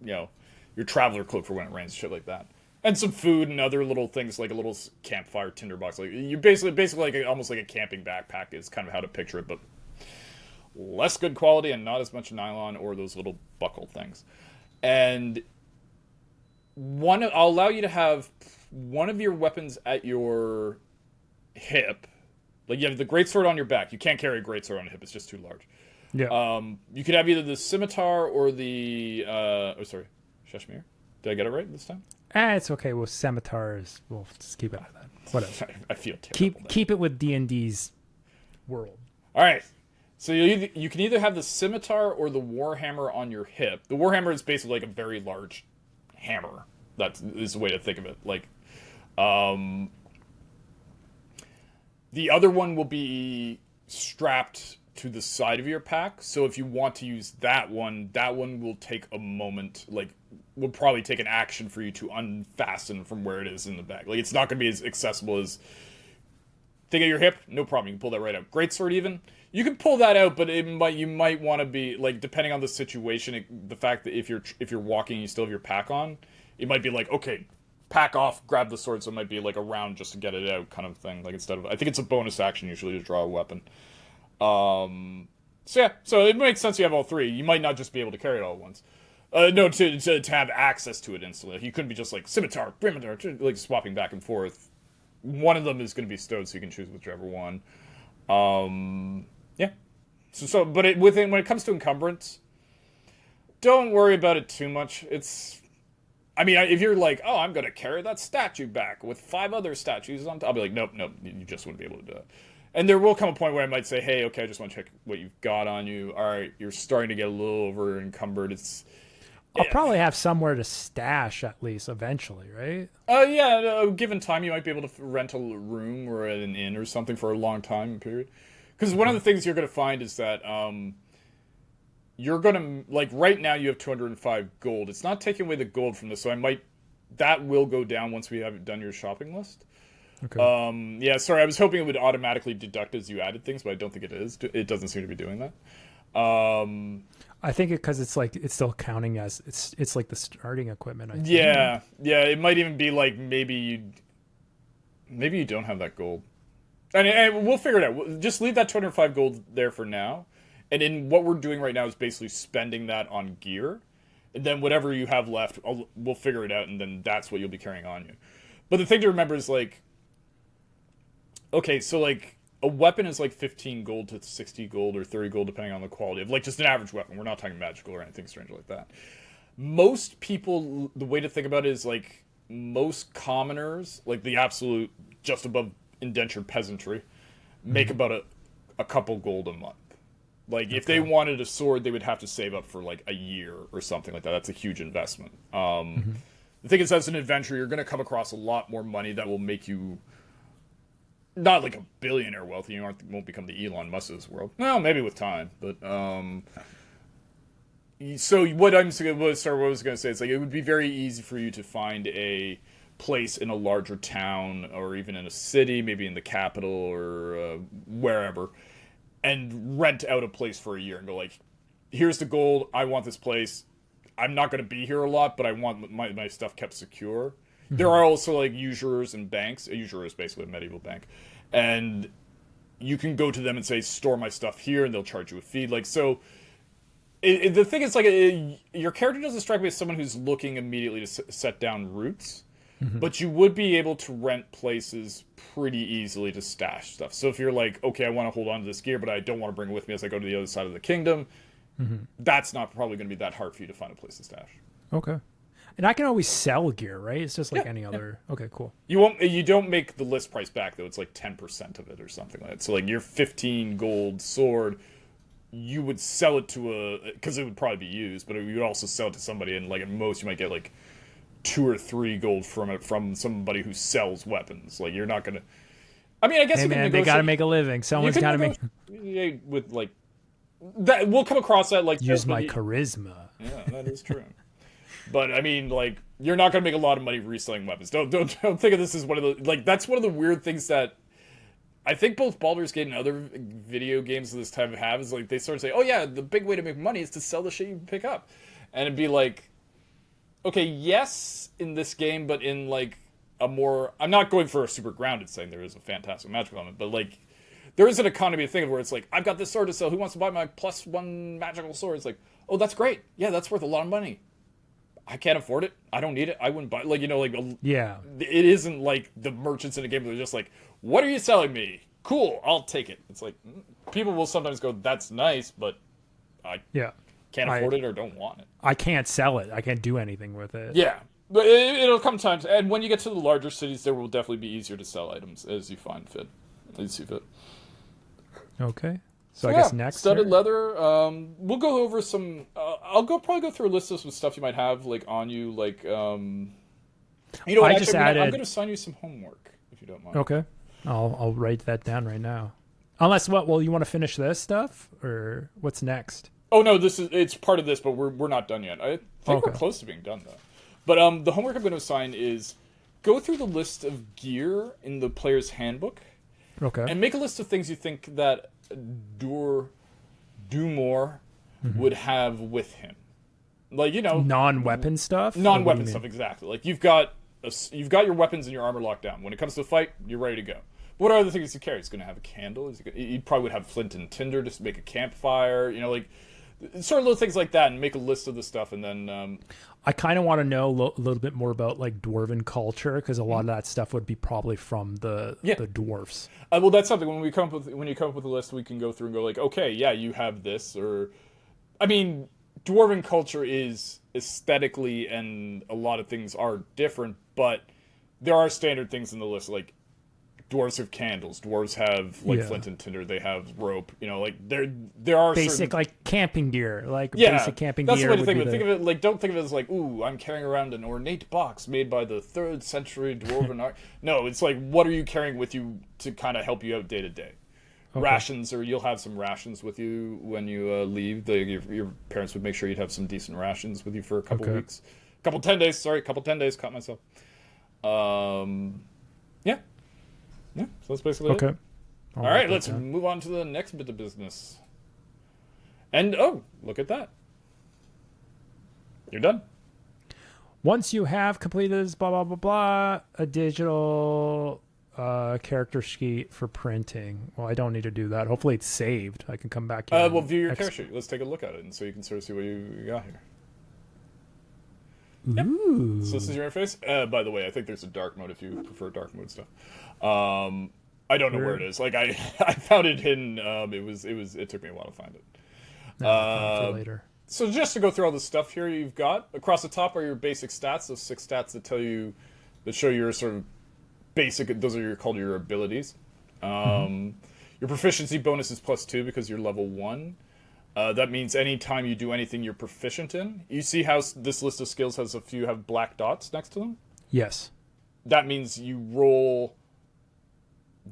your traveler cloak for when it rains, shit like that. And some food and other little things like a little campfire tinderbox. Like you basically like almost like a camping backpack is kind of how to picture it, but less good quality and not as much nylon or those little buckle things. And I'll allow you to have one of your weapons at your hip. Like you have the greatsword on your back. You can't carry a greatsword on the hip; it's just too large. Yeah. You could have either the scimitar or the Sheshmir. Did I get it right this time? It's okay. Well, scimitars. We'll just keep it at that. Whatever. I feel terrible. Keep it with D&D's world. All right. So you can either have the scimitar or the warhammer on your hip. The warhammer is basically like a very large hammer. That is the way to think of it. Like, the other one will be strapped to the side of your pack. So if you want to use that one will take a moment. Like, will probably take an action for you to unfasten from where it is in the bag. Like, it's not going to be as accessible as. Think of your hip, no problem. You can pull that right out. Greatsword even. You can pull that out, but you might want to be like, depending on the situation, the fact that if you're walking and you still have your pack on, it might be like, okay, pack off, grab the sword. So it might be like a round just to get it out, kind of thing. Like I think it's a bonus action usually to draw a weapon. So it makes sense you have all three. You might not just be able to carry it all at once. To have access to it instantly. Like, you couldn't be just like scimitar, like swapping back and forth. One of them is going to be stowed, so you can choose whichever one. Yeah. But when it comes to encumbrance, don't worry about it too much. If you're like, oh, I'm going to carry that statue back with 5 other statues on top, I'll be like, nope, you just wouldn't be able to do that. And there will come a point where I might say, hey, okay, I just want to check what you've got on you. All right, you're starting to get a little over encumbered. I'll probably have somewhere to stash at least eventually, right? Given time, you might be able to rent a room or at an inn or something for a long time period. Because one of the things you're going to find is that you're going to, like right now you have 205 gold. It's not taking away the gold from this, so that will go down once we have done your shopping list. Okay. Sorry, I was hoping it would automatically deduct as you added things, but I don't think it is. It doesn't seem to be doing that. I think because it's still counting as it's like the starting equipment. I think. Yeah. It might even be like maybe you don't have that gold, and we'll figure it out. We'll just leave that 205 gold there for now, and in what we're doing right now is basically spending that on gear, and then whatever you have left, we'll figure it out, and then that's what you'll be carrying on you. But the thing to remember is like, okay, so like. A weapon is like 15 gold to 60 gold or 30 gold, depending on the quality of, like, just an average weapon. We're not talking magical or anything strange like that. Most people, the way to think about it is, like, most commoners, like the absolute just above indentured peasantry, make about a couple gold a month. Like, if they wanted a sword, they would have to save up for, like, a year or something like that. That's a huge investment. The thing is, as an adventurer, you're going to come across a lot more money that will make you not like a billionaire wealthy. You won't become the Elon Musk of this world. Well, maybe with time, but so what I was going to say is like it would be very easy for you to find a place in a larger town or even in a city, maybe in the capital or wherever, and rent out a place for a year and go like, here's the gold. I want this place. I'm not going to be here a lot, but I want my stuff kept secure. Mm-hmm. There are also like usurers and banks. A usurer is basically a medieval bank, and you can go to them and say, store my stuff here, and they'll charge you a fee. Like, so the thing is, like, your character doesn't strike me as someone who's looking immediately to set down roots, but you would be able to rent places pretty easily to stash stuff. So if you're like, okay, I want to hold on to this gear, but I don't want to bring it with me as I go to the other side of the kingdom, that's not probably going to be that hard for you to find a place to stash. Okay. And I can always sell gear, right? It's just like any other. Okay, cool. You don't make the list price back, though. It's like 10% of it or something like that. So like your 15 gold sword, you would sell it to because it would probably be used, but you would also sell it to somebody, and like at most you might get like 2 or 3 gold from it from somebody who sells weapons. Like you're not gonna. I mean, I guess hey, man, they got to make a living. Someone's got to make. With like that, we'll come across that like use my charisma. Yeah, that is true. But I mean, like, you're not gonna make a lot of money reselling weapons. Don't think of this as one of the like. That's one of the weird things that I think both Baldur's Gate and other video games of this type have is like they sort of say, oh yeah, the big way to make money is to sell the shit you pick up, and it'd be like, okay, yes, in this game, but in like a more, I'm not going for a super grounded saying there is a fantastic magical element, but like there is an economy thing where it's like, I've got this sword to sell. Who wants to buy my +1 magical sword? It's like, oh, that's great. Yeah, that's worth a lot of money. I can't afford it. I don't need it. I wouldn't buy it. Like, you know, like, yeah. It isn't like the merchants in a game that are just like, what are you selling me? Cool, I'll take it. It's like, people will sometimes go, that's nice, but I can't afford it or don't want it. I can't sell it. I can't do anything with it. Yeah. But it'll come times. And when you get to the larger cities, there will definitely be easier to sell items as you find fit. As you see fit. Okay. So I guess next studded leather. We'll go over some. I'll probably go through a list of some stuff you might have like on you, like. You know what? I'm going to assign you some homework if you don't mind. Okay, I'll write that down right now. Unless what? Well, you want to finish this stuff or what's next? Oh no, it's part of this, but we're not done yet. I think we're close to being done though. But the homework I'm going to assign is go through the list of gear in the player's handbook. Okay. And make a list of things you think that Doomor would have with him, like, you know, non-weapon stuff. Non-weapon stuff, exactly. Like you've got your weapons and your armor locked down. When it comes to a fight, you're ready to go. What are other things you carry? He's going to have a candle. He probably would have flint and tinder to make a campfire. You know, like sort of little things like that, and make a list of the stuff, and then. I kind of want to know a little bit more about like dwarven culture because a lot of that stuff would be probably from the dwarves. Well, that's something when you come up with a list, we can go through and go like, okay, yeah, you have this, or, I mean, dwarven culture is aesthetically and a lot of things are different, but there are standard things in the list like. Dwarves have candles. Dwarves have like flint and tinder. They have rope. You know, like there are basic like camping gear, like basic camping gear. That's the way to think of it. Think of it like don't think of it as like, ooh, I'm carrying around an ornate box made by the 3rd century dwarven art. No, it's like what are you carrying with you to kind of help you out day to day. Rations, or you'll have some rations with you when you leave. Your parents would make sure you'd have some decent rations with you for a couple weeks, couple 10 days. Sorry, couple 10 days. Caught myself. Yeah. Yeah, so that's basically it. All right, let's move on to the next bit of business. And, look at that. You're done. Once you have completed this, blah, blah, blah, blah, a digital character sheet for printing. Well, I don't need to do that. Hopefully it's saved. I can come back here. Well, view your character sheet. Let's take a look at it, and so you can sort of see what you got here. Ooh. Yep. So this is your interface. By the way, I think there's a dark mode if you prefer dark mode stuff. I don't know where it is. Like I found it hidden. It took me a while to find it. For later. So just to go through all the stuff here you've got across the top are your basic stats. Those 6 stats that show your sort of basic. Those are called your abilities. Your proficiency bonus is +2 because you're level 1. That means anytime you do anything you're proficient in, you see how this list of skills has a few have black dots next to them? Yes. That means you roll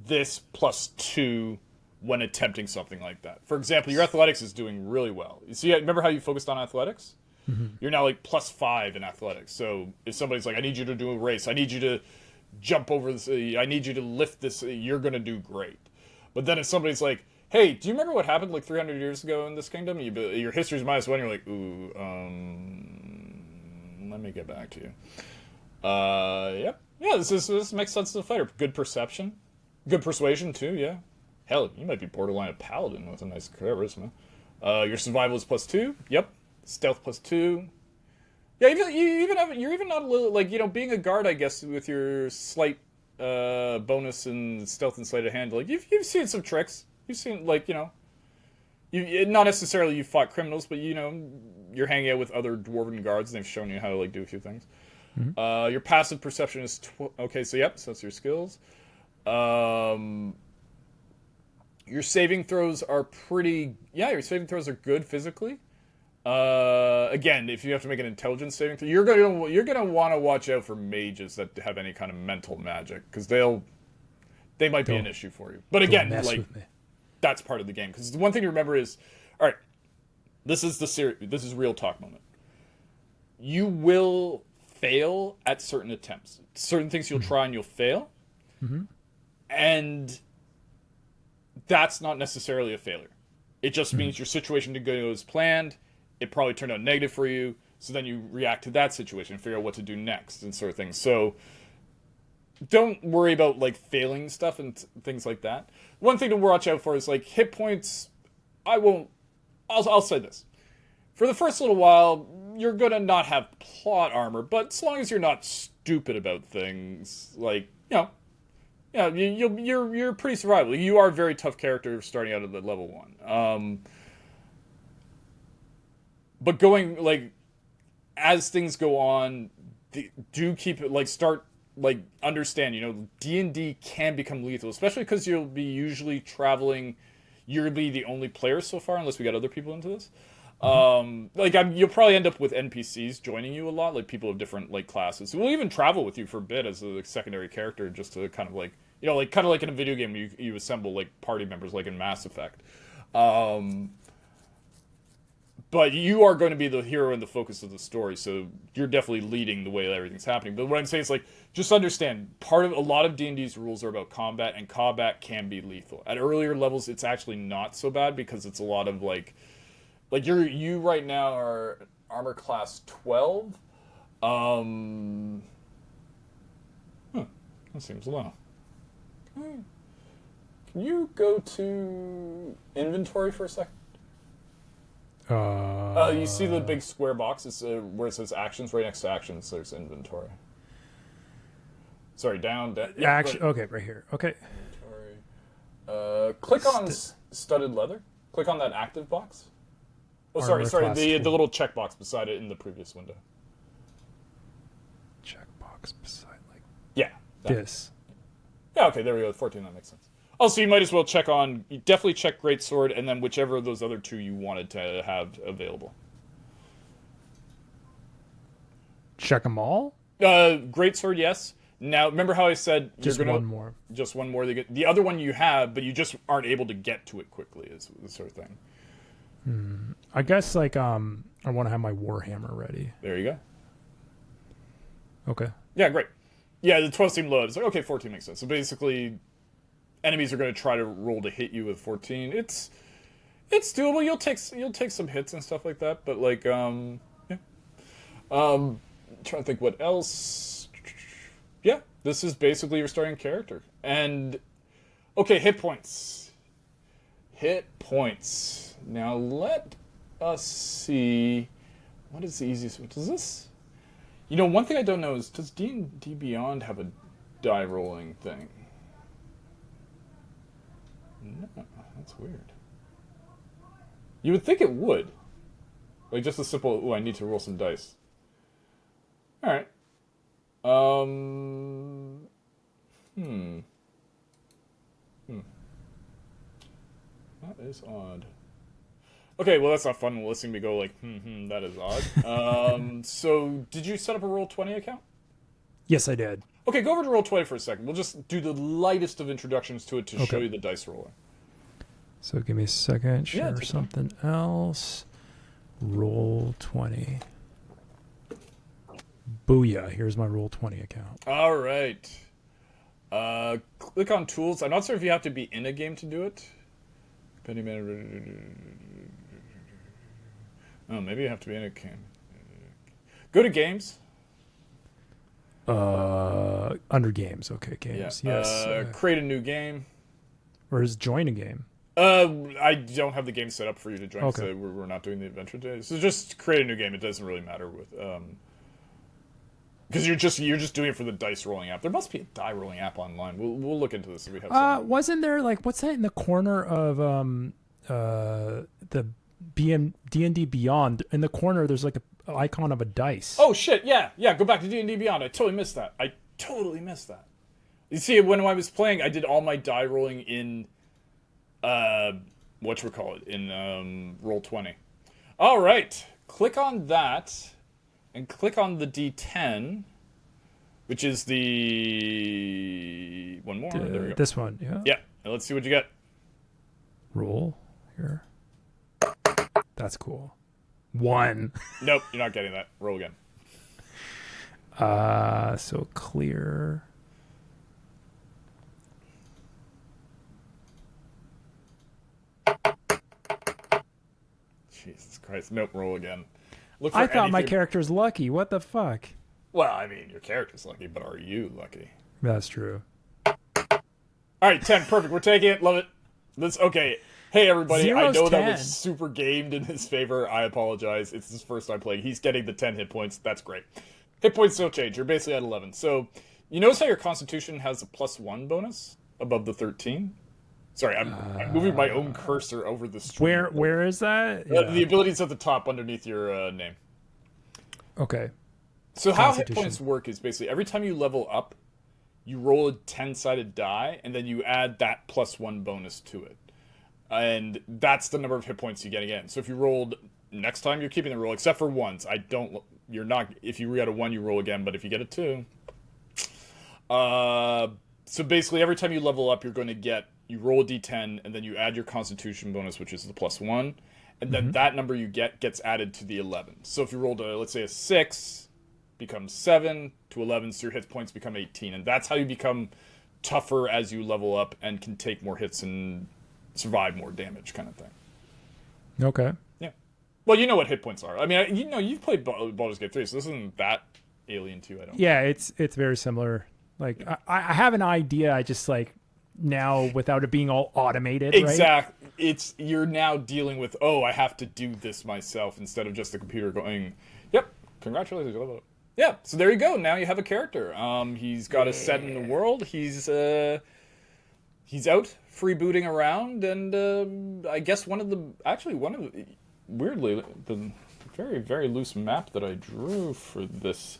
this +2 when attempting something like that. For example, your athletics is doing really well. You see, remember how you focused on athletics? Mm-hmm. You're now like +5 in athletics. So if somebody's like, I need you to do a race, I need you to jump over this, I need you to lift this, you're going to do great. But then if somebody's like, hey, do you remember what happened like 300 years ago in this kingdom? Your history's -1, you're like, ooh, let me get back to you. Yep. Yeah, this makes sense to the fighter. Good perception. Good persuasion, too, yeah. Hell, you might be borderline a paladin with a nice charisma. Your survival is +2. Yep. Stealth +2. Yeah, you're even not a little, like, being a guard, I guess, with your slight bonus in stealth and sleight of hand. Like, you've seen some tricks. You've seen, like, you not necessarily you fought criminals, but, you're hanging out with other dwarven guards, and they've shown you how to, like, do a few things. Mm-hmm. Your passive perception is okay, so yep, so that's your skills. Your saving throws are your saving throws are good physically. Again, if you have to make an intelligence saving throw, you're gonna want to watch out for mages that have any kind of mental magic, because they might be an issue for you. But again, like, that's part of the game. Because the one thing to remember is, all right, this is real talk moment. You will fail at certain attempts. Certain things you'll try and you'll fail. Mm-hmm. And that's not necessarily a failure. It just means your situation didn't go as planned. It probably turned out negative for you. So then you react to that situation and figure out what to do next and sort of thing. So don't worry about, like, failing stuff and things like that. One thing to watch out for is, like, hit points. I'll say this. For the first little while, you're going to not have plot armor, but as long as you're not stupid about things, like, you're pretty survivable. You are a very tough character starting out at the level 1. But going, like, as things go on, do keep it, like, start, like, understand, D&D can become lethal, especially because you'll be usually traveling, you'll be the only player so far, unless we got other people into this. You'll probably end up with NPCs joining you a lot, like people of different, like, classes. We'll even travel with you for a bit as a secondary character, just to kind of, like, kind of like in a video game, you assemble, like, party members, like in Mass Effect. But you are going to be the hero and the focus of the story, so you're definitely leading the way everything's happening. But what I'm saying is, like, just understand, a lot of D&D's rules are about combat, and combat can be lethal. At earlier levels, it's actually not so bad, because it's a lot of, like you right now are armor class 12. That seems low. Okay. Can you go to inventory for a second? You see the big square box? It's where it says actions. Right next to actions, there's inventory. Sorry, down. Yeah, okay, right here. Okay. Inventory. Click on studded leather. Click on that active box. Oh, sorry. The little checkbox beside it in the previous window. Checkbox beside, like. Yeah. This. Yeah. Okay. There we go. 14. That makes sense. Also, you might as well definitely check Greatsword, and then whichever of those other two you wanted to have available. Check them all? Greatsword, yes. Now, remember how I said one more. Just one more. The other one you have, but you just aren't able to get to it quickly, is the sort of thing. I guess, like, I want to have my Warhammer ready. There you go. Okay. Yeah, great. Yeah, the 12 seemed low. It's like, okay, 14 makes sense. So basically, enemies are going to try to roll to hit you with 14. It's doable. You'll take some hits and stuff like that, but, like, yeah. Trying to think what else. Yeah, this is basically your starting character. And okay, hit points. Now let us see. What is the easiest? Does this? One thing I don't know is, does D&D Beyond have a die rolling thing? No, that's weird. You would think it would. Like, just a simple, I need to roll some dice. Alright. That is odd. Okay, well, that's not fun listening to me go like, that is odd. So, did you set up a Roll20 account? Yes, I did. Okay, go over to Roll20 for a second. We'll just do the lightest of introductions to it to show you the dice roller. So give me a second. Share take something else. Roll20. Booyah! Here's my Roll20 account. All right. Click on tools. I'm not sure if you have to be in a game to do it. Oh, maybe you have to be in a game. Go to games. Under games. Okay, games. Yeah. Yes. Create a new game. Or is join a game? I don't have the game set up for you to join. Okay. So we're not doing the adventure today. So just create a new game. It doesn't really matter with because you're just doing it for the dice rolling app. There must be a die rolling app online. We'll look into this if we have. Wasn't there like what's that in the corner of the D&D Beyond? In the corner, there's like an icon of a dice. Oh shit! Yeah. Go back to D&D Beyond. I totally missed that. You see, when I was playing, I did all my die rolling in whatchamacallit, in Roll20. All right, click on that. And click on the D10, which is the one more. There we go. This one, yeah. Yeah. Now let's see what you get. Roll here. That's cool. 1. Nope, you're not getting that. Roll again. So clear. Jesus Christ. Nope, roll again. Look for I thought my anything- character's lucky. What the fuck? Well, I mean, your character's lucky, but are you lucky? That's true. All right, 10. Perfect. We're taking it. Love it. Okay. Hey, everybody. I Zero's know 10. that was super gamed in his favor. I apologize. It's his first time playing. He's getting the 10 hit points. That's great. Hit points don't change. You're basically at 11. So, you notice how your Constitution has a +1 bonus above the 13? Sorry, I'm moving my own cursor over the stream. Where is that? The ability's at the top underneath your name. Okay. So how hit points work is basically every time you level up, you roll a 10-sided die, and then you add that +1 bonus to it. And that's the number of hit points you get again. So if you rolled next time, you're keeping the roll, except for ones. You're not, if you get a 1, you roll again, but if you get a 2. So basically every time you level up, you're going to you roll a d10, and then you add your Constitution bonus, which is the +1, and then that number you get gets added to the 11. So if you rolled let's say a 6, becomes 7 to 11, so your hit points become 18, and that's how you become tougher as you level up and can take more hits and survive more damage, kind of thing. Okay. Yeah. Well, you know what hit points are. I mean, you've played Baldur's Gate 3, so this isn't that alien to you, I don't. Yeah, it's very similar. Like I have an idea. I just like now without it being all automated. Exactly. Right? You're now dealing with I have to do this myself instead of just the computer going, yep, congratulations, you level up. Yeah. So there you go. Now you have a character. He's got a set in the world. He's out freebooting around, and I guess weirdly the very very loose map that I drew for this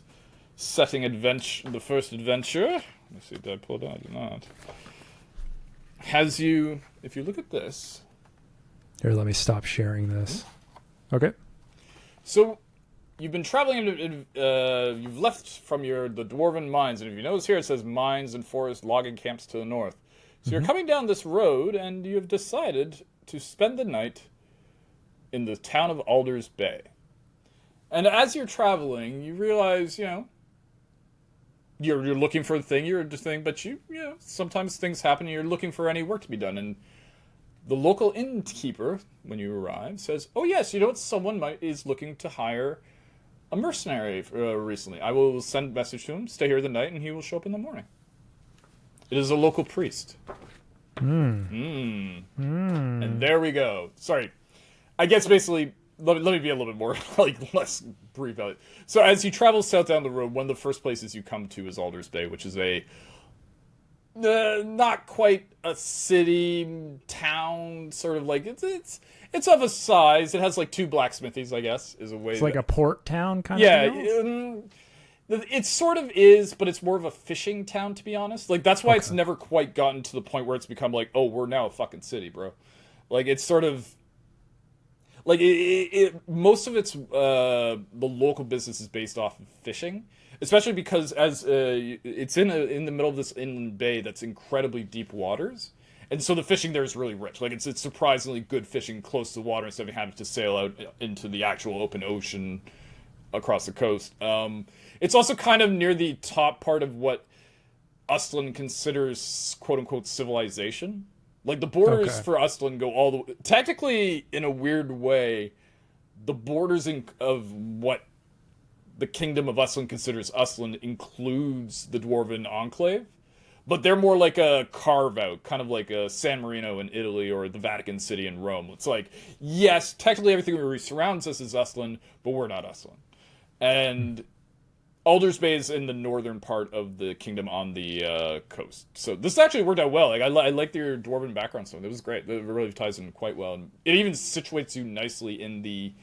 setting adventure, the first adventure. Let me see, did I pull it out? I did not. If you look at this. Here, let me stop sharing this. Okay. So, you've been traveling, you've left from the Dwarven mines, and if you notice here, it says mines and forest logging camps to the north. So you're coming down this road, and you have decided to spend the night in the town of Alders Bay. And as you're traveling, you realize, you're looking for a thing, but sometimes things happen, and you're looking for any work to be done. And the local innkeeper, when you arrive, says, "Oh yes, someone is looking to hire a mercenary recently. I will send a message to him. Stay here the night, and he will show up in the morning." It is a local priest. And there we go. Sorry, I guess basically. Let me be a little bit more, less brief about it. So as you travel south down the road, one of the first places you come to is Alders Bay, which is not quite a city, town, sort of like, it's of a size. It has 2 blacksmithies, I guess, is a way. It's like a port town kind of deal? It sort of is, but it's more of a fishing town, to be honest. That's why it's never quite gotten to the point where it's become we're now a fucking city, bro. It's sort of... Like most of its the local business is based off of fishing, especially because as it's in the middle of this inland bay that's incredibly deep waters, and so the fishing there is really rich. Like it's surprisingly good fishing close to the water instead of having to sail out into the actual open ocean across the coast. It's also kind of near the top part of what Ustlin considers quote unquote civilization. Like the borders for Ustlin go all the way. Technically, in a weird way, the borders of what the kingdom of Ustlin considers Ustlin includes the Dwarven Enclave, but they're more like a carve out, kind of like a San Marino in Italy or the Vatican City in Rome. It's like, yes, technically everything that surrounds us is Ustlin, but we're not Ustlin. And Alders Bay is in the northern part of the kingdom on the coast. So this actually worked out well. Like I liked your Dwarven background stuff. It was great. It really ties in quite well. And it even situates you nicely in the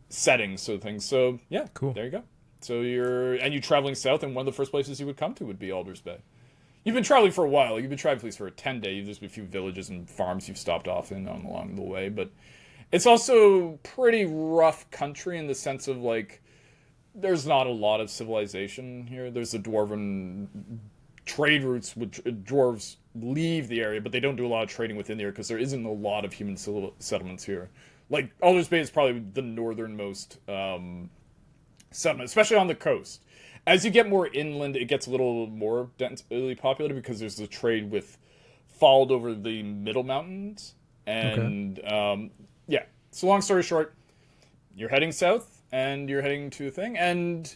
settings, so things. So yeah, cool. There you go. So you're traveling south, and one of the first places you would come to would be Alders Bay. You've been traveling for a while. You've been traveling at least for a 10-day. There's a few villages and farms you've stopped off in along the way, but it's also pretty rough country in the sense of like there's not a lot of civilization here. There's the Dwarven trade routes, which dwarves leave the area, but they don't do a lot of trading within the area because there isn't a lot of human settlements here. Like Alders Bay is probably the northernmost settlement, especially on the coast. As you get more inland, it gets a little more densely populated because there's the trade with followed over the middle mountains. And yeah, so long story short, you're heading south and you're heading to a thing, and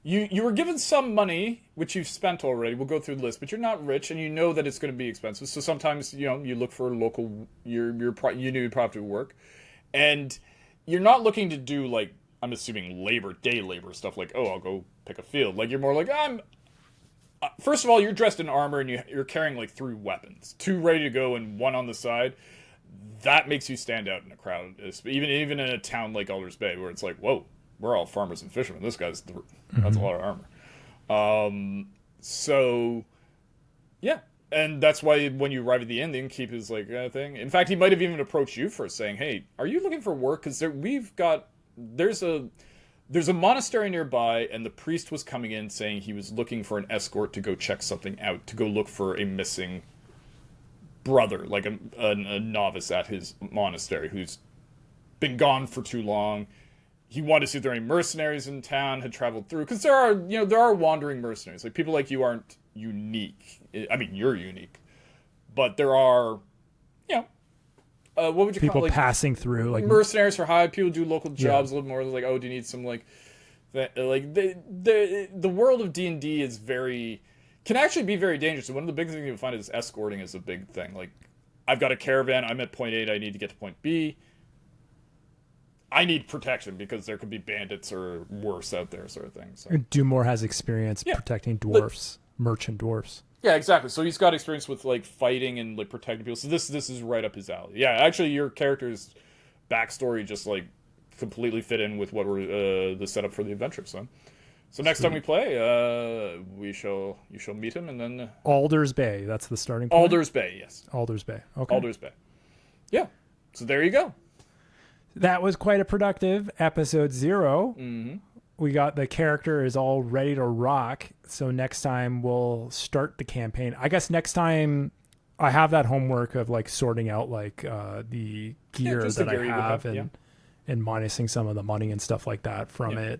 you were given some money, which you've spent already. We'll go through the list, but you're not rich, and you know that it's going to be expensive. So sometimes, you look for local, you need proper work, and you're not looking to do like, I'm assuming day labor stuff like, oh, I'll go pick a field. Like you're more like, first of all, you're dressed in armor and you're carrying like 3 weapons, 2 ready to go and 1 on the side. That makes you stand out in a crowd, even in a town like Alders Bay, where it's like, whoa, we're all farmers and fishermen. This guy's that's a lot of armor. So yeah, and that's why when you arrive at the inn, the innkeeper is like thing. In fact, he might have even approached you first, saying, "Hey, are you looking for work? Because there's a monastery nearby, and the priest was coming in saying he was looking for an escort to go check something out, to go look for a missing brother, like a novice at his monastery who's been gone for too long. He wanted to see if there are any mercenaries in town, had traveled through, because there are wandering mercenaries. Like people like you aren't unique. I mean, you're unique, but there are, what would you people call it? Like, passing through, like mercenaries for hire. People do local jobs a little more. Like, oh, do you need some like the world of D&D is can actually be very dangerous. And one of the big things you find is escorting is a big thing. Like, I've got a caravan. I'm at point A. I need to get to point B. I need protection because there could be bandits or worse out there, sort of thing. So. Doomor has experience protecting dwarfs, merchant dwarfs. Yeah, exactly. So he's got experience with like fighting and like protecting people. So this is right up his alley. Yeah, actually, your character's backstory just like completely fit in with what we're the setup for the adventure. So next time we play, you shall meet him, and then Alders Bay. That's the starting point. Alders Bay, yes. Alders Bay. Okay. Alders Bay. Yeah. So there you go. That was quite a productive episode 0. Mm-hmm. We got the character is all ready to rock. So next time we'll start the campaign. I guess next time I have that homework of like sorting out like the gear that I have and minusing some of the money and stuff like that from it.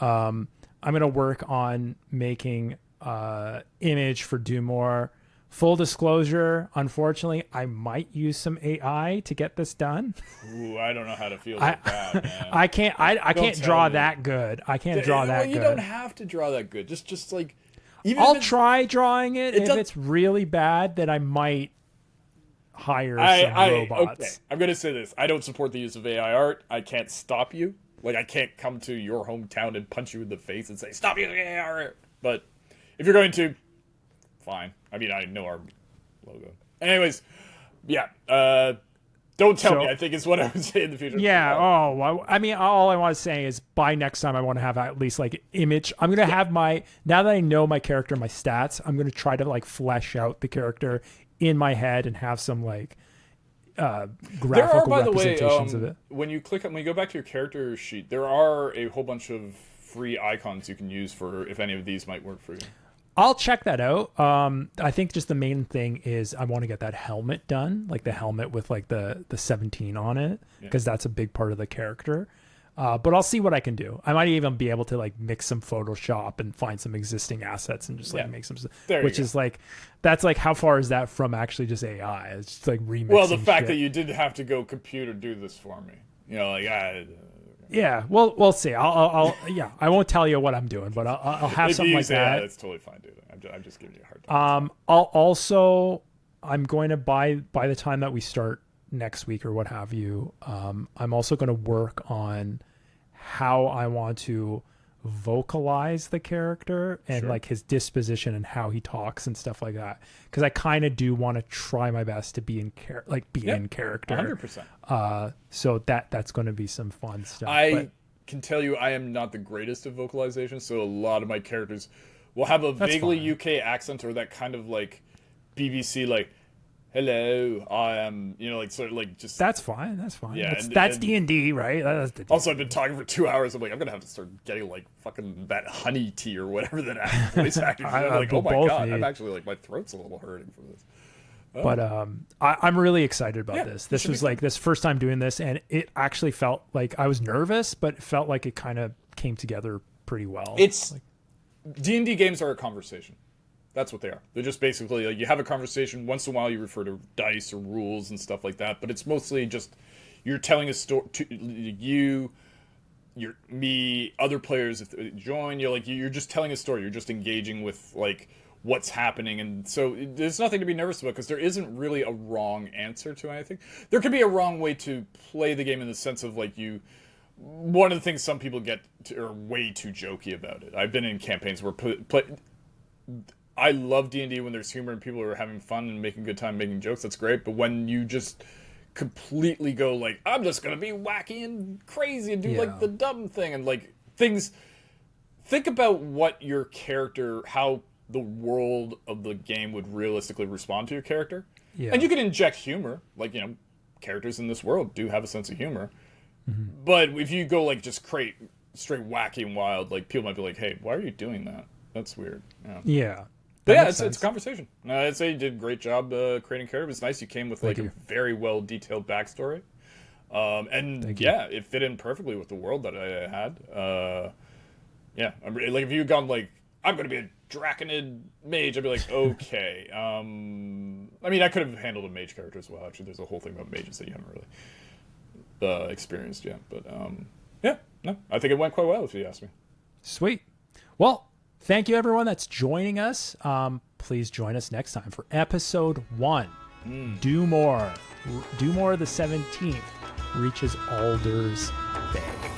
I'm going to work on making image for Doomor. Full disclosure, unfortunately, I might use some AI to get this done. Ooh, I don't know how to feel about that, man. I can't draw that good. I can't draw that good. You don't have to draw that good. Just like I'll try drawing it. If it's really bad, then I might hire some robots. Okay. I'm going to say this. I don't support the use of AI art. I can't stop you. Like, I can't come to your hometown and punch you in the face and say, stop using AI art. But if you're going to, fine. I mean, I know our logo. Anyways, yeah. Don't tell me, I think is what I would say in the future. Yeah. I mean, all I want to say is by next time I want to have at least like image. I'm going to have now that I know my character, my stats, I'm going to try to like flesh out the character in my head and have some like graphical there are, by the way, representations of it. when you go back to your character sheet, there are a whole bunch of free icons you can use for if any of these might work for you. I'll check that out. I think just the main thing is I want to get that helmet done, like the helmet with like the 17 on it, because that's a big part of the character. But I'll see what I can do. I might even be able to like mix some Photoshop and find some existing assets and just like make some, which is like, that's like, how far is that from actually just AI? It's just like remixing. Well, the fact that you didn't have to go computer do this for me, you know, like yeah, we'll see. I'll I won't tell you what I'm doing, but I'll have something like that. Yeah, that's totally fine, dude. I'm just giving you a hard time. I'm going to by the time that we start next week or what have you, I'm also going to work on how I want to vocalize the character and like his disposition and how he talks and stuff like that, because I kind of do want to try my best to be in character 100%. So that's going to be some fun stuff. I can tell you I am not the greatest at vocalization, so a lot of my characters will have a vaguely UK accent or that kind of like BBC like, hello, I am, you know, like sort of like just. That's fine. Yeah, that's D&D, right? That's the also, I've been talking for 2 hours. I'm like, I'm gonna have to start getting like fucking that honey tea or whatever that voice actor. I'm like, oh my god, I'm actually like my throat's a little hurting from this. But I'm really excited about this. This was like this first time doing this, and it actually felt like I was nervous, but it felt like it kind of came together pretty well. It's like, D&D games are a conversation. That's what they are. They're just basically like you have a conversation. Once in a while, you refer to dice or rules and stuff like that. But it's mostly just you're telling a story to me, other players if they join. You're just telling a story. You're just engaging with like what's happening, and so there's nothing to be nervous about because there isn't really a wrong answer to anything. There could be a wrong way to play the game in the sense of like you. One of the things some people are way too jokey about it. I've been in campaigns where I love D&D when there's humor and people are having fun and making good time making jokes. That's great. But when you just completely go like, I'm just going to be wacky and crazy and do like the dumb thing and like things. Think about what your character, how the world of the game would realistically respond to your character. Yeah. And you can inject humor. Like, you know, characters in this world do have a sense of humor. Mm-hmm. But if you go like just straight wacky and wild, like people might be like, hey, why are you doing that? That's weird. Yeah. But yeah, it's a conversation. I'd say you did a great job creating characters. It's nice you came with like a very well detailed backstory, and it fit in perfectly with the world that I had. Like if you had gone like I'm going to be a Draconid mage, I'd be like okay. I mean, I could have handled a mage character as well. Actually, there's a whole thing about mages that you haven't really experienced yet. But I think it went quite well if you ask me. Sweet. Well. Thank you, everyone that's joining us. Please join us next time for episode 1. Doomor the 17th reaches Alder's Bay.